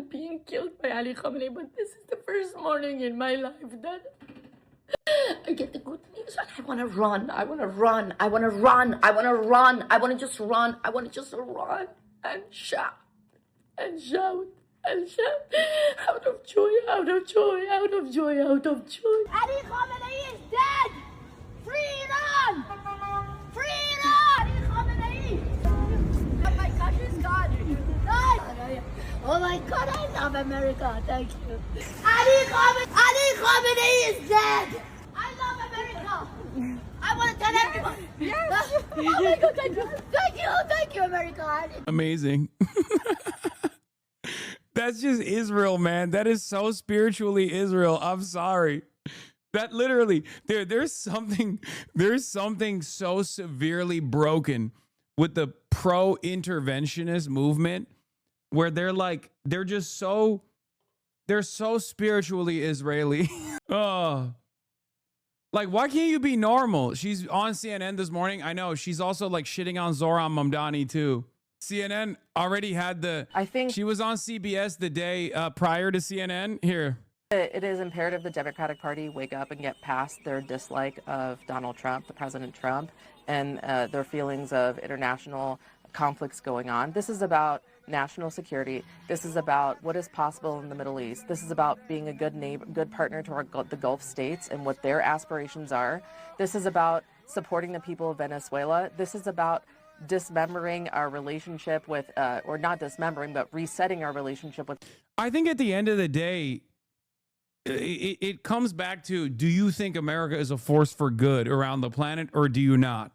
being killed by Ali Khamenei, but this is the first morning in my life that I get the good news and I want to run. I want to run. I want to run. I want to run. I want to just run. I want to just run and shout and shout and shout out of joy, out of joy, out of joy, out of joy. Ali Khamenei is dead! Free Iran! Free Iran! Ali Khamenei! Oh my gosh, he's gone. Oh my God, I love America. Thank you. Ali Khamenei is dead! I love America! I want to tell everyone! Yes! Oh my God, thank you! Thank you! Thank you, America! Amazing. That's just Israel, man. That is so spiritually Israel. I'm sorry. That literally, there's something so severely broken with the pro-interventionist movement where they're so spiritually Israeli. Oh. Like, why can't you be normal? She's on CNN this morning. I know she's also like shitting on Zohran Mamdani too. CNN already had she was on CBS the day prior to CNN. Here. It is imperative the Democratic Party wake up and get past their dislike of Donald Trump, the President Trump, and their feelings of international conflicts going on. This is about national security. This is about what is possible in the Middle East. This is about being a good neighbor, good partner to the Gulf states and what their aspirations are. This is about supporting the people of Venezuela. This is about dismembering our relationship with, or not dismembering, but resetting our relationship with. I think at the end of the day, it comes back to, do you think America is a force for good around the planet, or do you not?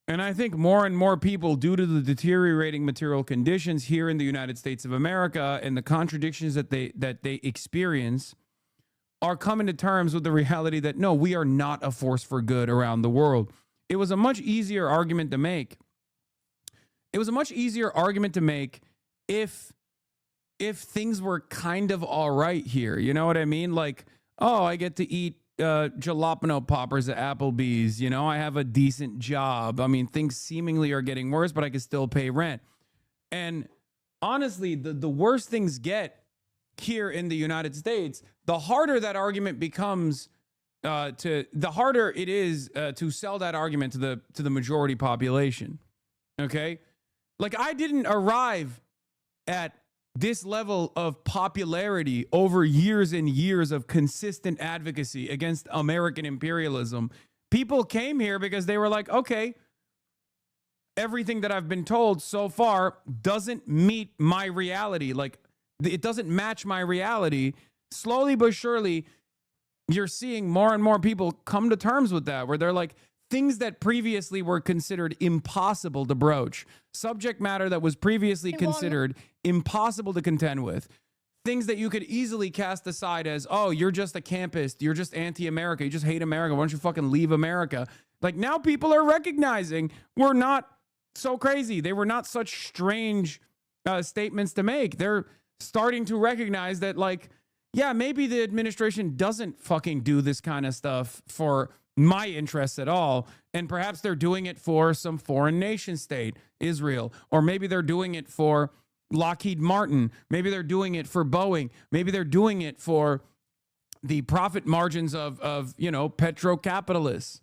And I think more and more people, due to the deteriorating material conditions here in the United States of America and the contradictions that they experience, are coming to terms with the reality that, no, we are not a force for good around the world. It was a much easier argument to make. It was a much easier argument to make if things were kind of all right here. You know what I mean? Like, oh, I get to eat jalapeno poppers at Applebee's. You know, I have a decent job. I mean, things seemingly are getting worse, but I can still pay rent. And honestly, the worse things get here in the United States, the harder that argument becomes. The harder it is to sell that argument to the majority population. Okay, like, I didn't arrive at this level of popularity over years and years of consistent advocacy against American imperialism. People came here because they were like, okay, everything that I've been told so far doesn't meet my reality. Like, it doesn't match my reality. Slowly but surely, you're seeing more and more people come to terms with that, where they're like, things that previously were considered impossible to broach, subject matter that was previously considered impossible to contend with, things that you could easily cast aside as, oh, you're just a campist, you're just anti-America, you just hate America, why don't you fucking leave America? Like, now people are recognizing we're not so crazy. They were not such strange statements to make. They're starting to recognize that, like, yeah, maybe the administration doesn't fucking do this kind of stuff for my interests at all. And perhaps they're doing it for some foreign nation state, Israel, or maybe they're doing it for Lockheed Martin. Maybe they're doing it for Boeing. Maybe they're doing it for the profit margins of you know, petrocapitalists,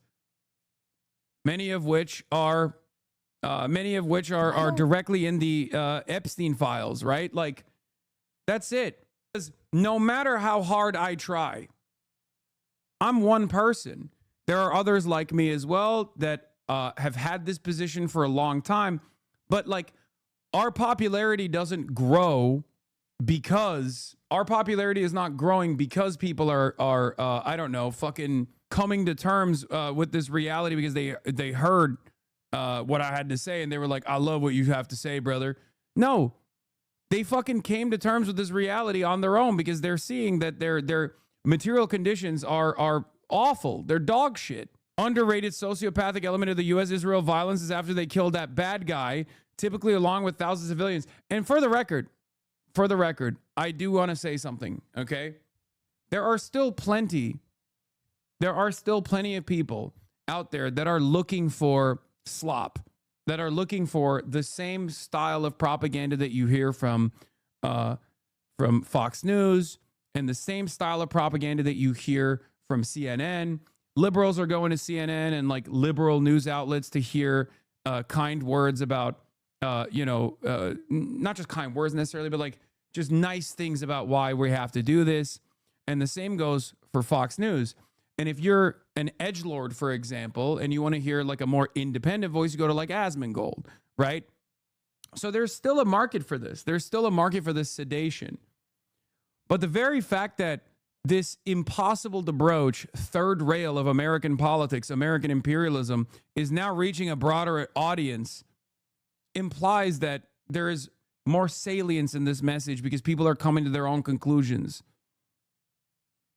many of which are directly in the Epstein files, right? Like, that's it. Because no matter how hard I try, I'm one person. There are others like me as well that have had this position for a long time. But, like, our popularity doesn't grow because our popularity is not growing because people are I don't know, fucking coming to terms with this reality because they heard what I had to say, and they were like, I love what you have to say, brother. No, they fucking came to terms with this reality on their own because they're seeing that their material conditions are awful. They're dog shit. Underrated sociopathic element of the U.S.-Israel violence is after they killed that bad guy, typically along with thousands of civilians. And for the record, I do want to say something, okay? There are still plenty of people out there that are looking for slop, that are looking for the same style of propaganda that you hear from Fox News and the same style of propaganda that you hear from CNN. Liberals are going to CNN and like liberal news outlets to hear kind words about, not just kind words necessarily, but like just nice things about why we have to do this. And the same goes for Fox News. And if you're an edgelord, for example, and you want to hear like a more independent voice, you go to like Asmongold, right? So there's still a market for this. There's still a market for this sedation. But the very fact that this impossible to broach third rail of American politics, American imperialism, is now reaching a broader audience implies that there is more salience in this message because people are coming to their own conclusions.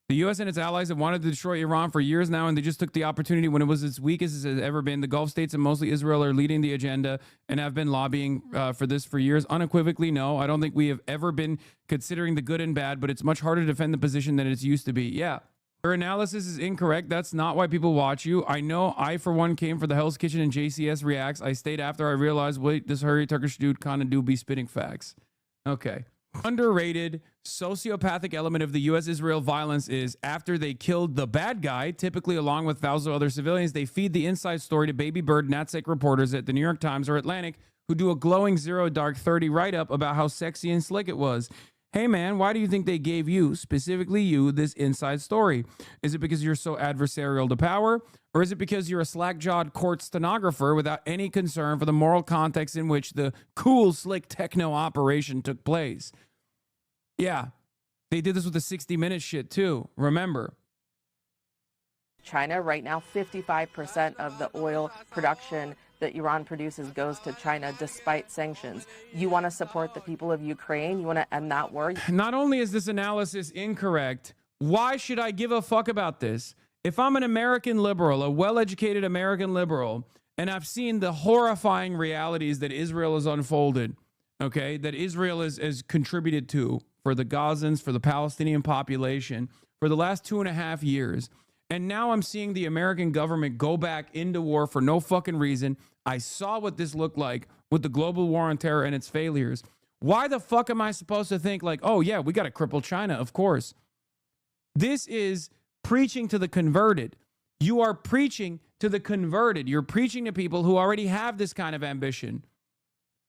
The U.S. and its allies have wanted to destroy Iran for years now, and they just took the opportunity when it was its weakest as it has ever been. The Gulf states and mostly Israel are leading the agenda and have been lobbying for this for years. Unequivocally, no. I don't think we have ever been considering the good and bad, but it's much harder to defend the position than it's used to be. Yeah. Your analysis is incorrect. That's not why people watch you. I know I, for one, came for the Hell's Kitchen and JCS Reacts. I stayed after I realized, wait, this hurry Turkish dude kind of do be spitting facts. Okay. Underrated sociopathic element of the U.S.-Israel violence is after they killed the bad guy, typically along with thousands of other civilians, they feed the inside story to baby bird NatSec reporters at the New York Times or Atlantic who do a glowing 0 dark 30 write-up about how sexy and slick it was. Hey, man, why do you think they gave you, specifically you, this inside story? Is it because you're so adversarial to power? Or is it because you're a slack-jawed court stenographer without any concern for the moral context in which the cool, slick techno operation took place? Yeah, they did this with the 60-minute shit, too. Remember. China right now, 55% of the oil production that Iran produces goes to China despite sanctions. You want to support the people of Ukraine? You want to end that war? Not only is this analysis incorrect, why should I give a fuck about this? If I'm an American liberal, a well-educated American liberal, and I've seen the horrifying realities that Israel has unfolded, okay, that Israel has contributed to for the Gazans, for the Palestinian population, for the last 2.5 years, and now I'm seeing the American government go back into war for no fucking reason. I saw what this looked like with the global war on terror and its failures. Why the fuck am I supposed to think like, oh yeah, we got to cripple China? Of course. This is preaching to the converted. You are preaching to the converted. You're preaching to people who already have this kind of ambition.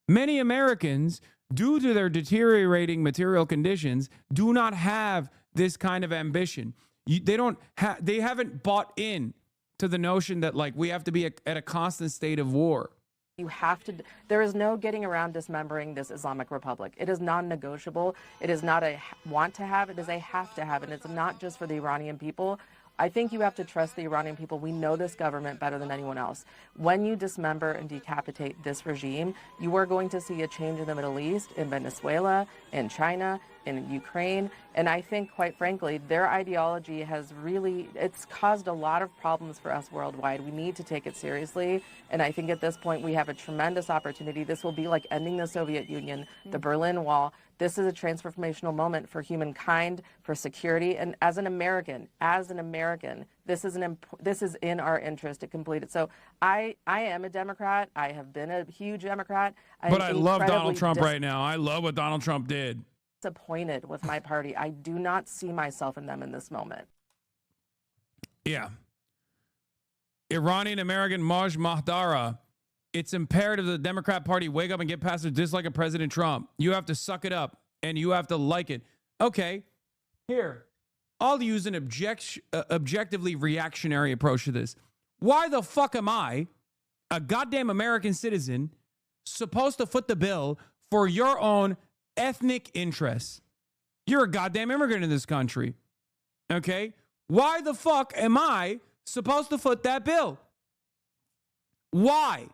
Many Americans, due to their deteriorating material conditions, do not have this kind of ambition. They haven't bought in to the notion that like we have to be at a constant state of war. You have to, there is no getting around dismembering this Islamic Republic. It is non-negotiable. It is not a want to have, it is a have to have. And it's not just for the Iranian people. I think you have to trust the Iranian people. We know this government better than anyone else. When you dismember and decapitate this regime, you are going to see a change in the Middle East, in Venezuela, in China, in Ukraine. And I think, quite frankly, their ideology has really, it's caused a lot of problems for us worldwide. We need to take it seriously. And I think at this point, we have a tremendous opportunity. This will be like ending the Soviet Union, the Berlin Wall. This is a transformational moment for humankind, for security. And as an American, this is in our interest to complete it. So I am a Democrat. I have been a huge Democrat. But I love Donald Trump right now. I love what Donald Trump did. Disappointed with my party. I do not see myself in them in this moment. Yeah. Iranian American Maj Mahdara. It's imperative that the Democrat Party wake up and get past their dislike of President Trump. You have to suck it up and you have to like it. Okay, here, I'll use an objectively reactionary approach to this. Why the fuck am I, a goddamn American citizen, supposed to foot the bill for your own ethnic interests? You're a goddamn immigrant in this country. Okay? Why the fuck am I supposed to foot that bill? Why?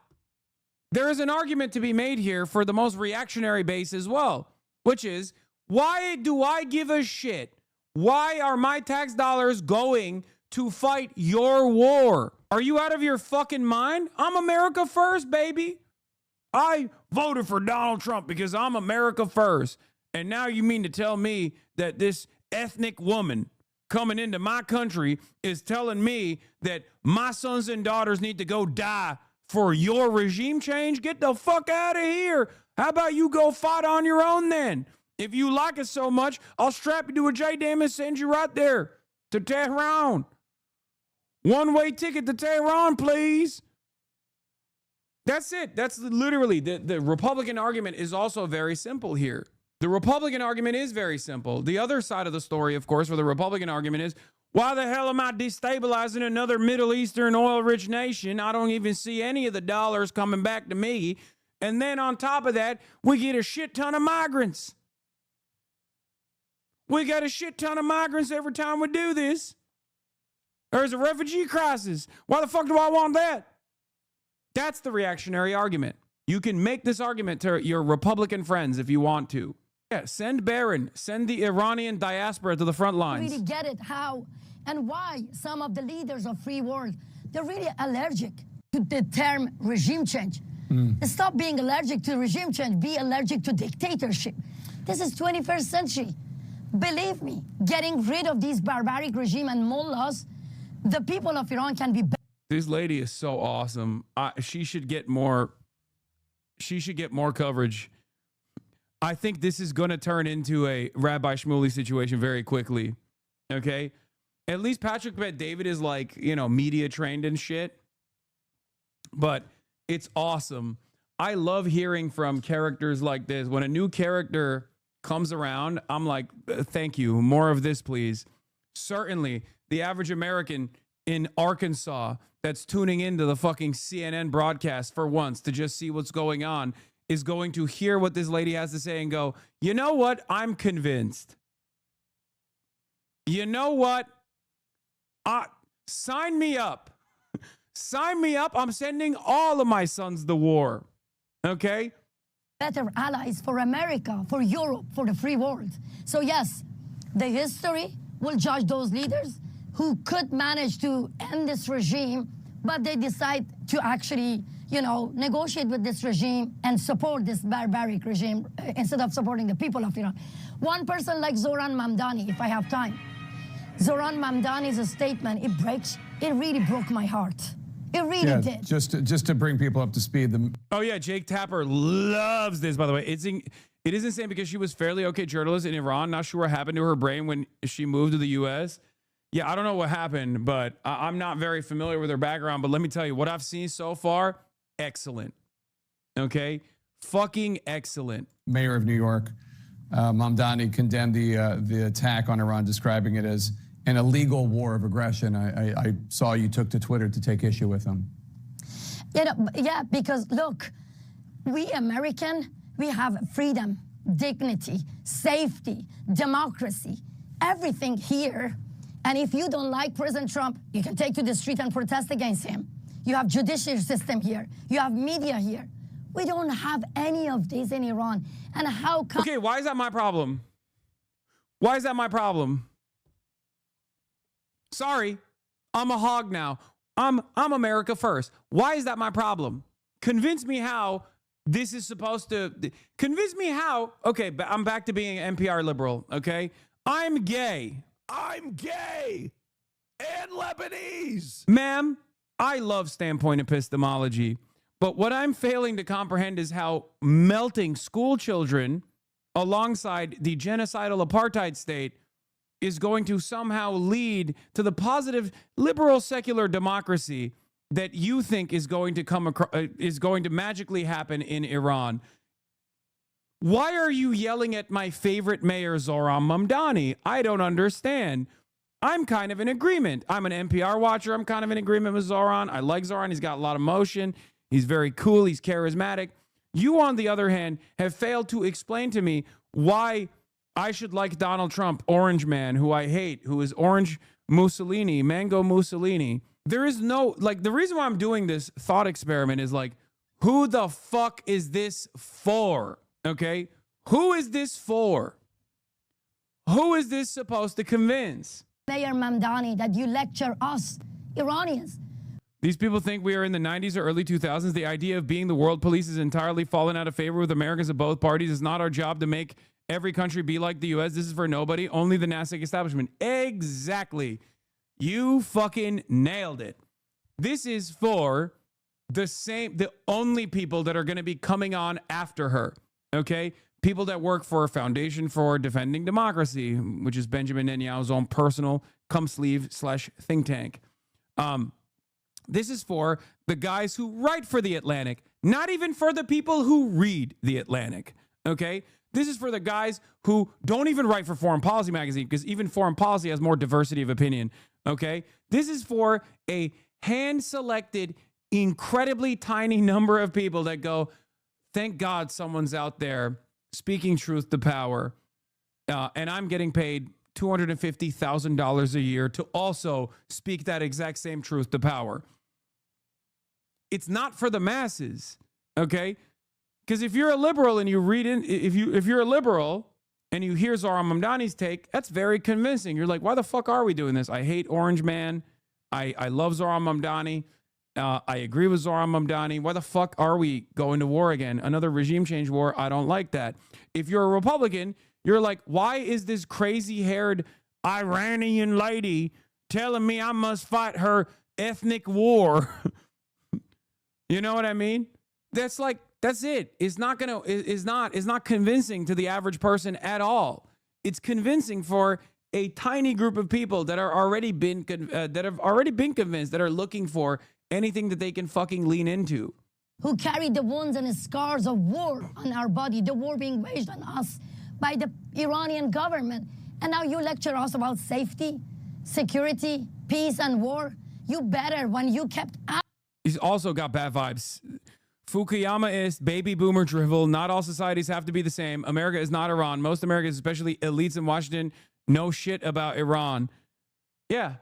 there is an argument to be made here for the most reactionary base as well, which is, why do I give a shit? Why are my tax dollars going to fight your war? Are you out of your fucking mind? I'm America first, baby. I voted for Donald Trump because I'm America first. And now you mean to tell me that this ethnic woman coming into my country is telling me that my sons and daughters need to go die for your regime change? Get the fuck out of here. How about you go fight on your own then? If you like it so much, I'll strap you to a JDAM and send you right there to Tehran. One-way ticket to Tehran, please. That's it. That's literally the Republican argument is also very simple here. The Republican argument is very simple. The other side of the story, of course, for the Republican argument is, why the hell am I destabilizing another Middle Eastern oil-rich nation? I don't even see any of the dollars coming back to me. And then on top of that, we get a shit ton of migrants. We got a shit ton of migrants every time we do this. There's a refugee crisis. Why the fuck do I want that? That's the reactionary argument. You can make this argument to your Republican friends if you want to. Yeah, send Barron, send the Iranian diaspora to the front lines. Really get it how and why some of the leaders of free world, they're really allergic to the term regime change. Stop being allergic to regime change, be allergic to dictatorship. This is 21st century. Believe me, getting rid of these barbaric regime and mullahs, the people of Iran can be better. This lady is so awesome. She should get more coverage. I think this is going to turn into a Rabbi Shmuley situation very quickly. Okay? At least Patrick Bet-David is like, media trained and shit. But it's awesome. I love hearing from characters like this. When a new character comes around, I'm like, thank you. More of this, please. Certainly, the average American in Arkansas that's tuning into the fucking CNN broadcast for once to just see what's going on is going to hear what this lady has to say and go, you know what? I'm convinced. You know what? Sign me up. Sign me up. I'm sending all of my sons to the war. Okay? Better allies for America, for Europe, for the free world. So yes, the history will judge those leaders who could manage to end this regime, but they decide to actually, negotiate with this regime and support this barbaric regime instead of supporting the people of Iran. One person like Zoran Mamdani, if I have time. Zoran Mamdani's statement, it really broke my heart. It really did. Just to bring people up to speed. Oh yeah, Jake Tapper loves this, by the way. It is insane because she was fairly okay journalist in Iran. Not sure what happened to her brain when she moved to the U.S. Yeah, I don't know what happened, but I'm not very familiar with her background. But let me tell you, what I've seen so far, excellent. Okay? Fucking excellent. Mayor of New York, Mamdani, condemned the attack on Iran, describing it as an illegal war of aggression. I saw you took to Twitter to take issue with them. Yeah, because look, we American, we have freedom, dignity, safety, democracy, everything here. And if you don't like President Trump, you can take to the street and protest against him. You have judicial system here. You have media here. We don't have any of this in Iran. And how come... Okay, why is that my problem? Why is that my problem? Sorry, I'm a hog now. I'm America first. Why is that my problem? Convince me how this is supposed to... Convince me how... Okay, but I'm back to being an NPR liberal, okay? I'm gay. I'm gay and Lebanese. Ma'am, I love standpoint epistemology, but what I'm failing to comprehend is how melting school children alongside the genocidal apartheid state is going to somehow lead to the positive liberal secular democracy that you think is going to magically happen in Iran. Why are you yelling at my favorite mayor, Zoran Mamdani? I don't understand. I'm kind of in agreement. I'm an NPR watcher. I'm kind of in agreement with Zoran. I like Zoran. He's got a lot of motion. He's very cool. He's charismatic. You, on the other hand, have failed to explain to me why I should like Donald Trump, Orange Man, who I hate, who is Orange Mussolini, Mango Mussolini. There is no, the reason why I'm doing this thought experiment is Who the fuck is this for? Okay? Who is this for? Who is this supposed to convince? Mayor Mamdani, that you lecture us, Iranians. These people think we are in the 90s or early 2000s. The idea of being the world police is entirely fallen out of favor with Americans of both parties. It's not our job to make every country be like the U.S. This is for nobody, only the NASDAQ establishment. Exactly. You fucking nailed it. This is for the only people that are going to be coming on after her. Okay? People that work for a foundation for defending democracy, which is Benjamin Netanyahu's own personal /think tank. This is for the guys who write for The Atlantic, not even for the people who read The Atlantic, okay? This is for the guys who don't even write for Foreign Policy magazine, because even Foreign Policy has more diversity of opinion, okay? This is for a hand-selected, incredibly tiny number of people that go, thank God someone's out there speaking truth to power, and I'm getting paid $250,000 a year to also speak that exact same truth to power. It's not for the masses, okay? Because if you're a liberal and you read in, if you're a liberal and you hear Zohran Mamdani's take, that's very convincing. You're like, why the fuck are we doing this? I hate Orange Man. I love Zohran Mamdani. I agree with Zohran Mamdani. Why the fuck are we going to war again? Another regime change war? I don't like that. If you're a Republican, you're like, why is this crazy-haired Iranian lady telling me I must fight her ethnic war? You know what I mean? That's it. It's not convincing to the average person at all. It's convincing for a tiny group of people that have already been convinced, that are looking for anything that they can fucking lean into. Who carry the wounds and scars of war on our body, the war being waged on us by the Iranian government. And now you lecture us about safety, security, peace, and war. You better when you kept out. He's also got bad vibes. Fukuyama-ist, baby boomer drivel. Not all societies have to be the same. America is not Iran. Most Americans, especially elites in Washington, know shit about Iran. Yeah,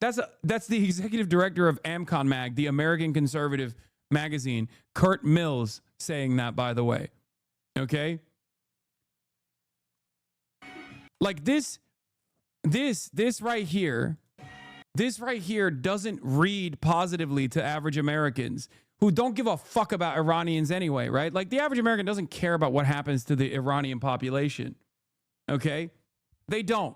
that's the executive director of Amcon Mag, the American conservative magazine. Kurt Mills saying that, by the way. Okay? Like this right here doesn't read positively to average Americans who don't give a fuck about Iranians anyway, right? Like the average American doesn't care about what happens to the Iranian population. Okay? They don't.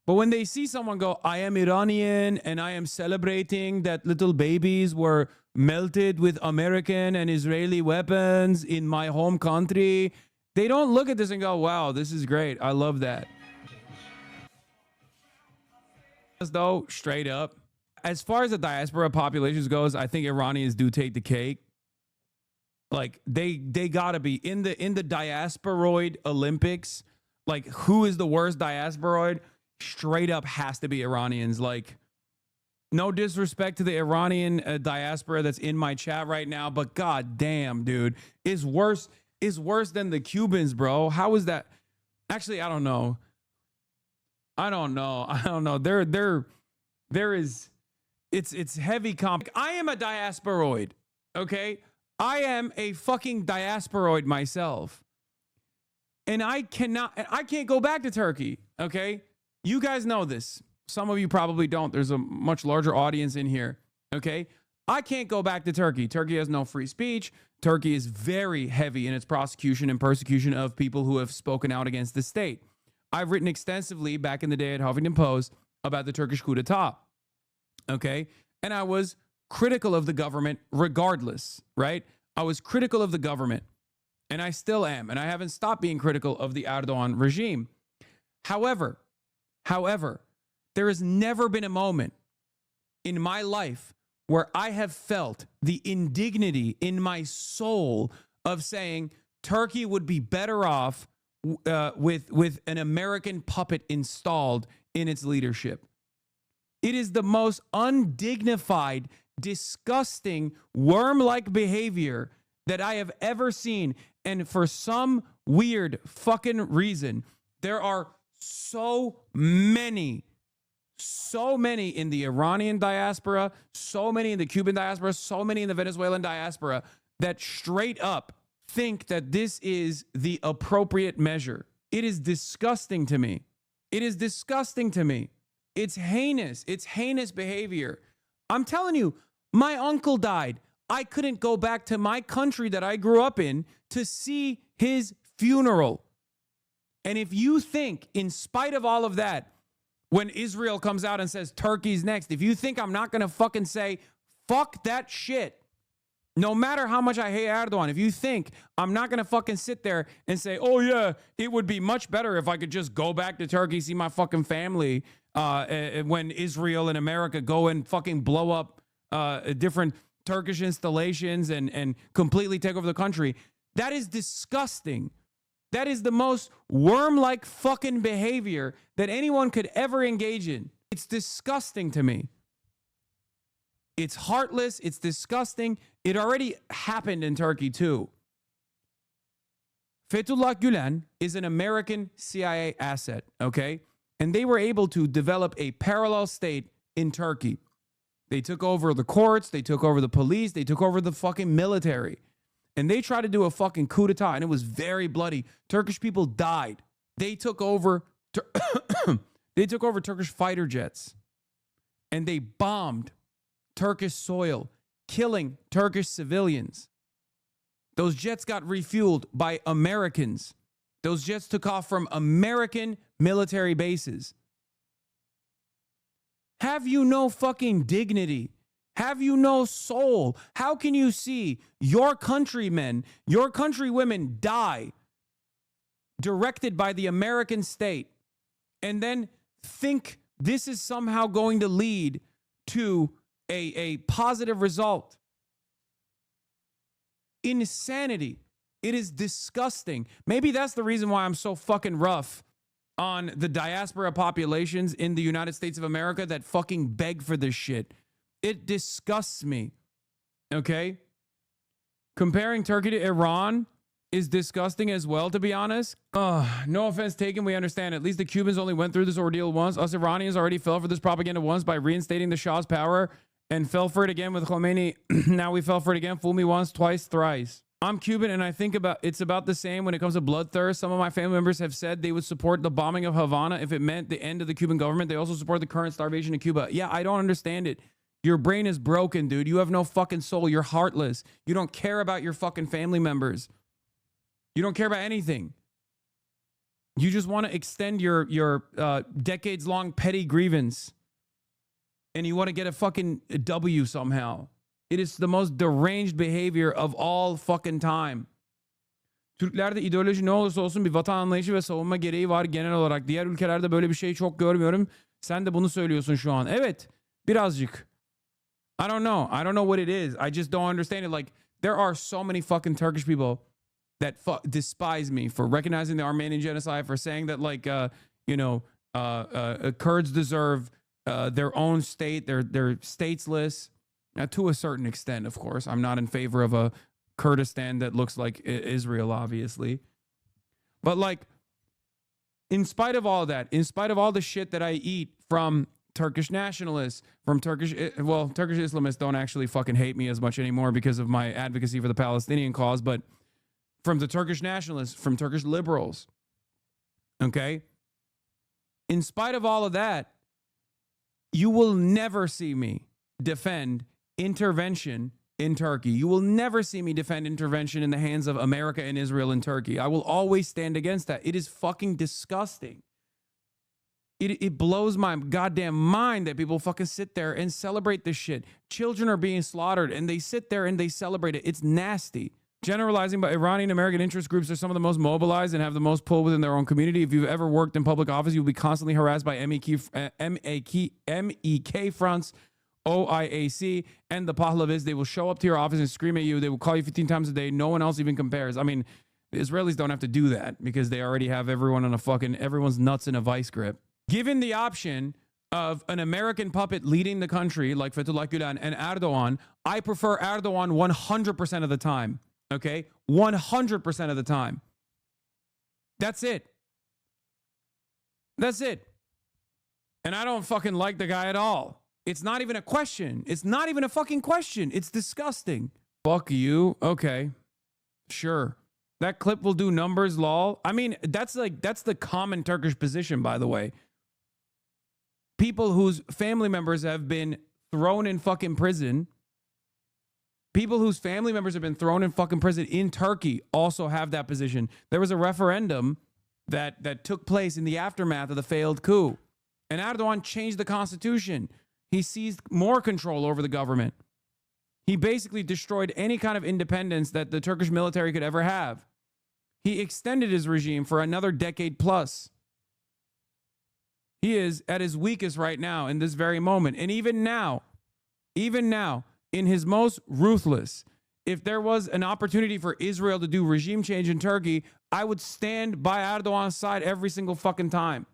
But when they see someone go, I am Iranian and I am celebrating that little babies were melted with American and Israeli weapons in my home country, they don't look at this and go, wow, this is great. I love that. Though, straight up, as far as the diaspora populations goes, I think Iranians do take the cake. Like they gotta be in the diasporoid Olympics. Like, who is the worst diasporoid? Straight up has to be Iranians. Like, no disrespect to the Iranian diaspora that's in my chat right now, but god damn, dude, is worse than the Cubans, bro. How is that? Actually, I don't know. There is, it's heavy comp. I am a diasporoid, okay? I am a fucking diasporoid myself. And I can't go back to Turkey, okay? You guys know this. Some of you probably don't. There's a much larger audience in here, okay? I can't go back to Turkey. Turkey has no free speech. Turkey is very heavy in its prosecution and persecution of people who have spoken out against the state. I've written extensively back in the day at Huffington Post about the Turkish coup d'etat, okay? And I was critical of the government regardless, right? I was critical of the government, and I still am, and I haven't stopped being critical of the Erdogan regime. However, there has never been a moment in my life where I have felt the indignity in my soul of saying Turkey would be better off with an American puppet installed in its leadership. It is the most undignified, disgusting, worm-like behavior that I have ever seen. And for some weird fucking reason, there are so many in the Iranian diaspora, so many in the Cuban diaspora, so many in the Venezuelan diaspora that straight up think that this is the appropriate measure. It is disgusting to me. It is disgusting to me. It's heinous. It's heinous behavior. I'm telling you, my uncle died. I couldn't go back to my country that I grew up in to see his funeral. And if you think, in spite of all of that, when Israel comes out and says Turkey's next, if you think I'm not going to fucking say, fuck that shit, no matter how much I hate Erdogan, if you think I'm not going to fucking sit there and say, oh yeah, it would be much better if I could just go back to Turkey, see my fucking family, when Israel and America go and fucking blow up different Turkish installations and completely take over the country. That is disgusting. That is the most worm-like fucking behavior that anyone could ever engage in. It's disgusting to me. It's heartless. It's disgusting. It already happened in Turkey too. Fethullah Gülen is an American CIA asset, okay? And they were able to develop a parallel state in Turkey. They took over the courts, they took over the police, they took over the fucking military. And they tried to do a fucking coup d'etat, and it was very bloody. Turkish people died. They took over Turkish fighter jets, and they bombed Turkish soil, killing Turkish civilians. Those jets got refueled by Americans. Those jets took off from American military bases. Have you no fucking dignity? Have you no soul? How can you see your countrymen, your countrywomen die directed by the American state and then think this is somehow going to lead to a positive result? Insanity. It is disgusting. Maybe that's the reason why I'm so fucking rough on the diaspora populations in the United States of America that fucking beg for this shit. It disgusts me. Okay? Comparing Turkey to Iran is disgusting as well, to be honest. No offense taken, we understand. At least the Cubans only went through this ordeal once. Us Iranians already fell for this propaganda once by reinstating the Shah's power and fell for it again with Khomeini. Now we fell for it again. Fool me once, twice, thrice. I'm Cuban, and I think it's about the same when it comes to bloodthirst. Some of my family members have said they would support the bombing of Havana if it meant the end of the Cuban government. They also support the current starvation in Cuba. Yeah, I don't understand it. Your brain is broken, dude. You have no fucking soul. You're heartless. You don't care about your fucking family members. You don't care about anything. You just want to extend your decades-long petty grievance. And you want to get a fucking W somehow. It is the most deranged behavior of all fucking time. Türklerde ideoloji ne olursa olsun bir vatan anlayışı ve savunma gereği var genel olarak. Diğer ülkelerde böyle bir şey çok görmüyorum. Sen de bunu söylüyorsun şu an. Evet, birazcık. I don't know what it is. I just don't understand it. Like, there are so many fucking Turkish people that despise me for recognizing the Armenian genocide, for saying that, like, Kurds deserve their own state. They're stateless. Now, to a certain extent, of course. I'm not in favor of a Kurdistan that looks like Israel, obviously. But, like, in spite of all that, in spite of all the shit that I eat from Turkish nationalists, from Turkish Islamists don't actually fucking hate me as much anymore because of my advocacy for the Palestinian cause, but from the Turkish nationalists, from Turkish liberals, okay? In spite of all of that, you will never see me defend intervention in Turkey. You will never see me defend intervention in the hands of America and Israel in Turkey. I will always stand against that. It is fucking disgusting. It blows my goddamn mind that people fucking sit there and celebrate this shit. Children are being slaughtered and they sit there and they celebrate it. It's nasty. Generalizing, but Iranian American interest groups are some of the most mobilized and have the most pull within their own community. If you've ever worked in public office, you'll be constantly harassed by MEK fronts, OIAC, and the Pahlavis. They will show up to your office and scream at you. They will call you 15 times a day. No one else even compares. I mean, the Israelis don't have to do that because they already have everyone's nuts in a vice grip. Given the option of an American puppet leading the country like Fethullah Gülen and Erdogan, I prefer Erdogan 100% of the time. Okay? 100% of the time. That's it. That's it. And I don't fucking like the guy at all. It's not even a question. It's not even a fucking question. It's disgusting. Fuck you. Okay. Sure. That clip will do numbers, lol. I mean, that's the common Turkish position, by the way. People whose family members have been thrown in fucking prison. People whose family members have been thrown in fucking prison in Turkey also have that position. There was a referendum that took place in the aftermath of the failed coup. And Erdogan changed the constitution. He seized more control over the government. He basically destroyed any kind of independence that the Turkish military could ever have. He extended his regime for another decade plus. He is at his weakest right now in this very moment. And even now, in his most ruthless, if there was an opportunity for Israel to do regime change in Turkey, I would stand by Erdogan's side every single fucking time.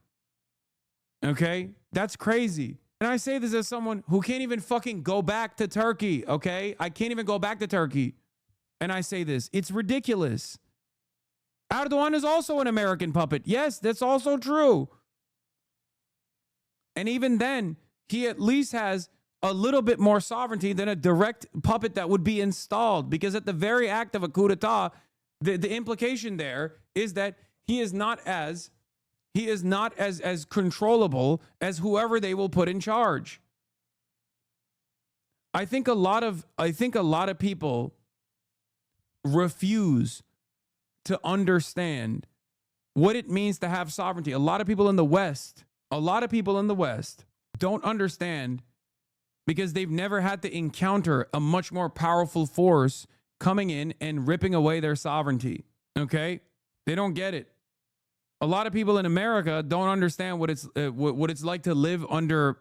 Okay? That's crazy. And I say this as someone who can't even fucking go back to Turkey, okay? I can't even go back to Turkey. And I say this, it's ridiculous. Erdogan is also an American puppet. Yes, that's also true. And even then, he at least has a little bit more sovereignty than a direct puppet that would be installed. Because at the very act of a coup d'etat, the implication there is that he is not as controllable as whoever they will put in charge. I think a lot of people refuse to understand what it means to have sovereignty. A lot of people in the West don't understand because they've never had to encounter a much more powerful force coming in and ripping away their sovereignty. Okay? They don't get it. A lot of people in America don't understand what it's like to live under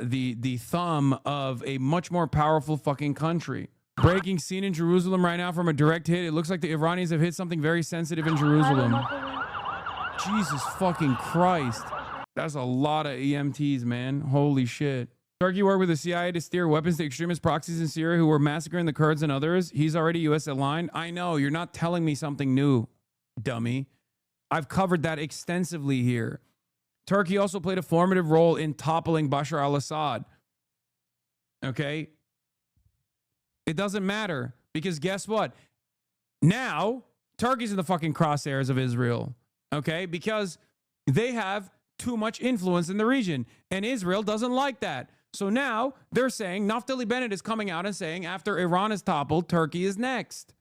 the thumb of a much more powerful fucking country. Breaking scene in Jerusalem right now from a direct hit. It looks like the Iranians have hit something very sensitive in Jerusalem. Jesus fucking Christ. That's a lot of EMTs, man. Holy shit. Turkey worked with the CIA to steer weapons to extremist proxies in Syria who were massacring the Kurds and others. He's already U.S. aligned. I know, you're not telling me something new, dummy. I've covered that extensively here. Turkey also played a formative role in toppling Bashar al-Assad. Okay? It doesn't matter because guess what? Now, Turkey's in the fucking crosshairs of Israel. Okay? Because they have too much influence in the region and Israel doesn't like that. So now they're saying, Naftali Bennett is coming out and saying after Iran is toppled, Turkey is next.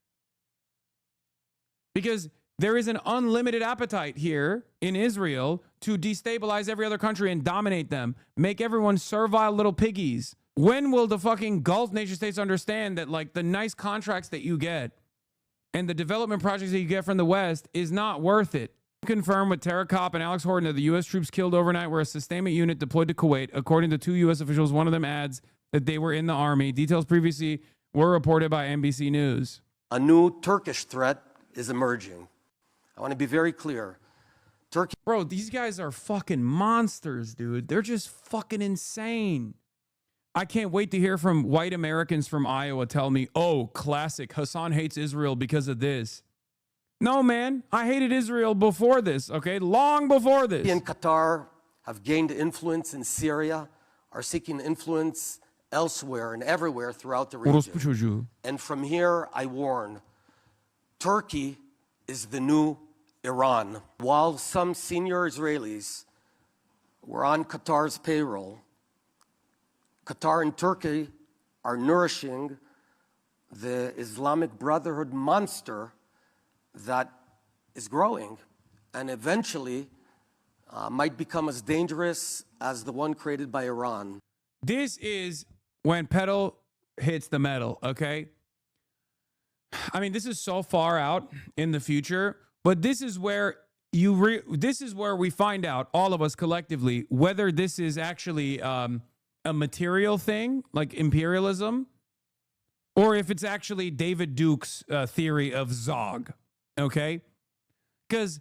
Because there is an unlimited appetite here in Israel to destabilize every other country and dominate them, make everyone servile little piggies. When will the fucking Gulf nation states understand that like the nice contracts that you get and the development projects that you get from the West is not worth it? Confirmed with Tara Kopp and Alex Horton that the U.S. troops killed overnight were a sustainment unit deployed to Kuwait. According to two U.S. officials, one of them adds that they were in the army. Details previously were reported by NBC News. A new Turkish threat is emerging. I want to be very clear. Turkey. Bro, these guys are fucking monsters, dude. They're just fucking insane. I can't wait to hear from white Americans from Iowa tell me, oh, classic, Hassan hates Israel because of this. No, man, I hated Israel before this, okay? Long before this. And Qatar have gained influence in Syria, are seeking influence elsewhere and everywhere throughout the region. And from here, I warn, Turkey is the new Iran. While some senior Israelis were on Qatar's payroll, Qatar and Turkey are nourishing the Islamic Brotherhood monster that is growing and eventually might become as dangerous as the one created by Iran. This is when pedal hits the metal, okay? I mean, this is so far out in the future, but this is where we find out, all of us collectively, whether this is actually a material thing, like imperialism, or if it's actually David Duke's theory of Zog. Okay? Because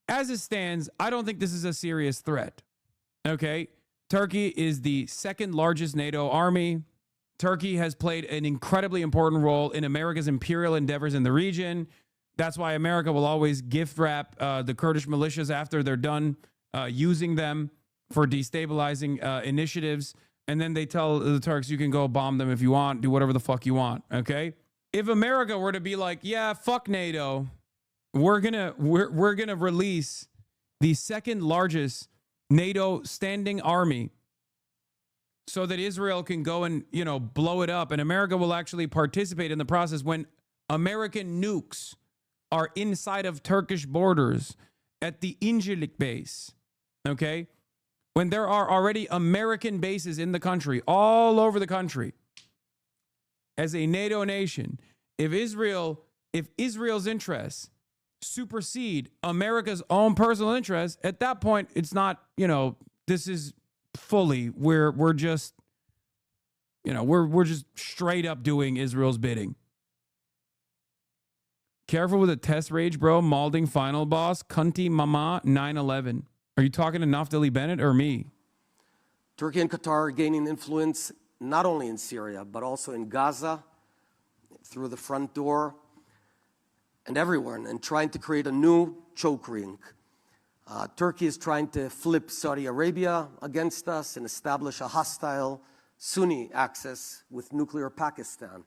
as it stands, I don't think this is a serious threat. Okay? Turkey is the second largest NATO army. Turkey has played an incredibly important role in America's imperial endeavors in the region. That's why America will always gift wrap the Kurdish militias after they're done using them for destabilizing initiatives. And then they tell the Turks, you can go bomb them if you want, do whatever the fuck you want. Okay? if America were to be like, yeah, fuck NATO, we're gonna release the second largest NATO standing army so that Israel can go and, you know, blow it up, and America will actually participate in the process when American nukes are inside of Turkish borders at the Incirlik base, okay? When there are already American bases in the country, all over the country, as a NATO nation, if Israel's interests supersede America's own personal interests, at that point, it's not, you know, this is fully, we're just, you know, we're just straight up doing Israel's bidding. Careful with the test rage, bro. Malding final boss. Cunty Mama 9/11. Are you talking to Naftali Bennett or me? Turkey and Qatar are gaining influence not only in Syria, but also in Gaza, through the front door, and everywhere, and trying to create a new choke ring. Turkey is trying to flip Saudi Arabia against us and establish a hostile Sunni axis with nuclear Pakistan.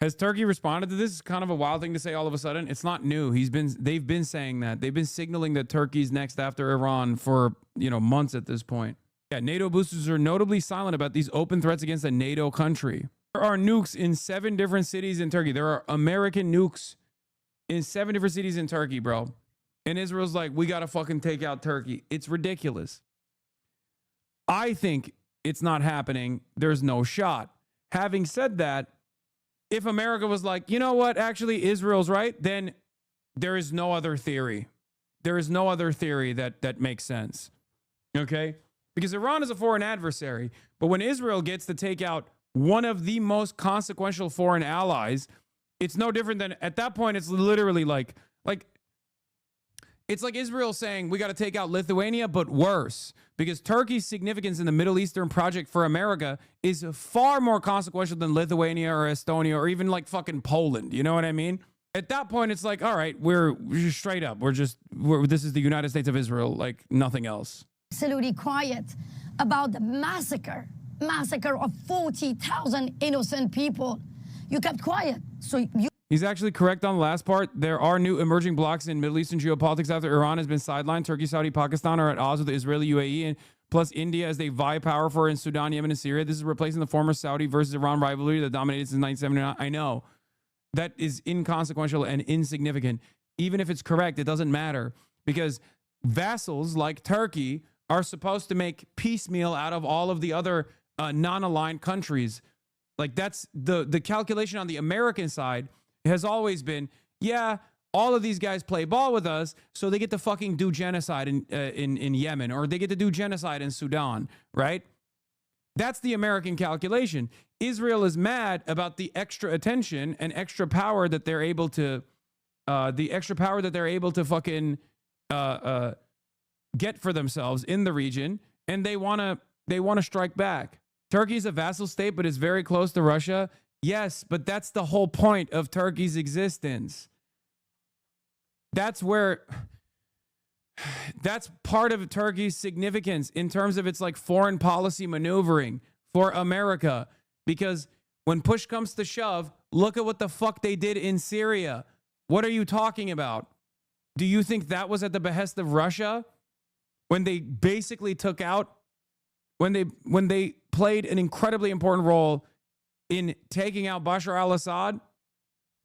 Has Turkey responded to this? It's kind of a wild thing to say all of a sudden. It's not new. They've been saying that. They've been signaling that Turkey's next after Iran for, you know, months at this point. Yeah, NATO boosters are notably silent about these open threats against a NATO country. There are nukes in 7 different cities in Turkey. There are American nukes in 7 different cities in Turkey, bro. And Israel's like, we got to fucking take out Turkey. It's ridiculous. I think it's not happening. There's no shot. Having said that, if America was like, you know what, actually Israel's right, then there is no other theory. There is no other theory that makes sense. Okay? Because Iran is a foreign adversary. But when Israel gets to take out one of the most consequential foreign allies, it's no different than, at that point, it's literally like it's like Israel saying we got to take out Lithuania, but worse, because Turkey's significance in the Middle Eastern project for America is far more consequential than Lithuania or Estonia or even like fucking Poland. You know what I mean? At that point, it's like, all right, we're just straight up. This is the United States of Israel, like nothing else. Absolutely quiet about the massacre of 40,000 innocent people. You kept quiet. So you. He's actually correct on the last part. There are new emerging blocks in Middle Eastern geopolitics after Iran has been sidelined. Turkey, Saudi, Pakistan are at odds with the Israeli, UAE, and plus India as they vie power for in Sudan, Yemen, and Syria. This is replacing the former Saudi versus Iran rivalry that dominated since 1979. I know. That is inconsequential and insignificant. Even if it's correct, it doesn't matter because vassals like Turkey are supposed to make piecemeal out of all of the other non-aligned countries. Like that's the calculation on the American side has always been, yeah, all of these guys play ball with us, so they get to fucking do genocide in Yemen, or they get to do genocide in Sudan, right? That's the American calculation. Israel is mad about the extra attention and extra power that they're able to, fucking get for themselves in the region, and they wanna strike back. Turkey's a vassal state, but is very close to Russia. Yes, but that's the whole point of Turkey's existence. That's part of Turkey's significance in terms of its like foreign policy maneuvering for America. Because when push comes to shove, look at what the fuck they did in Syria. What are you talking about? Do you think that was at the behest of Russia? When they basically took out, when they played an incredibly important role in taking out Bashar al-Assad?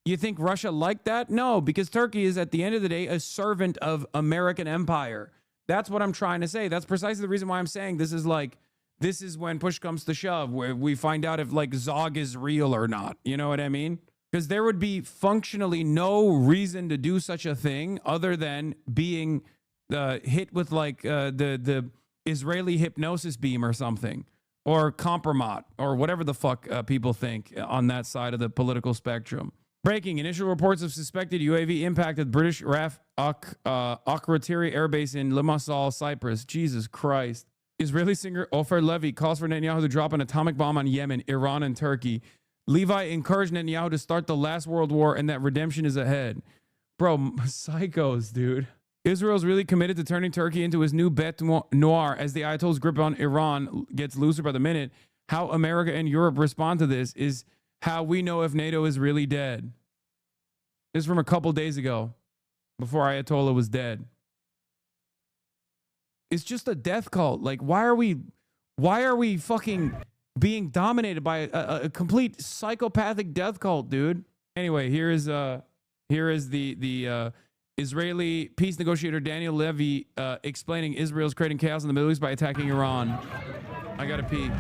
You think Russia liked that? No, because Turkey is at the end of the day a servant of American empire. That's what I'm trying to say. That's precisely the reason why I'm saying this is when push comes to shove, where we find out if like Zog is real or not. You know what I mean? Because there would be functionally no reason to do such a thing other than being hit with like the Israeli hypnosis beam or something, or compromat, or whatever the fuck people think on that side of the political spectrum. Breaking: initial reports of suspected UAV impacted British RAF Akrotiri Air Base in Limassol, Cyprus. Jesus Christ. Israeli singer Ofer Levy calls for Netanyahu to drop an atomic bomb on Yemen, Iran, and Turkey. Levi encouraged Netanyahu to start the last world war and that redemption is ahead. Bro, psychos, dude. Israel's really committed to turning Turkey into his new bête noire as the Ayatollah's grip on Iran gets looser by the minute. How America and Europe respond to this is how we know if NATO is really dead. This is from a couple days ago, before Ayatollah was dead. It's just a death cult. Like, why are we fucking being dominated by a complete psychopathic death cult, dude? Anyway, here is the Israeli peace negotiator Daniel Levy explaining Israel's creating chaos in the Middle East by attacking Iran. I gotta pee.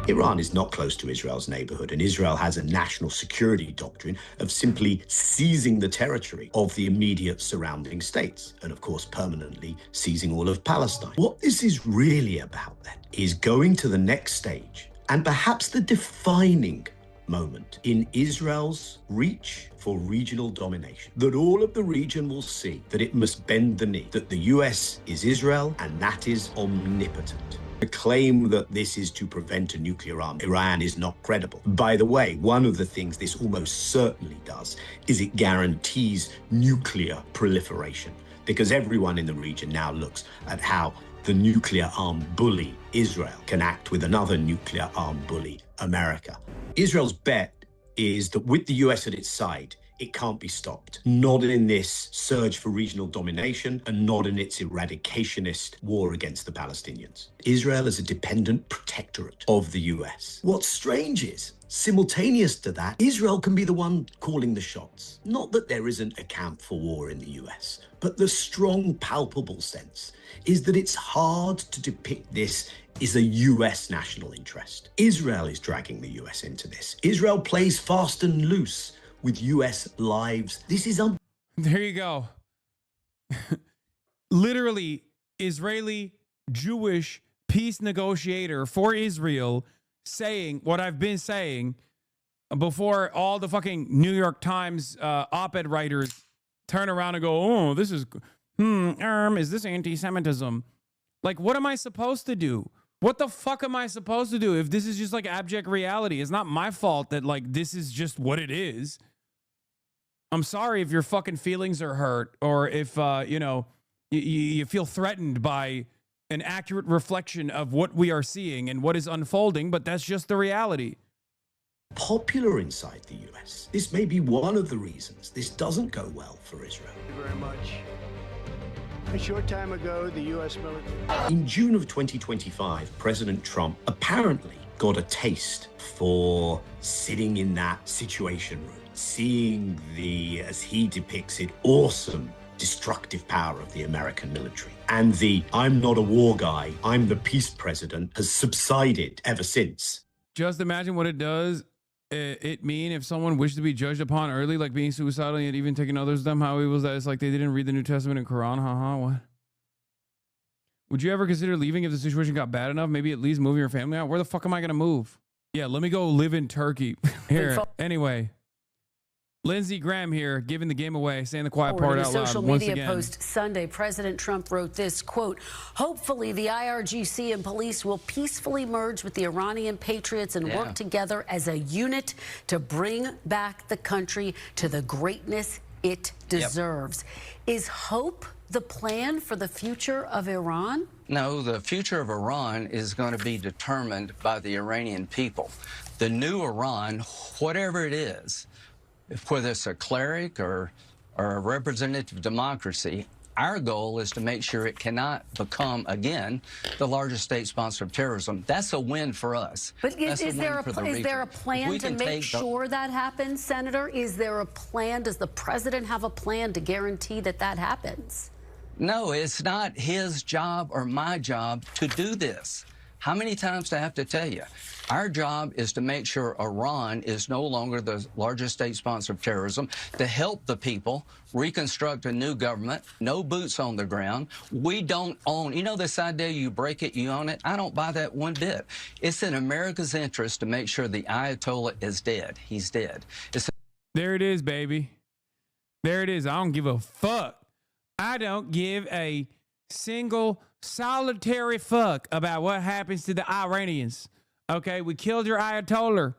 Iran is not close to Israel's neighborhood, and Israel has a national security doctrine of simply seizing the territory of the immediate surrounding states, and of course permanently seizing all of Palestine. What this is really about, then, is going to the next stage, and perhaps the defining moment in Israel's reach for regional domination, that all of the region will see that it must bend the knee, that the US is Israel, and that is omnipotent. The claim that this is to prevent a nuclear arm, Iran, is not credible. By the way, one of the things this almost certainly does is it guarantees nuclear proliferation, because everyone in the region now looks at how the nuclear armed bully Israel can act with another nuclear armed bully, America. Israel's bet is that with the US at its side, it can't be stopped. Not in this surge for regional domination, and not in its eradicationist war against the Palestinians. Israel is a dependent protectorate of the US. What's strange is, simultaneous to that, Israel can be the one calling the shots. Not that there isn't a camp for war in the US, but the strong, palpable sense is that it's hard to depict this as a US national interest. Israel is dragging the US into this. Israel plays fast and loose with US lives. This is There you go. Literally, Israeli Jewish peace negotiator for Israel saying what I've been saying before all the fucking New York Times op-ed writers turn around and go, oh, this is, is this anti-Semitism? Like, what am I supposed to do? What the fuck am I supposed to do if this is just like abject reality? It's not my fault that like this is just what it is. I'm sorry if your fucking feelings are hurt, or if you feel threatened by an accurate reflection of what we are seeing and what is unfolding, but that's just the reality. popular inside the US. This may be one of the reasons this doesn't go well for Israel. Thank you very much. A short time ago, the U.S. military... In June of 2025, President Trump apparently got a taste for sitting in that situation room, seeing the, as he depicts it, awesome, destructive power of the American military. And the I'm not a war guy, I'm the peace president has subsided ever since. Just imagine what it does it mean if someone wished to be judged upon early, like being suicidal and even taking others them. How evil is that? It's like they didn't read the New Testament and Quran. What? Would you ever consider leaving if the situation got bad enough? Maybe at least moving your family out? Where the fuck am I going to move? Yeah, let me go live in Turkey. Here. Anyway. Lindsey Graham here, giving the game away, saying the quiet part out loud. Social media post Sunday, President Trump wrote this, quote, hopefully the IRGC and police will peacefully merge with the Iranian patriots and work together as a unit to bring back the country to the greatness it deserves. Is hope the plan for the future of Iran? No, the future of Iran is going to be determined by the Iranian people. The new Iran, whatever it is, whether it's a cleric or a representative democracy, our goal is to make sure it cannot become, again, the largest state sponsor of terrorism. That's a win for us. But is there a plan to make sure that happens, Senator? Is there a plan? Does the president have a plan to guarantee that that happens? No, it's not his job or my job to do this. How many times do I have to tell you? Our job is to make sure Iran is no longer the largest state sponsor of terrorism, to help the people reconstruct a new government, no boots on the ground. We don't own, you know this idea, you break it, you own it? I don't buy that one bit. It's in America's interest to make sure the Ayatollah is dead. He's dead. There it is, baby. There it is. I don't give a fuck. I don't give a single solitary fuck about what happens to the Iranians. Okay, we killed your Ayatollah.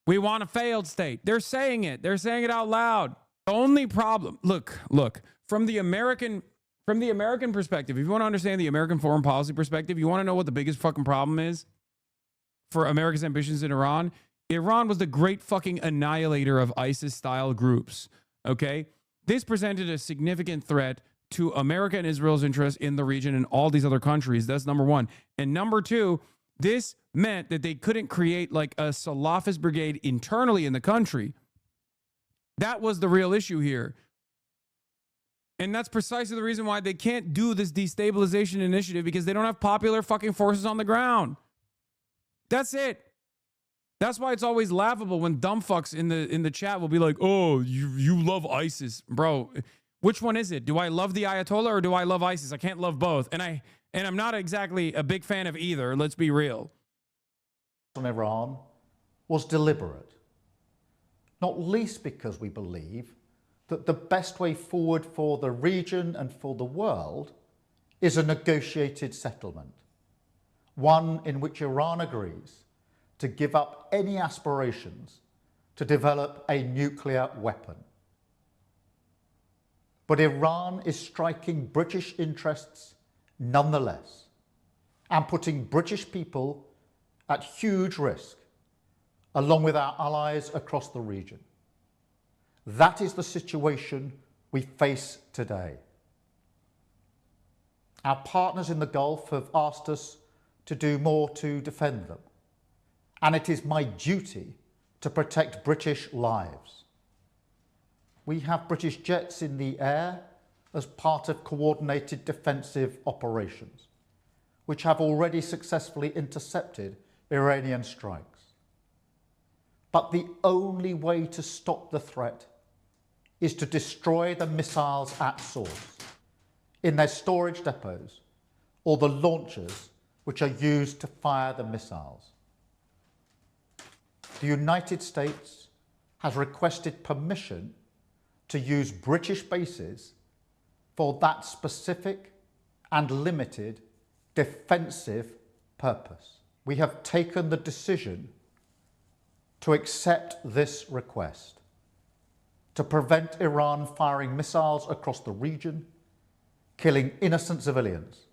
We want a failed state. They're saying it. They're saying it out loud. The only problem, look, from the American perspective, if you want to understand the American foreign policy perspective, you want to know what the biggest fucking problem is? for America's ambitions in Iran, Iran was the great fucking annihilator of ISIS-style groups, okay? This presented a significant threat to America and Israel's interests in the region and all these other countries. That's number one. And number two, this meant that they couldn't create like a Salafist brigade internally in the country. That was the real issue here. And that's precisely the reason why they can't do this destabilization initiative, because they don't have popular fucking forces on the ground. That's it. That's why it's always laughable when dumb fucks in the chat will be like, "Oh, you love ISIS, bro." Which one is it? Do I love the Ayatollah or do I love ISIS? I can't love both, and I'm not exactly a big fan of either. Let's be real. On Iran was deliberate, not least because we believe that the best way forward for the region and for the world is a negotiated settlement, one in which Iran agrees to give up any aspirations to develop a nuclear weapon. But Iran is striking British interests nonetheless and putting British people at huge risk, along with our allies across the region. That is the situation we face today. Our partners in the Gulf have asked us to do more to defend them, and it is my duty to protect British lives. We have British jets in the air as part of coordinated defensive operations, which have already successfully intercepted Iranian strikes. But the only way to stop the threat is to destroy the missiles at source, in their storage depots, or the launchers which are used to fire the missiles. The United States has requested permission to use British bases for that specific and limited defensive purpose. We have taken the decision to accept this request to prevent Iran firing missiles across the region, killing innocent civilians,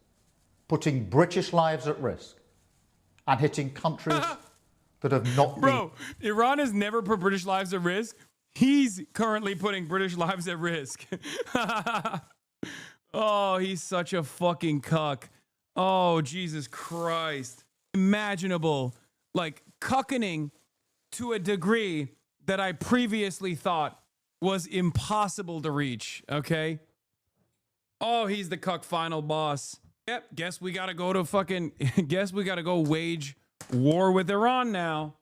putting British lives at risk, and hitting countries that have not Bro, Iran has never put British lives at risk. He's currently putting British lives at risk. Oh, he's such a fucking cuck. Oh, Jesus Christ. Imaginable, like cuckening to a degree that I previously thought was impossible to reach, okay? Oh, he's the cuck final boss. Yep, guess we gotta go wage war with Iran now.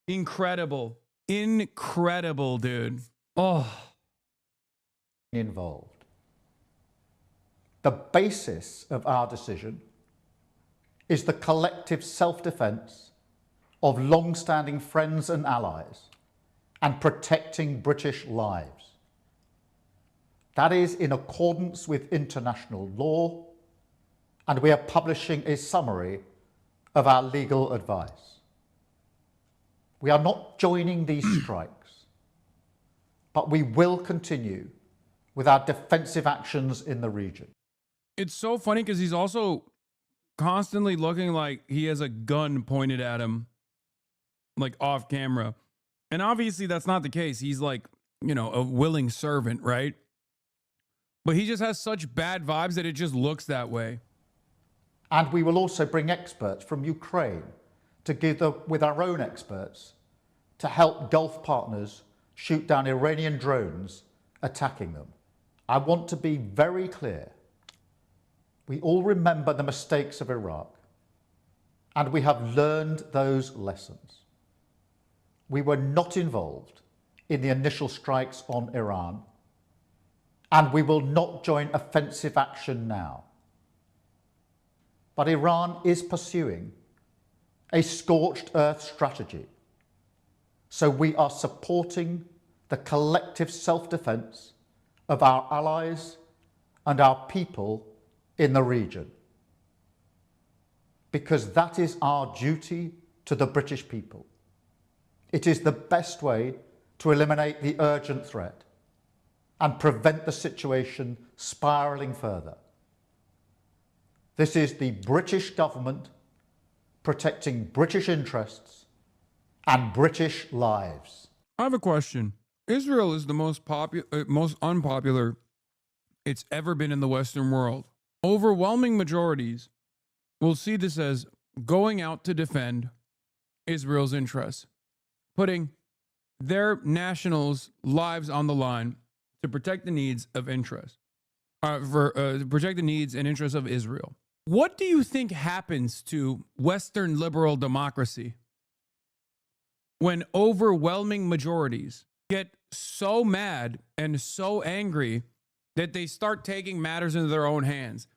Incredible. Incredible, dude. Oh. Involved. The basis of our decision is the collective self-defense of long-standing friends and allies and protecting British lives. That is in accordance with international law, and we are publishing a summary of our legal advice. We are not joining these strikes, but we will continue with our defensive actions in the region. It's so funny because he's also constantly looking like he has a gun pointed at him, like off camera. And obviously that's not the case. He's like, you know, a willing servant, right? But he just has such bad vibes that it just looks that way. And we will also bring experts from Ukraine together with our own experts to help Gulf partners shoot down Iranian drones attacking them. I want to be very clear. We all remember the mistakes of Iraq, and we have learned those lessons. We were not involved in the initial strikes on Iran, and we will not join offensive action now. But Iran is pursuing a scorched earth strategy, so we are supporting the collective self-defense of our allies and our people in the region, because that is our duty to the British people. It is the best way to eliminate the urgent threat and prevent the situation spiralling further. This is the British government protecting British interests and British lives. I have a question. Israel is the most unpopular it's ever been in the Western world. Overwhelming majorities will see this as going out to defend Israel's interests, putting their nationals' lives on the line to protect the needs of interest, protect the needs and interests of Israel. What do you think happens to Western liberal democracy when overwhelming majorities get so mad and so angry that they start taking matters into their own hands?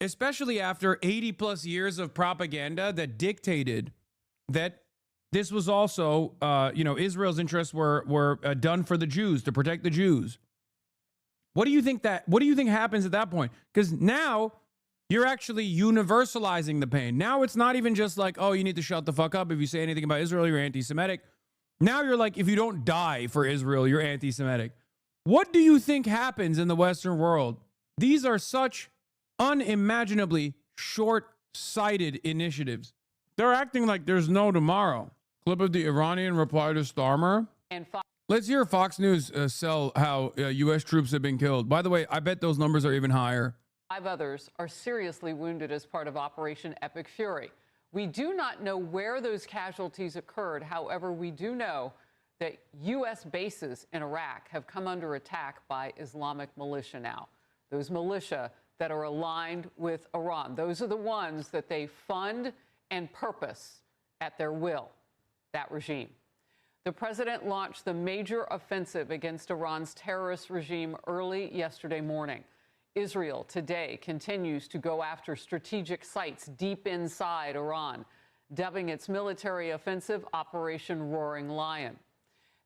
Especially after 80 plus years of propaganda that dictated that this was also, Israel's interests were done for the Jews, to protect the Jews. What do you think happens at that point? Because now you're actually universalizing the pain. Now it's not even just like, oh, you need to shut the fuck up if you say anything about Israel, you're anti-Semitic. Now you're like, if you don't die for Israel, you're anti-Semitic. What do you think happens in the Western world? These are such unimaginably short-sighted initiatives. They're acting like there's no tomorrow. Clip of the Iranian reply to Starmer. Let's hear Fox News sell how U.S. troops have been killed. By the way, I bet those numbers are even higher. 5 others are seriously wounded as part of Operation Epic Fury. We do not know where those casualties occurred. However, we do know that U.S. bases in Iraq have come under attack by Islamic militia now. Those militia that are aligned with Iran. Those are the ones that they fund and purpose at their will, that regime. The president launched the major offensive against Iran's terrorist regime early yesterday morning. Israel today continues to go after strategic sites deep inside Iran, dubbing its military offensive Operation Roaring Lion.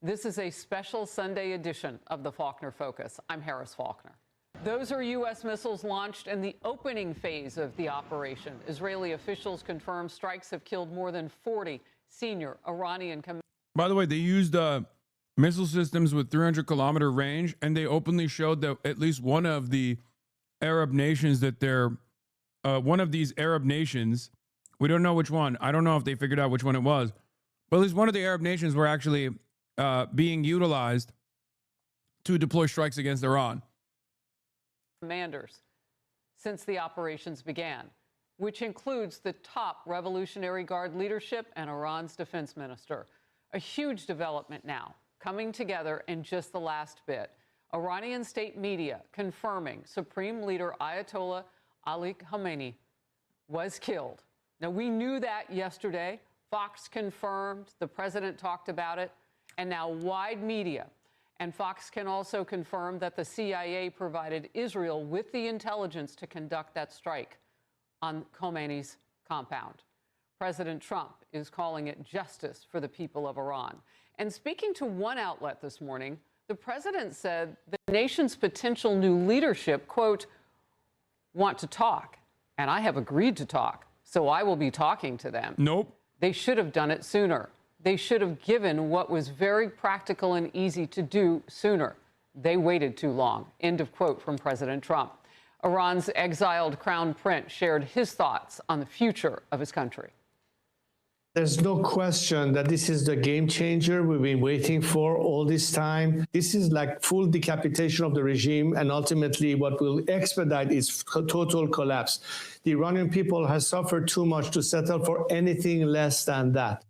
This is a special Sunday edition of the Faulkner Focus. I'm Harris Faulkner. Those are U.S. missiles launched in the opening phase of the operation. Israeli officials confirm strikes have killed more than 40 senior Iranian commanders. By the way, they used missile systems with 300-kilometer range, and they openly showed that at least one of the Arab nations that one of these Arab nations, we don't know which one. I don't know if they figured out which one it was, but at least one of the Arab nations were actually being utilized to deploy strikes against Iran. Commanders since the operations began, which includes the top Revolutionary Guard leadership and Iran's defense minister. A huge development now, coming together in just the last bit. Iranian state media confirming Supreme Leader Ayatollah Ali Khamenei was killed. Now, we knew that yesterday. Fox confirmed, the president talked about it, and now wide media. And Fox can also confirm that the CIA provided Israel with the intelligence to conduct that strike on Khomeini's compound. President Trump is calling it justice for the people of Iran. And speaking to one outlet this morning, the president said the nation's potential new leadership, quote, want to talk. And I have agreed to talk, so I will be talking to them. Nope. They should have done it sooner. They should have given what was very practical and easy to do sooner. They waited too long. End of quote from President Trump. Iran's exiled crown prince shared his thoughts on the future of his country. There's no question that this is the game changer we've been waiting for all this time. This is like full decapitation of the regime, and ultimately what will expedite its total collapse. The Iranian people has suffered too much to settle for anything less than that.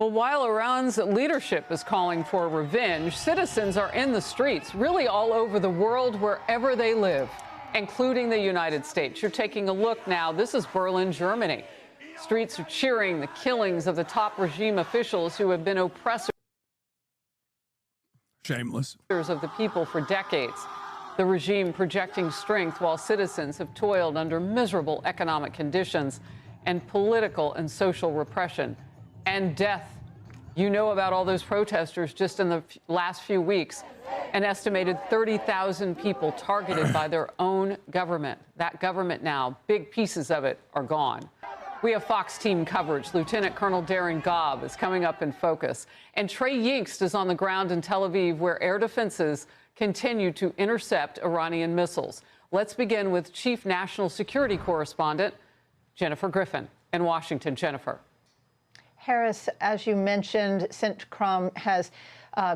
Well, while Iran's leadership is calling for revenge, citizens are in the streets, really all over the world, wherever they live, including the United States. You're taking a look now. This is Berlin, Germany. Streets are cheering the killings of the top regime officials who have been oppressors. Shameless. Of the people for decades. The regime projecting strength while citizens have toiled under miserable economic conditions and political and social repression and death. You know about all those protesters just in the last few weeks. An estimated 30,000 people targeted by their own government. That government now, big pieces of it are gone. We have Fox team coverage. Lieutenant Colonel Darren Gobb is coming up in focus. And Trey Yingst is on the ground in Tel Aviv, where air defenses continue to intercept Iranian missiles. Let's begin with Chief National Security Correspondent Jennifer Griffin. in Washington. Jennifer. Harris, as you mentioned, CENTCOM has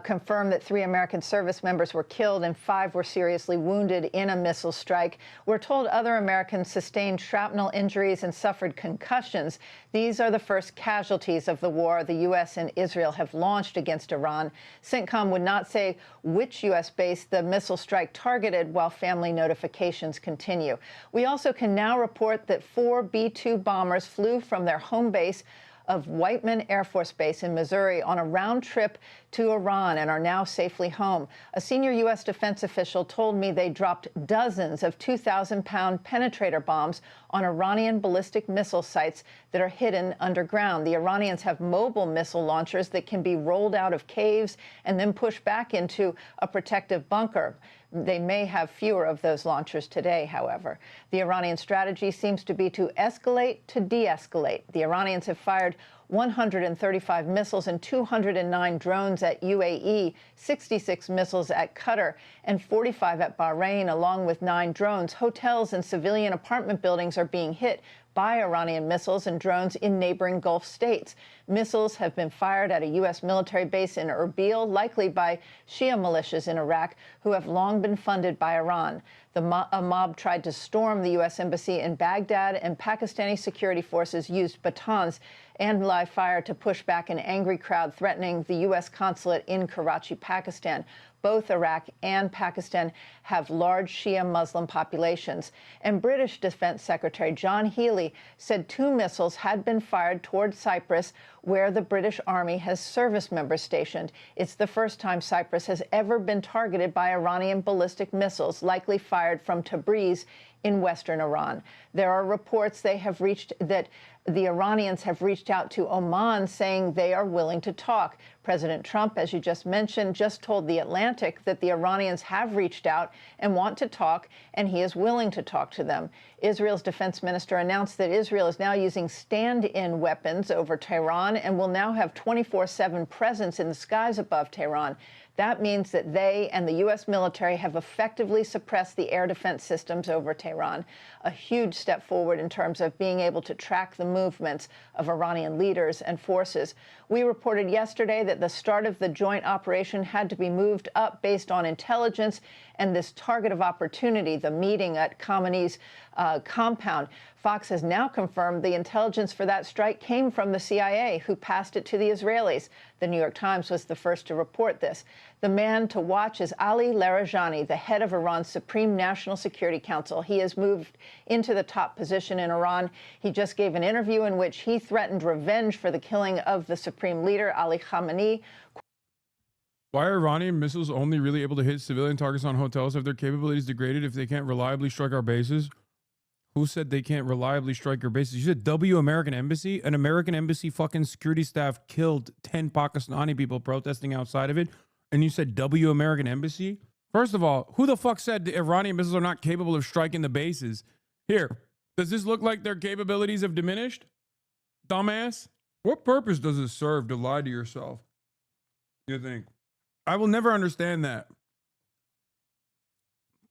confirmed that 3 American service members were killed and 5 were seriously wounded in a missile strike. We're told other Americans sustained shrapnel injuries and suffered concussions. These are the first casualties of the war the U.S. and Israel have launched against Iran. CENTCOM would not say which U.S. base the missile strike targeted, while family notifications continue. We also can now report that 4 B-2 bombers flew from their home base of Whiteman Air Force Base in Missouri on a round trip to Iran and are now safely home. A senior U.S. defense official told me they dropped dozens of 2,000-pound penetrator bombs on Iranian ballistic missile sites that are hidden underground. The Iranians have mobile missile launchers that can be rolled out of caves and then pushed back into a protective bunker. They may have fewer of those launchers today, however. The Iranian strategy seems to be to escalate to de-escalate. The Iranians have fired 135 missiles and 209 drones at UAE, 66 missiles at Qatar, and 45 at Bahrain, along with 9 drones. Hotels and civilian apartment buildings are being hit by Iranian missiles and drones in neighboring Gulf states. Missiles have been fired at a U.S. military base in Erbil, likely by Shia militias in Iraq, who have long been funded by Iran. A mob tried to storm the U.S. embassy in Baghdad, and Pakistani security forces used batons and live fire to push back an angry crowd threatening the U.S. consulate in Karachi, Pakistan. Both Iraq and Pakistan have large Shia Muslim populations. And British Defense Secretary John Healey said 2 missiles had been fired toward Cyprus, where the British Army has service members stationed. It's the first time Cyprus has ever been targeted by Iranian ballistic missiles, likely fired from Tabriz in western Iran. There are reports that the Iranians have reached out to Oman, saying they are willing to talk. President Trump, as you just mentioned, just told The Atlantic that the Iranians have reached out and want to talk, and he is willing to talk to them. Israel's defense minister announced that Israel is now using stand-in weapons over Tehran and will now have 24/7 presence in the skies above Tehran. That means that they and the U.S. military have effectively suppressed the air defense systems over Tehran, a huge step forward in terms of being able to track the movements of Iranian leaders and forces. We reported yesterday that the start of the joint operation had to be moved up based on intelligence and this target of opportunity, the meeting at Khamenei's compound. Fox has now confirmed the intelligence for that strike came from the CIA, who passed it to the Israelis. The New York Times was the first to report this. The man to watch is Ali Larijani, the head of Iran's Supreme National Security Council. He has moved into the top position in Iran. He just gave an interview in which he threatened revenge for the killing of the Supreme Leader, Ali Khamenei. Why are Iranian missiles only really able to hit civilian targets on hotels? Have their capabilities degraded if they can't reliably strike our bases? Who said they can't reliably strike your bases? You said W American Embassy? An American embassy fucking security staff killed 10 Pakistani people protesting outside of it, and you said W American Embassy? First of all, who the fuck said the Iranian missiles are not capable of striking the bases? Here, does this look like their capabilities have diminished? Dumbass? What purpose does it serve to lie to yourself? You think? I will never understand that.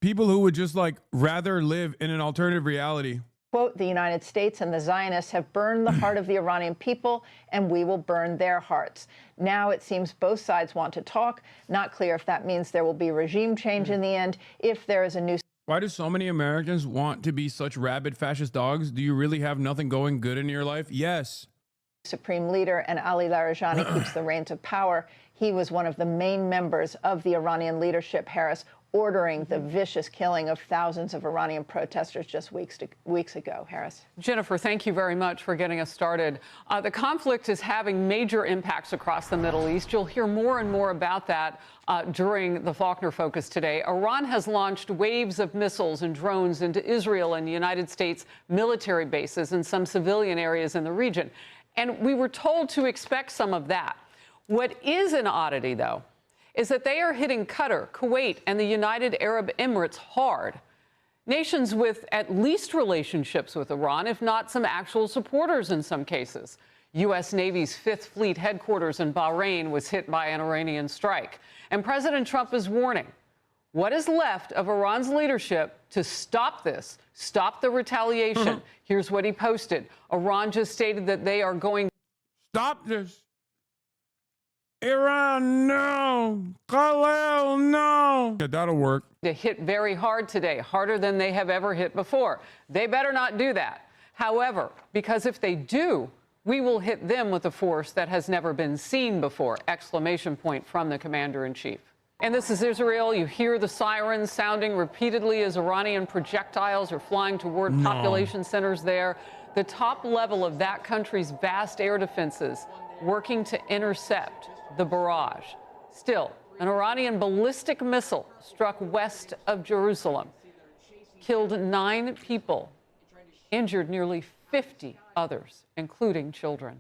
People who would just like rather live in an alternative reality. Quote, the United States and the Zionists have burned the heart of the Iranian people, and we will burn their hearts. Now it seems both sides want to talk. Not clear if that means there will be regime change in the end, if there is a new... Why do so many Americans want to be such rabid fascist dogs? Do you really have nothing going good in your life? Yes. Supreme Leader, and Ali Larijani keeps the reins of power. He was one of the main members of the Iranian leadership, Harris, ordering the vicious killing of thousands of Iranian protesters just weeks ago. Harris. Jennifer, thank you very much for getting us started. The conflict is having major impacts across the Middle East. You'll hear more and more about that during the Faulkner Focus today. Iran has launched waves of missiles and drones into Israel and United States military bases and some civilian areas in the region. And we were told to expect some of that. What is an oddity, though, is that they are hitting Qatar, Kuwait, and the United Arab Emirates hard. Nations with at least relationships with Iran, if not some actual supporters in some cases. U.S. Navy's 5th Fleet headquarters in Bahrain was hit by an Iranian strike. And President Trump is warning what is left of Iran's leadership to stop this, stop the retaliation. Here's what he posted. Iran just stated that they are going... Stop this. Iran, no. Khalil, no. Yeah, that'll work. ...to hit very hard today, harder than they have ever hit before. They better not do that. However, because if they do, we will hit them with a force that has never been seen before! Exclamation point from the commander-in-chief. And this is Israel. You hear the sirens sounding repeatedly as Iranian projectiles are flying toward population centers there. The top level of that country's vast air defenses working to intercept the barrage. Still, an Iranian ballistic missile struck west of Jerusalem, killed 9 people, injured nearly 50 others, including children.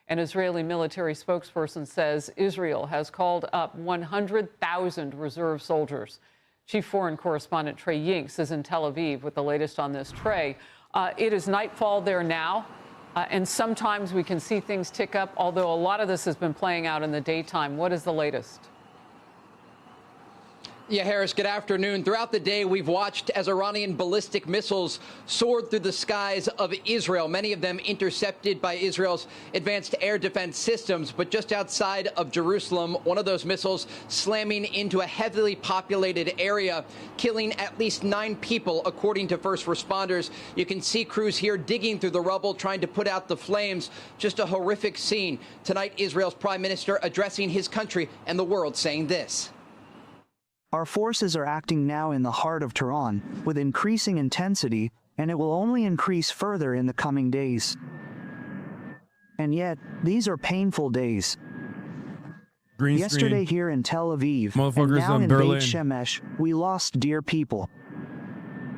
An Israeli military spokesperson says Israel has called up 100,000 reserve soldiers. Chief Foreign Correspondent Trey Yinks is in Tel Aviv with the latest on this. Trey, it is nightfall there now, and sometimes we can see things tick up, although a lot of this has been playing out in the daytime. What is the latest? Yeah, Harris, good afternoon. Throughout the day, we've watched as Iranian ballistic missiles soared through the skies of Israel, many of them intercepted by Israel's advanced air defense systems. But just outside of Jerusalem, one of those missiles slamming into a heavily populated area, killing at least 9 people, according to first responders. You can see crews here digging through the rubble, trying to put out the flames. Just a horrific scene. Tonight, Israel's prime minister addressing his country and the world, saying this. Our forces are acting now in the heart of Tehran with increasing intensity, and it will only increase further in the coming days. And yet, these are painful days. Yesterday here in Tel Aviv, and now in Beit Shemesh, we lost dear people.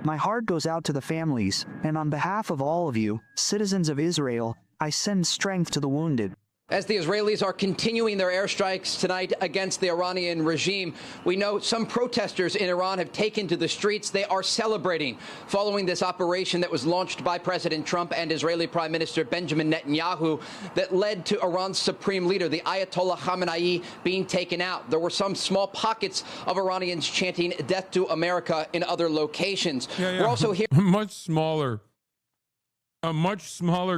My heart goes out to the families, and on behalf of all of you, citizens of Israel, I send strength to the wounded. As the Israelis are continuing their airstrikes tonight against the Iranian regime, we know some protesters in Iran have taken to the streets. They are celebrating following this operation that was launched by President Trump and Israeli Prime Minister Benjamin Netanyahu that led to Iran's supreme leader, the Ayatollah Khamenei, being taken out. There were some small pockets of Iranians chanting "Death to America" in other locations. We're also here. A much smaller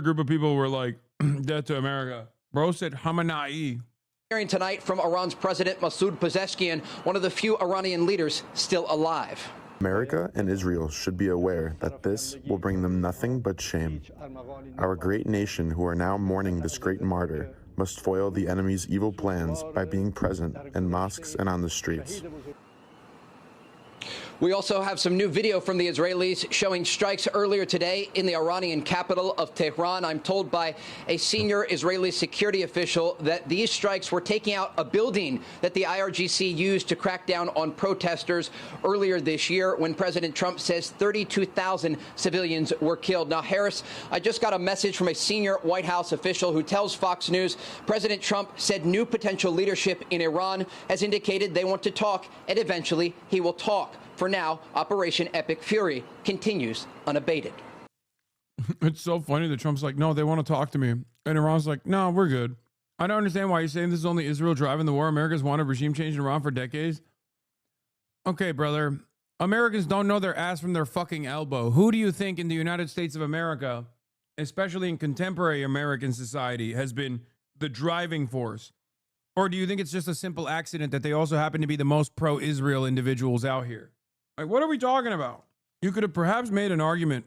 group of people were like, "Death to America." Bro said Khamenei. Hearing tonight from Iran's President Masoud Pezeshkian, one of the few Iranian leaders still alive. America and Israel should be aware that this will bring them nothing but shame. Our great nation, who are now mourning this great martyr, must foil the enemy's evil plans by being present in mosques and on the streets. We also have some new video from the Israelis showing strikes earlier today in the Iranian capital of Tehran. I'm told by a senior Israeli security official that these strikes were taking out a building that the IRGC used to crack down on protesters earlier this year when President Trump says 32,000 civilians were killed. Now, Harris, I just got a message from a senior White House official who tells Fox News President Trump said new potential leadership in Iran has indicated they want to talk, and eventually he will talk. For now, Operation Epic Fury continues unabated. It's so funny that Trump's like, no, they want to talk to me. And Iran's like, no, we're good. I don't understand why you're saying this is only Israel driving the war. America's wanted regime change in Iran for decades. Okay, brother. Americans don't know their ass from their fucking elbow. Who do you think in the United States of America, especially in contemporary American society, has been the driving force? Or do you think it's just a simple accident that they also happen to be the most pro-Israel individuals out here? Like, what are we talking about? You could have perhaps made an argument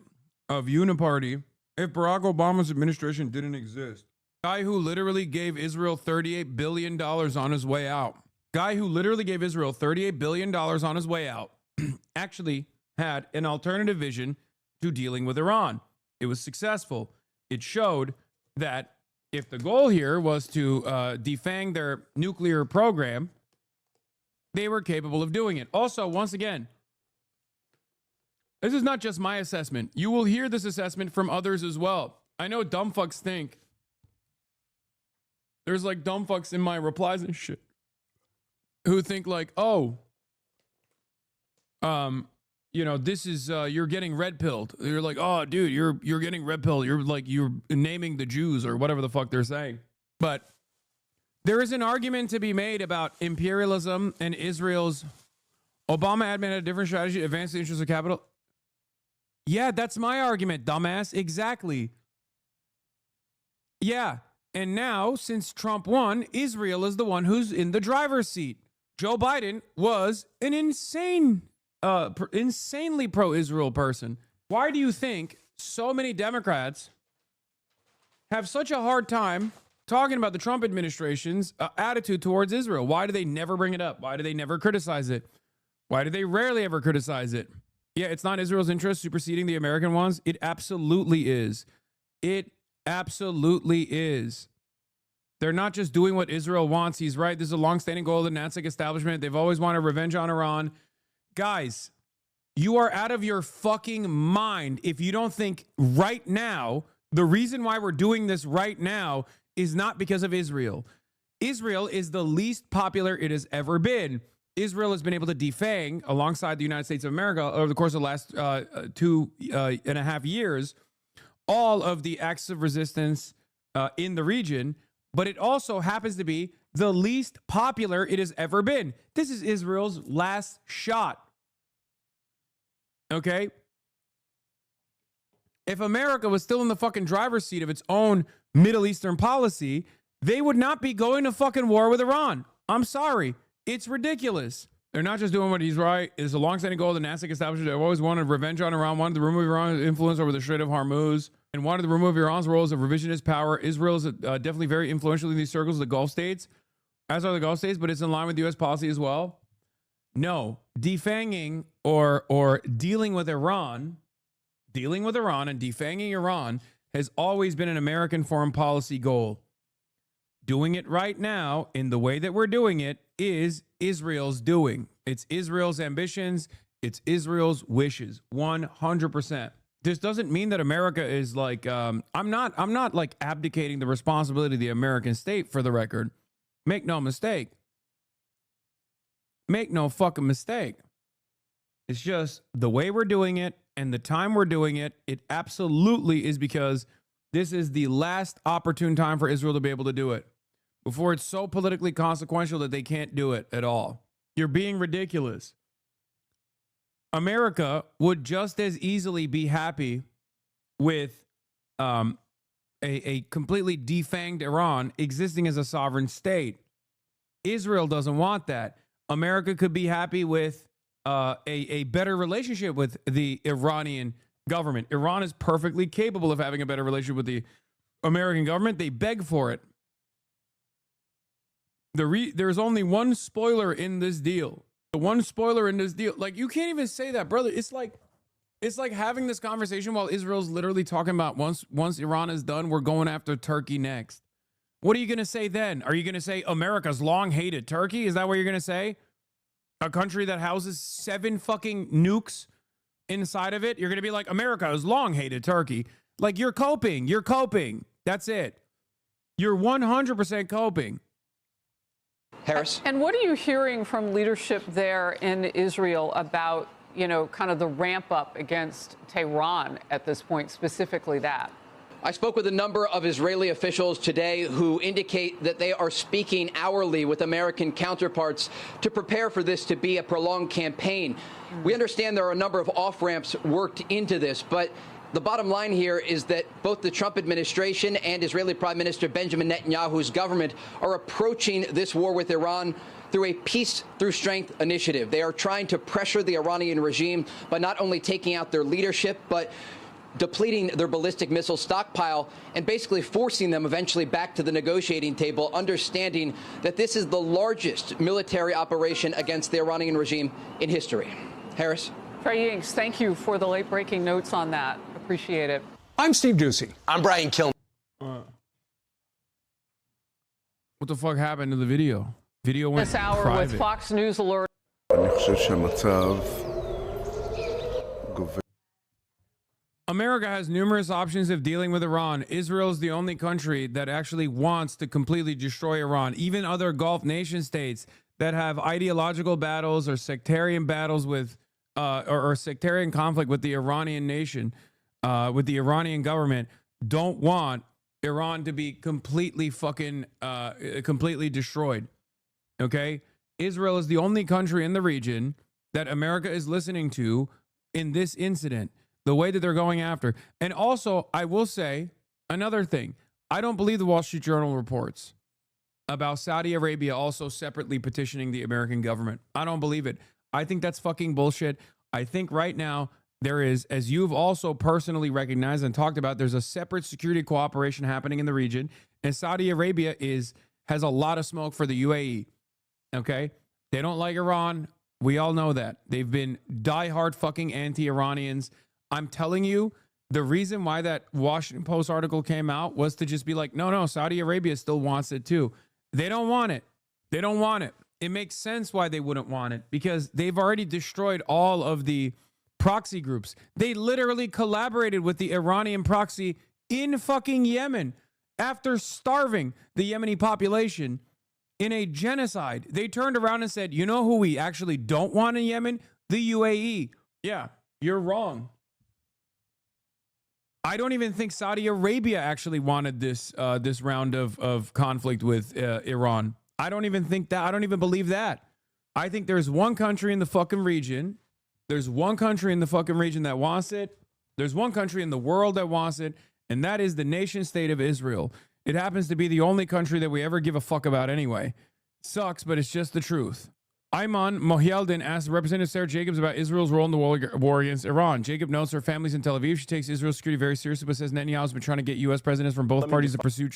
of uniparty if Barack Obama's administration didn't exist. Guy who literally gave Israel $38 billion on his way out. Guy who literally gave Israel $38 billion on his way out actually had an alternative vision to dealing with Iran. It was successful. It showed that if the goal here was to defang their nuclear program, they were capable of doing it. Also, once again, this is not just my assessment. You will hear this assessment from others as well. I know dumb fucks think. There's like dumb fucks in my replies and shit who think like, oh, you know, this is, you're getting red pilled. You're like, oh, dude, you're getting red pilled. You're like, you're naming the Jews or whatever the fuck they're saying. But there is an argument to be made about imperialism and Israel's Obama admin had a different strategy to advance the interests of capital. Yeah, that's my argument, dumbass. Exactly. Yeah. And now, since Trump won, Israel is the one who's in the driver's seat. Joe Biden was an insanely pro-Israel person. Why do you think so many Democrats have such a hard time talking about the Trump administration's attitude towards Israel? Why do they never bring it up? Why do they never criticize it? Why do they rarely ever criticize it? Yeah, it's not Israel's interest superseding the American ones. It absolutely is. It absolutely is. They're not just doing what Israel wants. He's right. This is a longstanding goal of the Nazi establishment. They've always wanted revenge on Iran. Guys, you are out of your fucking mind if you don't think right now, the reason why we're doing this right now is not because of Israel. Israel is the least popular it has ever been. Israel has been able to defang, alongside the United States of America, over the course of the last 2.5 years, all of the acts of resistance in the region, but it also happens to be the least popular it has ever been. This is Israel's last shot. Okay? If America was still in the fucking driver's seat of its own Middle Eastern policy, they would not be going to fucking war with Iran. I'm sorry. It's ridiculous. They're not just doing what he's right. It's a long-standing goal of the Nazi establishment. They've always wanted revenge on Iran, wanted to remove Iran's influence over the Strait of Hormuz, and wanted to remove Iran's role as a revisionist power. Israel is definitely very influential in these circles of the Gulf states, as are the Gulf states, but it's in line with U.S. policy as well. No, defanging or dealing with Iran and defanging Iran has always been an American foreign policy goal. Doing it right now in the way that we're doing it is Israel's doing. It's Israel's ambitions. It's Israel's wishes. 100%. This doesn't mean that America is like, I'm not like abdicating the responsibility of the American state, for the record. Make no mistake. Make no fucking mistake. It's just the way we're doing it and the time we're doing it. It absolutely is because this is the last opportune time for Israel to be able to do it, before it's so politically consequential that they can't do it at all. You're being ridiculous. America would just as easily be happy with a completely defanged Iran existing as a sovereign state. Israel doesn't want that. America could be happy with a better relationship with the Iranian government. Iran is perfectly capable of having a better relationship with the American government. They beg for it. There's only one spoiler in this deal. The one spoiler in this deal. Like, you can't even say that, brother. It's like having this conversation while Israel's literally talking about once Iran is done, we're going after Turkey next. What are you going to say then? Are you going to say America's long hated Turkey? Is that what you're going to say? A country that houses 7 fucking nukes inside of it? You're going to be like, America has long hated Turkey. Like, you're coping. You're coping. That's it. You're 100% coping. Harris? And what are you hearing from leadership there in Israel about, kind of the ramp up against Tehran at this point, specifically that? I spoke with a number of Israeli officials today who indicate that they are speaking hourly with American counterparts to prepare for this to be a prolonged campaign. We understand there are a number of off-ramps worked into this, but the bottom line here is that both the Trump administration and Israeli Prime Minister Benjamin Netanyahu's government are approaching this war with Iran through a peace through strength initiative. They are trying to pressure the Iranian regime by not only taking out their leadership, but depleting their ballistic missile stockpile and basically forcing them eventually back to the negotiating table, understanding that this is the largest military operation against the Iranian regime in history. Harris? Trey Yingst, thank you for the late-breaking notes on that. Appreciate it. I'm Steve Doocy. I'm Brian Kilmer. What the fuck happened to the video? Video went this hour private. With Fox News Alert. America has numerous options of dealing with Iran. Israel is the only country that actually wants to completely destroy Iran. Even other Gulf nation states that have ideological battles or sectarian battles with or sectarian conflict with the Iranian nation, with the Iranian government, don't want Iran to be completely fucking completely destroyed. Okay? Israel is the only country in the region that America is listening to in this incident, the way that they're going after. And also, I will say another thing. I don't believe the Wall Street Journal reports about Saudi Arabia also separately petitioning the American government. I don't believe it. I think that's fucking bullshit. I think right now there is, as you've also personally recognized and talked about, there's a separate security cooperation happening in the region, and Saudi Arabia has a lot of smoke for the UAE. Okay? They don't like Iran. We all know that. They've been diehard fucking anti-Iranians. I'm telling you, the reason why that Washington Post article came out was to just be like, no, Saudi Arabia still wants it too. They don't want it. They don't want it. It makes sense why they wouldn't want it, because they've already destroyed all of the proxy groups. They literally collaborated with the Iranian proxy in fucking Yemen after starving the Yemeni population in a genocide. They turned around and said, you know who we actually don't want in Yemen? The UAE. Yeah, you're wrong. I don't even think Saudi Arabia actually wanted this round of conflict with Iran. I don't even think that. I don't even believe that. I think there's one country in the fucking region. There's one country in the fucking region that wants it. There's one country in the world that wants it, and that is the nation state of Israel. It happens to be the only country that we ever give a fuck about anyway. Sucks, but it's just the truth. Ayman Mohyeldin asked Representative Sarah Jacobs about Israel's role in the war against Iran. Jacob notes her family's in Tel Aviv. She takes Israel's security very seriously, but says Netanyahu has been trying to get U.S. presidents from both parties to pursue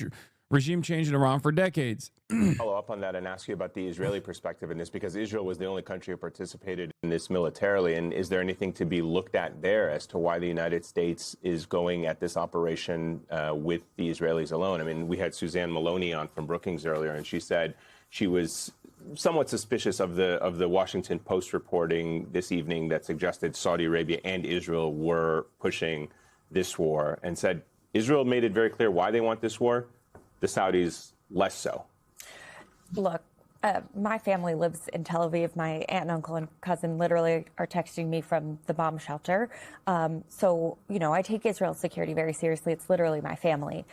regime change in Iran for decades. Follow up on that and ask you about the Israeli perspective in this, because Israel was the only country who participated in this militarily. And is there anything to be looked at there as to why the United States is going at this operation with the Israelis alone? I mean, we had Suzanne Maloney on from Brookings earlier, and she said she was somewhat suspicious of the Washington Post reporting this evening that suggested Saudi Arabia and Israel were pushing this war, and said Israel made it very clear why they want this war. The Saudis less so. Look, my family lives in Tel Aviv. My aunt and uncle and cousin literally are texting me from the bomb shelter. So, you know, I take Israel's security very seriously. It's literally my family.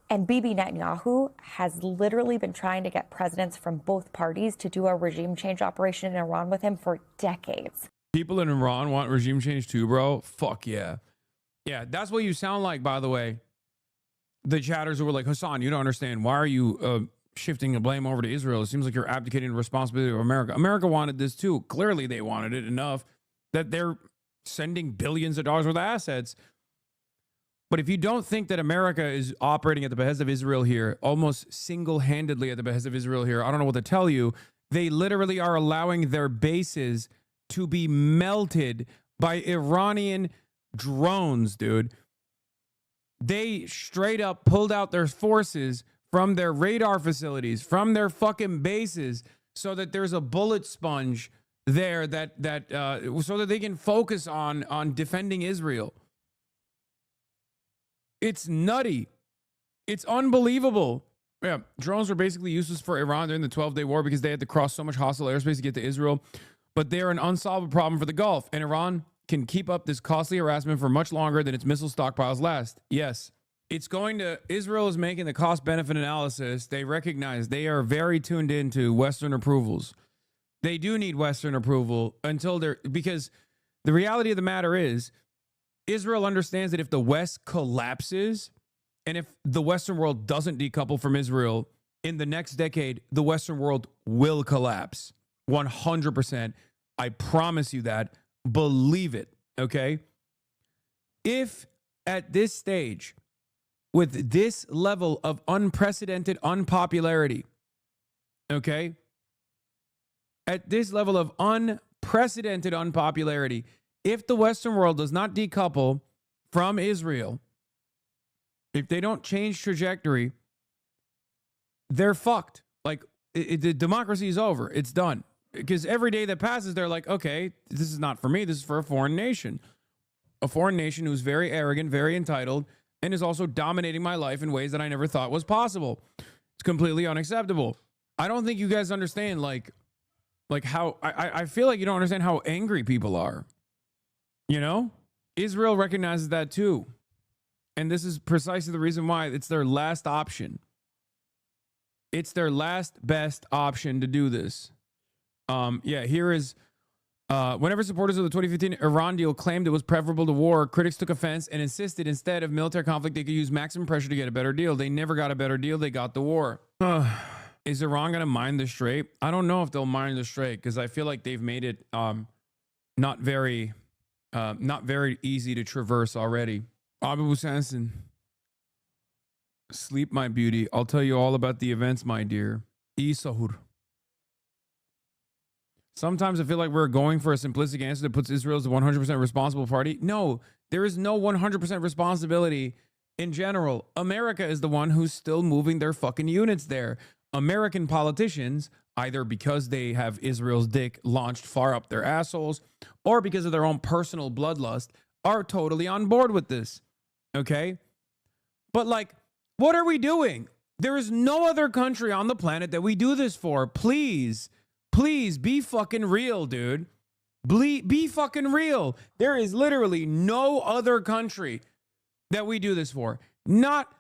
And Bibi Netanyahu has literally been trying to get presidents from both parties to do a regime change operation in Iran with him for decades. People in Iran want regime change too, bro. Fuck yeah. Yeah, that's what you sound like, by the way. The chatters who were like, Hassan, you don't understand. Why are you shifting the blame over to Israel? It seems like you're abdicating the responsibility of America. America wanted this too. Clearly they wanted it enough that they're sending billions of dollars worth of assets. But if you don't think that America is operating at the behest of Israel here, almost single-handedly at the behest of Israel here, I don't know what to tell you. They literally are allowing their bases to be melted by Iranian drones, dude. They straight up pulled out their forces from their radar facilities, from their fucking bases, so that there's a bullet sponge there so that they can focus on defending Israel. It's nutty. It's unbelievable. Yeah, drones were basically useless for Iran during the 12-day war because they had to cross so much hostile airspace to get to Israel. But they're an unsolvable problem for the Gulf, and Iran can keep up this costly harassment for much longer than its missile stockpiles last. Yes, Israel is making the cost-benefit analysis. They recognize they are very tuned into Western approvals. They do need Western approval because the reality of the matter is, Israel understands that if the West collapses and if the Western world doesn't decouple from Israel in the next decade, the Western world will collapse. 100%. I promise you that. Believe it. Okay. If at this stage, with this level of unprecedented unpopularity, okay, at this level of unprecedented unpopularity, if the Western world does not decouple from Israel, if they don't change trajectory, they're fucked. Like, the democracy is over. It's done. Because every day that passes, they're like, okay, this is not for me. This is for a foreign nation. A foreign nation who's very arrogant, very entitled, and is also dominating my life in ways that I never thought was possible. It's completely unacceptable. I don't think you guys understand, like how, I feel like you don't understand how angry people are. You know, Israel recognizes that too. And this is precisely the reason why it's their last option. It's their last best option to do this. Yeah, here is Whenever supporters of the 2015 Iran deal claimed it was preferable to war, critics took offense and insisted instead of military conflict, they could use maximum pressure to get a better deal. They never got a better deal. They got the war. Is Iran going to mine the Strait? I don't know if they'll mine the Strait because I feel like they've made it not very easy to traverse already. Abu Sanson, sleep, my beauty. I'll tell you all about the events, my dear. Sahur. Sometimes I feel like we're going for a simplistic answer that puts Israel as the 100% responsible party. No, there is no 100% responsibility in general. America is the one who's still moving their fucking units there. American politicians, either because they have Israel's dick launched far up their assholes or because of their own personal bloodlust, are totally on board with this. Okay? But like, what are we doing? There is no other country on the planet that we do this for. Please be fucking real, dude. Be fucking real. There is literally no other country that we do this for. Not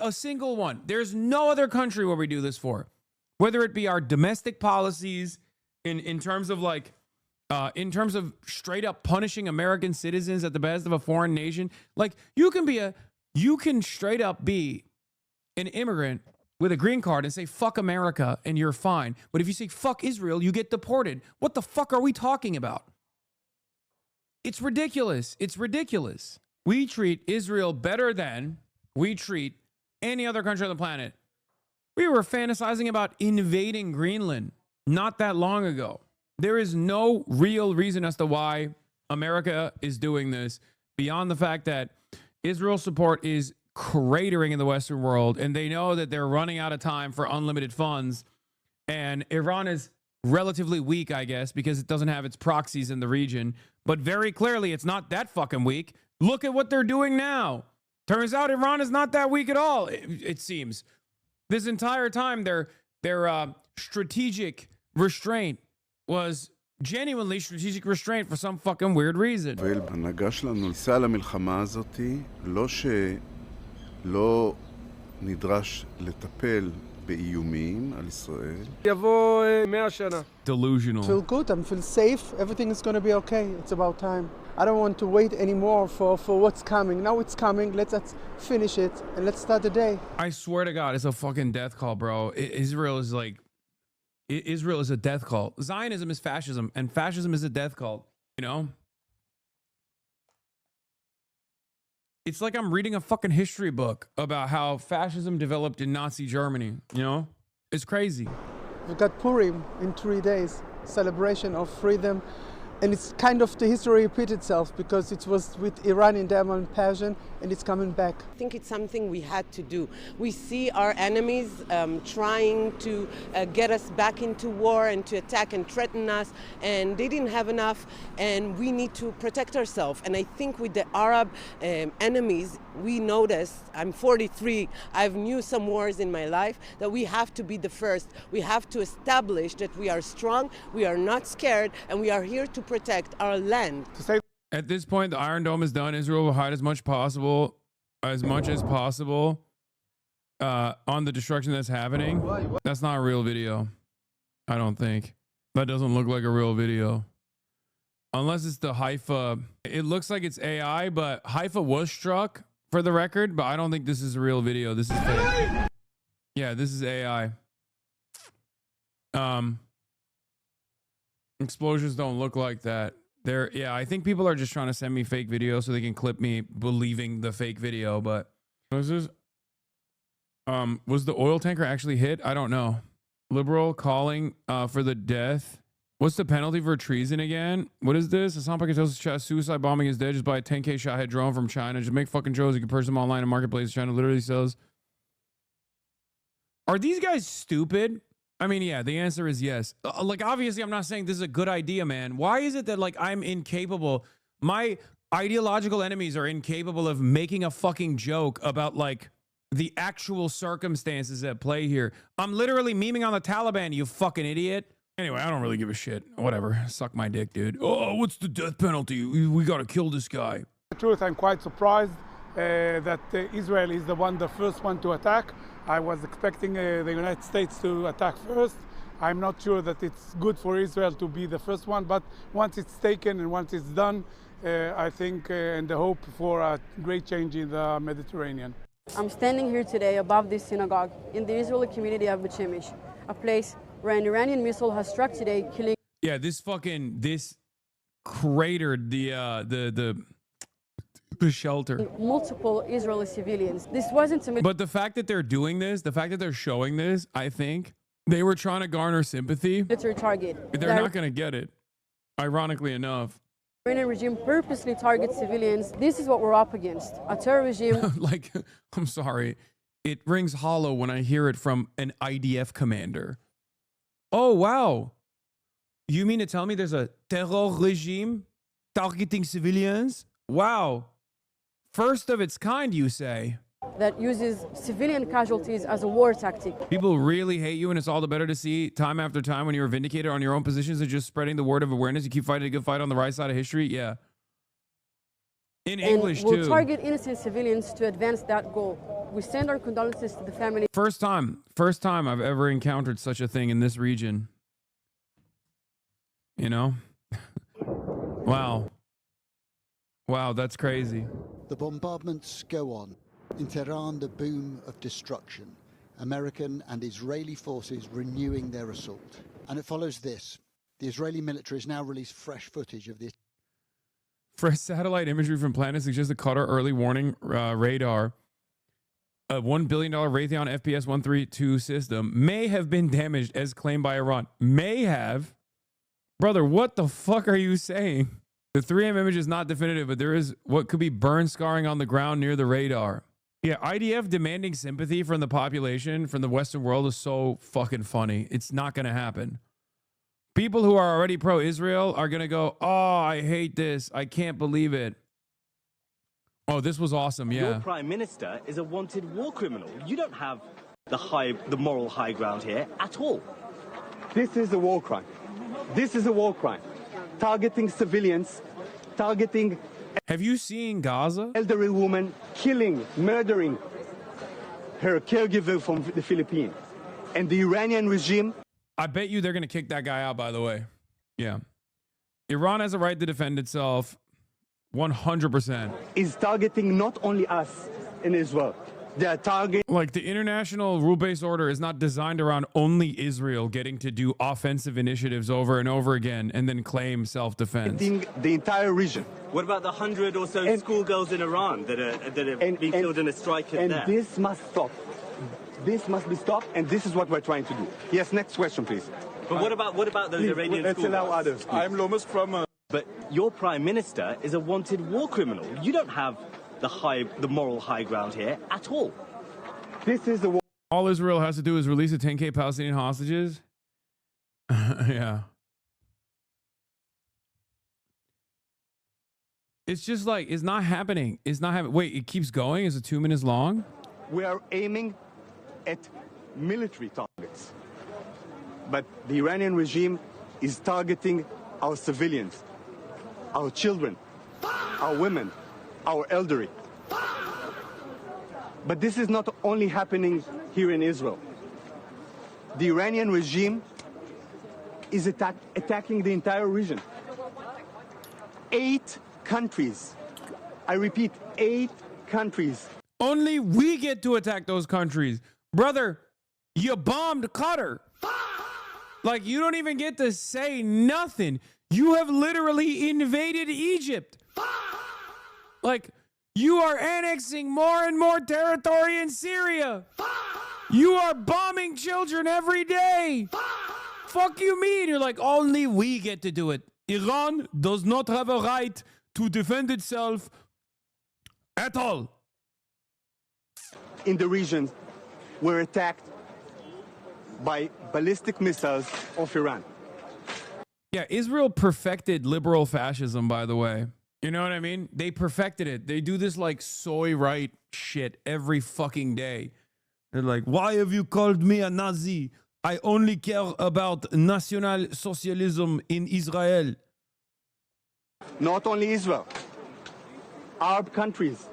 a single one. There's no other country where we do this for. Whether it be our domestic policies in terms of like, in terms of straight up punishing American citizens at the behest of a foreign nation. Like you can straight up be an immigrant with a green card and say, fuck America, and you're fine. But if you say, fuck Israel, you get deported. What the fuck are we talking about? It's ridiculous. It's ridiculous. We treat Israel better than we treat any other country on the planet. We were fantasizing about invading Greenland not that long ago. There is no real reason as to why America is doing this beyond the fact that Israel support is cratering in the Western world, and they know that they're running out of time for unlimited funds, and Iran is relatively weak, I guess, because it doesn't have its proxies in the region, but very clearly it's not that fucking weak. Look at what they're doing now. Turns out Iran is not that weak at all, it seems. This entire time their strategic restraint was genuinely strategic restraint for some fucking weird reason. לא נדרש לטפל באיומים על ישראל. יבוא 100 שנה. Delusional. Feel good, I feel safe, everything is going to be okay. It's about time. I don't want to wait anymore for what's coming. Now it's coming, let's finish it and let's start the day. I swear to God, it's a fucking death call, bro. Israel is a death call. Zionism is fascism, and fascism is a death call, you know? It's like I'm reading a fucking history book about how fascism developed in Nazi Germany, you know? It's crazy. We've got Purim in 3 days, celebration of freedom. And it's kind of the history repeat itself because it was with Iranian diamond passion and it's coming back. I think it's something we had to do. We see our enemies trying to get us back into war and to attack and threaten us, and they didn't have enough, and we need to protect ourselves. And I think with the Arab enemies, we noticed, I'm 43, I've knew some wars in my life, that we have to be the first. We have to establish that we are strong, we are not scared, and we are here to protect our land. At this point, the Iron Dome is done. Israel will hide as much as possible on the destruction that's happening. That's not a real video. I don't think. That doesn't look like a real video. Unless it's the Haifa. It looks like it's AI, but Haifa was struck for the record, but I don't think this is a real video. This is fake. Yeah, this is AI. Explosions don't look like that. Yeah, I think people are just trying to send me fake videos so they can clip me believing the fake video, but was this was the oil tanker actually hit? I don't know. Liberal calling for the death. What's the penalty for treason again? What is this? Hassan Pakato's chest suicide bombing is dead just by a 10K Shahed drone from China. Just make fucking drones. You can purchase them online in marketplace. China literally sells. Are these guys stupid? I mean, yeah, the answer is yes. Like, obviously, I'm not saying this is a good idea, man. Why is it that, like, I'm incapable? My ideological enemies are incapable of making a fucking joke about, like, the actual circumstances at play here. I'm literally memeing on the Taliban, you fucking idiot. Anyway, I don't really give a shit. Whatever. Suck my dick, dude. Oh, what's the death penalty? We gotta kill this guy. The truth, I'm quite surprised that Israel is the first one to attack. I was expecting the United States to attack first, I'm not sure that it's good for Israel to be the first one, but once it's taken and once it's done, I think and the hope for a great change in the Mediterranean. I'm standing here today above this synagogue in the Israeli community of Bet Shemesh, a place where an Iranian missile has struck today, killing. Yeah, this cratered the shelter. Multiple Israeli civilians. This wasn't a. But the fact that they're doing this, the fact that they're showing this, I think they were trying to garner sympathy. Military target. They're not going to get it, ironically enough. The Iranian regime purposely targets civilians. This is what we're up against. A terror regime. Like, I'm sorry. It rings hollow when I hear it from an IDF commander. Oh, wow. You mean to tell me there's a terror regime targeting civilians? Wow. First of its kind, you say? That uses civilian casualties as a war tactic. People really hate you, and it's all the better to see time after time when you're vindicated on your own positions and just spreading the word of awareness. You keep fighting a good fight on the right side of history. Yeah. In English, we'll too. Target innocent civilians to advance that goal. We send our condolences to the family. First time I've ever encountered such a thing in this region. You know? Wow. Wow, that's crazy. The bombardments go on. In Tehran, the boom of destruction. American and Israeli forces renewing their assault. And it follows this. The Israeli military has now released fresh footage of this. Fresh satellite imagery from planet suggests the Qatar early warning radar, a $1 billion Raytheon FPS-132 system, may have been damaged as claimed by Iran. May have? Brother, what the fuck are you saying? The 3M image is not definitive, but there is what could be burn scarring on the ground near the radar. Yeah, IDF demanding sympathy from the population, from the Western world is so fucking funny. It's not going to happen. People who are already pro-Israel are going to go, oh, I hate this. I can't believe it. Oh, this was awesome, yeah. Your prime minister is a wanted war criminal. You don't have the moral high ground here at all. This is a war crime. This is a war crime. Targeting civilians, targeting... Have you seen Gaza? Elderly woman killing, murdering her caregiver from the Philippines. And the Iranian regime... I bet you they're going to kick that guy out, by the way. Yeah. Iran has a right to defend itself 100%. Is targeting not only us in Israel. They are targeting... Like, the international rule-based order is not designed around only Israel getting to do offensive initiatives over and over again and then claim self-defense. The entire region. What about the 100 or so schoolgirls in Iran that are being killed in a strike there? And this must stop. This must be stopped, and this is what we're trying to do. Yes, next question, please. But what about those Iranian let's schoolgirls? allow others, please. I'm Lomas from... But your prime minister is a wanted war criminal. You don't have the moral high ground here at all. This is the war. All Israel has to do is release the 10K Palestinian hostages. Yeah. It's just like, it's not happening. It's not happening. Wait, it keeps going? Is it 2 minutes long? We are aiming at military targets. But the Iranian regime is targeting our civilians, our children, our women, our elderly. But this is not only happening here in Israel. The Iranian regime is attacking the entire region. 8 countries. I repeat, 8 countries. Only we get to attack those countries. Brother, you bombed Qatar. Like, you don't even get to say nothing. You have literally invaded Egypt. Like, you are annexing more and more territory in Syria. You are bombing children every day. Fuck you mean? You're like, only we get to do it. Iran does not have a right to defend itself at all. In the region were attacked by ballistic missiles of Iran. Yeah, Israel perfected liberal fascism, by the way. You know what I mean? They perfected it. They do this like soy right shit every fucking day. They're like, why have you called me a Nazi? I only care about National Socialism in Israel. Not only Israel. Arab countries.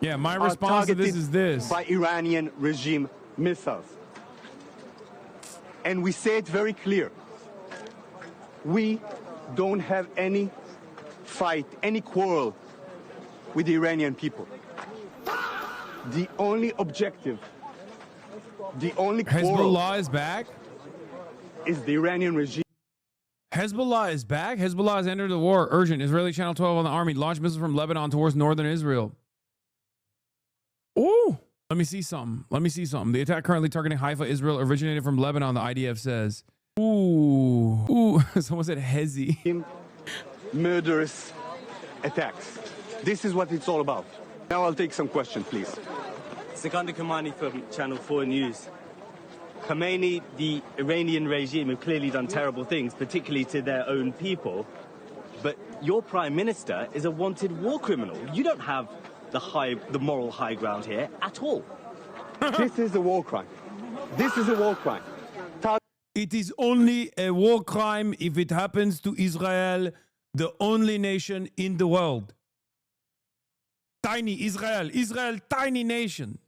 Yeah, my response to this is this. By Iranian regime missiles. And we say it very clear. We don't have any fight, any quarrel with the Iranian people. The only objective, the only quarrel Hezbollah is back? is the Iranian regime. Hezbollah is back? Hezbollah has entered the war. Urgent. Israeli Channel 12 on the army. Launch missiles from Lebanon towards northern Israel. Ooh. Let me see something. Let me see something. The attack currently targeting Haifa, Israel, originated from Lebanon, the IDF says. Ooh. Ooh. Someone said Hezi. Murderous attacks. This is what it's all about. Now I'll take some questions, please. Sikander Kamani from Channel 4 News. Khamenei, the Iranian regime, have clearly done terrible things, particularly to their own people. But your prime minister is a wanted war criminal. You don't have the moral high ground here at all. This is a war crime. This is a war crime. It is only a war crime if it happens to Israel, the only nation in the world. Tiny Israel. Israel, tiny nation.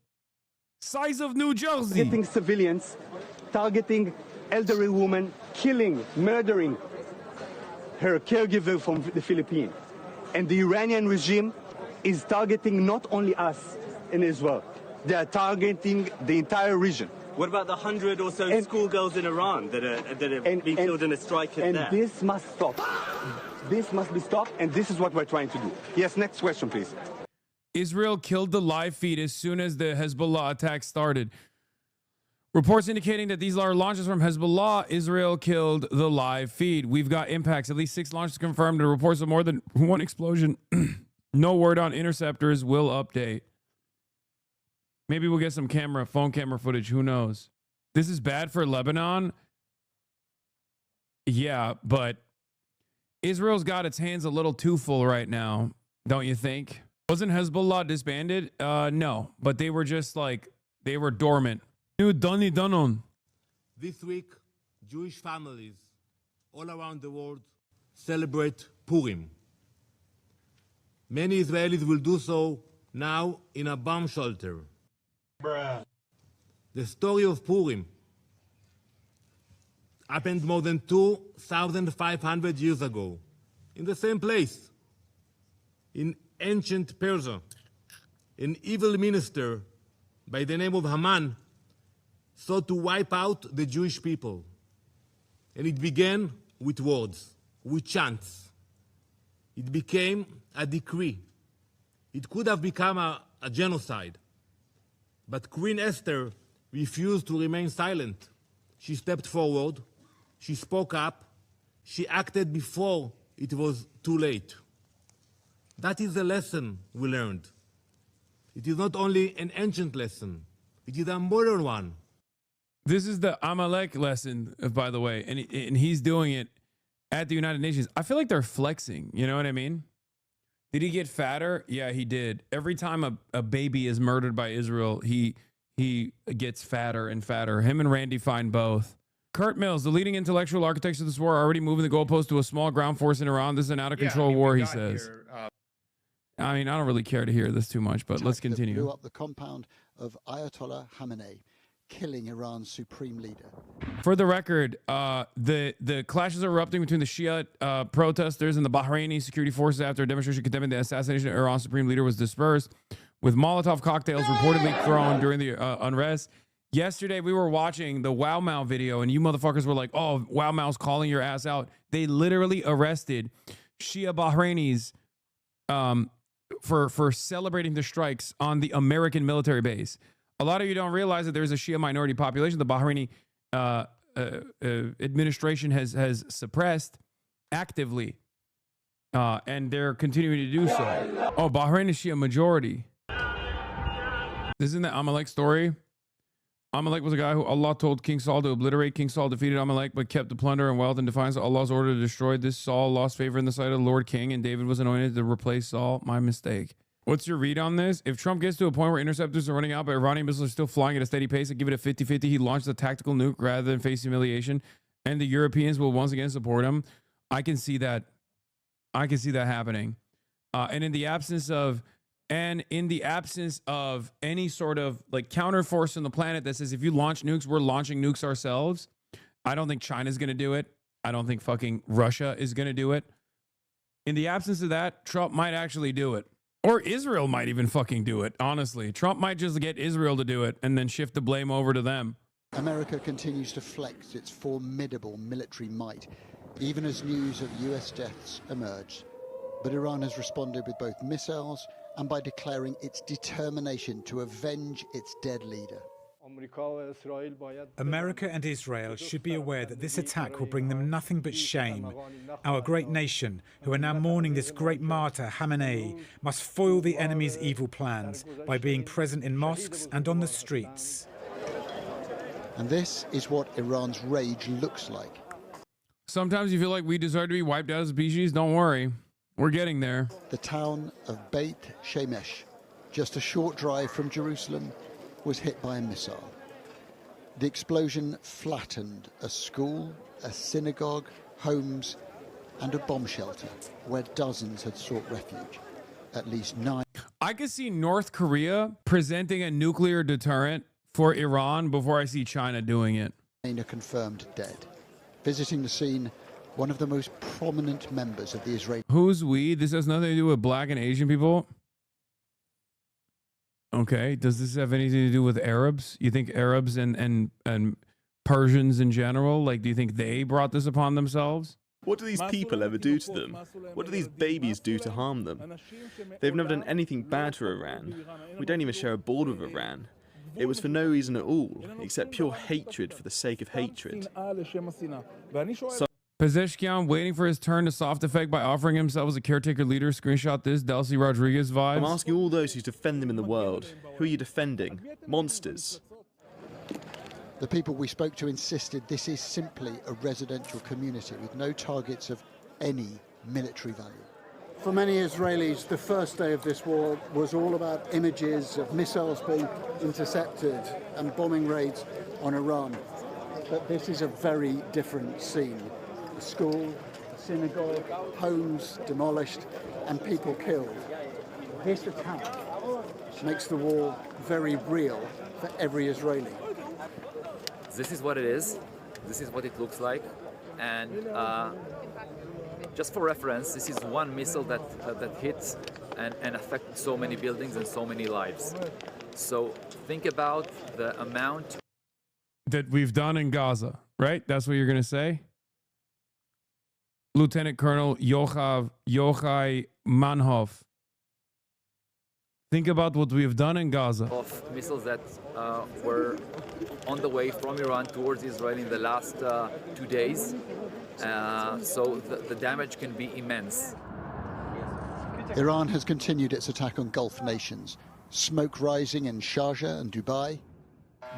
Size of New Jersey. Targeting civilians, targeting elderly women, killing, murdering her caregiver from the Philippines. And the Iranian regime is targeting not only us in Israel, they are targeting the entire region. What about the 100 or so schoolgirls in Iran that have been killed in a strike there? And this must stop. This must be stopped, and this is what we're trying to do. Yes, next question, please. Israel killed the live feed as soon as the Hezbollah attack started. Reports indicating that these are launches from Hezbollah. Israel killed the live feed. We've got impacts. At least 6 launches confirmed and reports of more than 1 explosion. No word on interceptors. Will update. Maybe we'll get some phone camera footage. Who knows? This is bad for Lebanon. Yeah, but Israel's got its hands a little too full right now, don't you think? Wasn't Hezbollah disbanded? No, but they were just like, they were dormant. New Donny Dunnon. This week, Jewish families all around the world celebrate Purim. Many Israelis will do so now in a bomb shelter. Bruh. The story of Purim happened more than 2,500 years ago in the same place, in ancient Persia. An evil minister by the name of Haman sought to wipe out the Jewish people. And it began with words, with chants. It became a decree. It could have become a genocide. But Queen Esther refused to remain silent. She stepped forward. She spoke up. She acted before it was too late. That is the lesson we learned. It is not only an ancient lesson, it is a modern one. This is the Amalek lesson, by the way, and he's doing it at the United Nations. I feel like they're flexing, you know what I mean? Did he get fatter? Yeah, he did. Every time a baby is murdered by Israel, he gets fatter and fatter. Him and Randy find both. Kurt Mills, the leading intellectual architects of this war, are already moving the goalpost to a small ground force in Iran. This is an out-of-control war, he says. I mean, I don't really care to hear this too much, but let's continue. Blew up the compound of Ayatollah Khamenei, killing Iran's supreme leader. For the record, the clashes are erupting between the Shia protesters and the Bahraini security forces after a demonstration condemning the assassination of Iran's supreme leader was dispersed, with Molotov cocktails reportedly thrown during the unrest. Yesterday, we were watching the Wow Mao video, and you motherfuckers were like, oh, Wow Mao's calling your ass out. They literally arrested Shia Bahrainis for celebrating the strikes on the American military base. A lot of you don't realize that there's a Shia minority population the Bahraini administration has suppressed actively, and they're continuing to do so. Oh, Bahrain is Shia majority. Isn't that Amalek story? Amalek was a guy who Allah told King Saul to obliterate. King Saul defeated Amalek, but kept the plunder and wealth in defiance of Allah's order to destroy this. Saul lost favor in the sight of the Lord King, and David was anointed to replace Saul. My mistake. What's your read on this? If Trump gets to a point where interceptors are running out, but Iranian missiles are still flying at a steady pace, and give it a 50-50, he launched a tactical nuke rather than face humiliation, and the Europeans will once again support him. I can see that. I can see that happening. And in the absence of any sort of like counter force on the planet that says if you launch nukes, we're launching nukes ourselves, I don't think China's going to do it. I don't think fucking Russia is going to do it. In the absence of that, Trump might actually do it. Or Israel might even fucking do it, honestly. Trump might just get Israel to do it and then shift the blame over to them. America continues to flex its formidable military might, even as news of US deaths emerged. But Iran has responded with both missiles and by declaring its determination to avenge its dead leader. America and Israel should be aware that this attack will bring them nothing but shame. Our great nation, who are now mourning this great martyr, Khamenei, must foil the enemy's evil plans by being present in mosques and on the streets. And this is what Iran's rage looks like. Sometimes you feel like we deserve to be wiped out as a species. Don't worry. We're getting there. The town of Beit Shemesh, just a short drive from Jerusalem, was hit by a missile. The explosion flattened a school, a synagogue, homes, and a bomb shelter where dozens had sought refuge. At least 9. I could see North Korea presenting a nuclear deterrent for Iran before I see China doing it. Are confirmed dead. Visiting the scene, one of the most prominent members of the Israeli... Who's we? This has nothing to do with black and Asian people? Okay, does this have anything to do with Arabs? You think Arabs and Persians in general, like, do you think they brought this upon themselves? What do these people ever do to them? What do these babies do to harm them? They've never done anything bad to Iran. We don't even share a border with Iran. It was for no reason at all, except pure hatred for the sake of hatred. Pezeshkian waiting for his turn to soft effect by offering himself as a caretaker leader. Screenshot this. Delcy Rodriguez vibes. I'm asking all those who defend them in the world. Who are you defending? Monsters. The people we spoke to insisted this is simply a residential community with no targets of any military value. For many Israelis, the first day of this war was all about images of missiles being intercepted and bombing raids on Iran. But this is a very different scene. A school, a synagogue, homes demolished, and people killed. This attack makes the war very real for every Israeli. This is what it is. This is what it looks like. And just for reference, this is one missile that hits and affects so many buildings and so many lives. So think about the amount that we've done in Gaza, right? That's what you're going to say? Lieutenant Colonel Yochai Manhoff. Think about what we've done in Gaza. Of missiles that were on the way from Iran towards Israel in the last 2 days. So the damage can be immense. Iran has continued its attack on Gulf nations. Smoke rising in Sharjah and Dubai.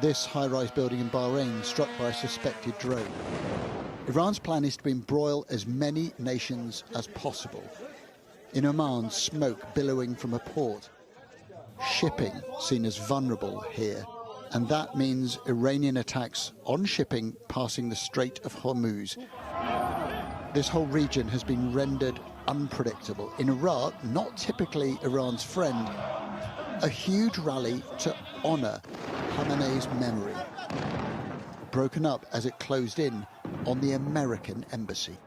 This high-rise building in Bahrain struck by a suspected drone. Iran's plan is to embroil as many nations as possible. In Oman, smoke billowing from a port. Shipping seen as vulnerable here. And that means Iranian attacks on shipping passing the Strait of Hormuz. This whole region has been rendered unpredictable. In Iraq, not typically Iran's friend, a huge rally to honor Khamenei's memory, broken up as it closed in on the American embassy.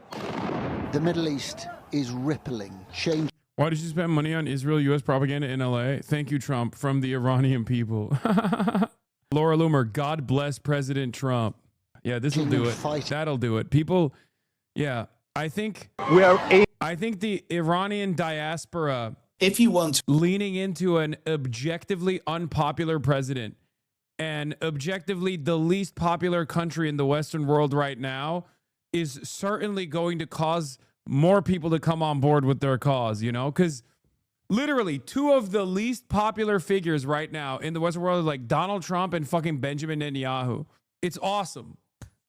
The Middle East is rippling, changing. Why did you spend money on Israel-U.S. propaganda in L.A.? Thank you, Trump, from the Iranian people. Laura Loomer, God bless President Trump. Yeah, this will do it. That'll do it. People, yeah, I think the Iranian diaspora, if you want, leaning into an objectively unpopular president and objectively the least popular country in the Western world right now is certainly going to cause more people to come on board with their cause, you know, because literally two of the least popular figures right now in the Western world are like Donald Trump and fucking Benjamin Netanyahu. It's awesome.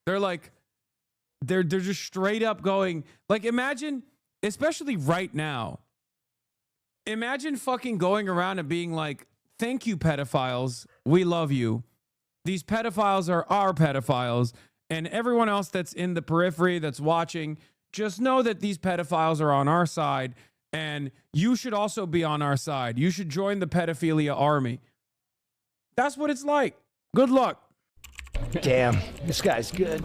They're like, they're just straight up going, like, imagine, especially right now, imagine fucking going around and being like, thank you, pedophiles. We love you. These pedophiles are our pedophiles. And everyone else that's in the periphery that's watching, just know that these pedophiles are on our side. And you should also be on our side. You should join the pedophilia army. That's what it's like. Good luck. Damn, this guy's good.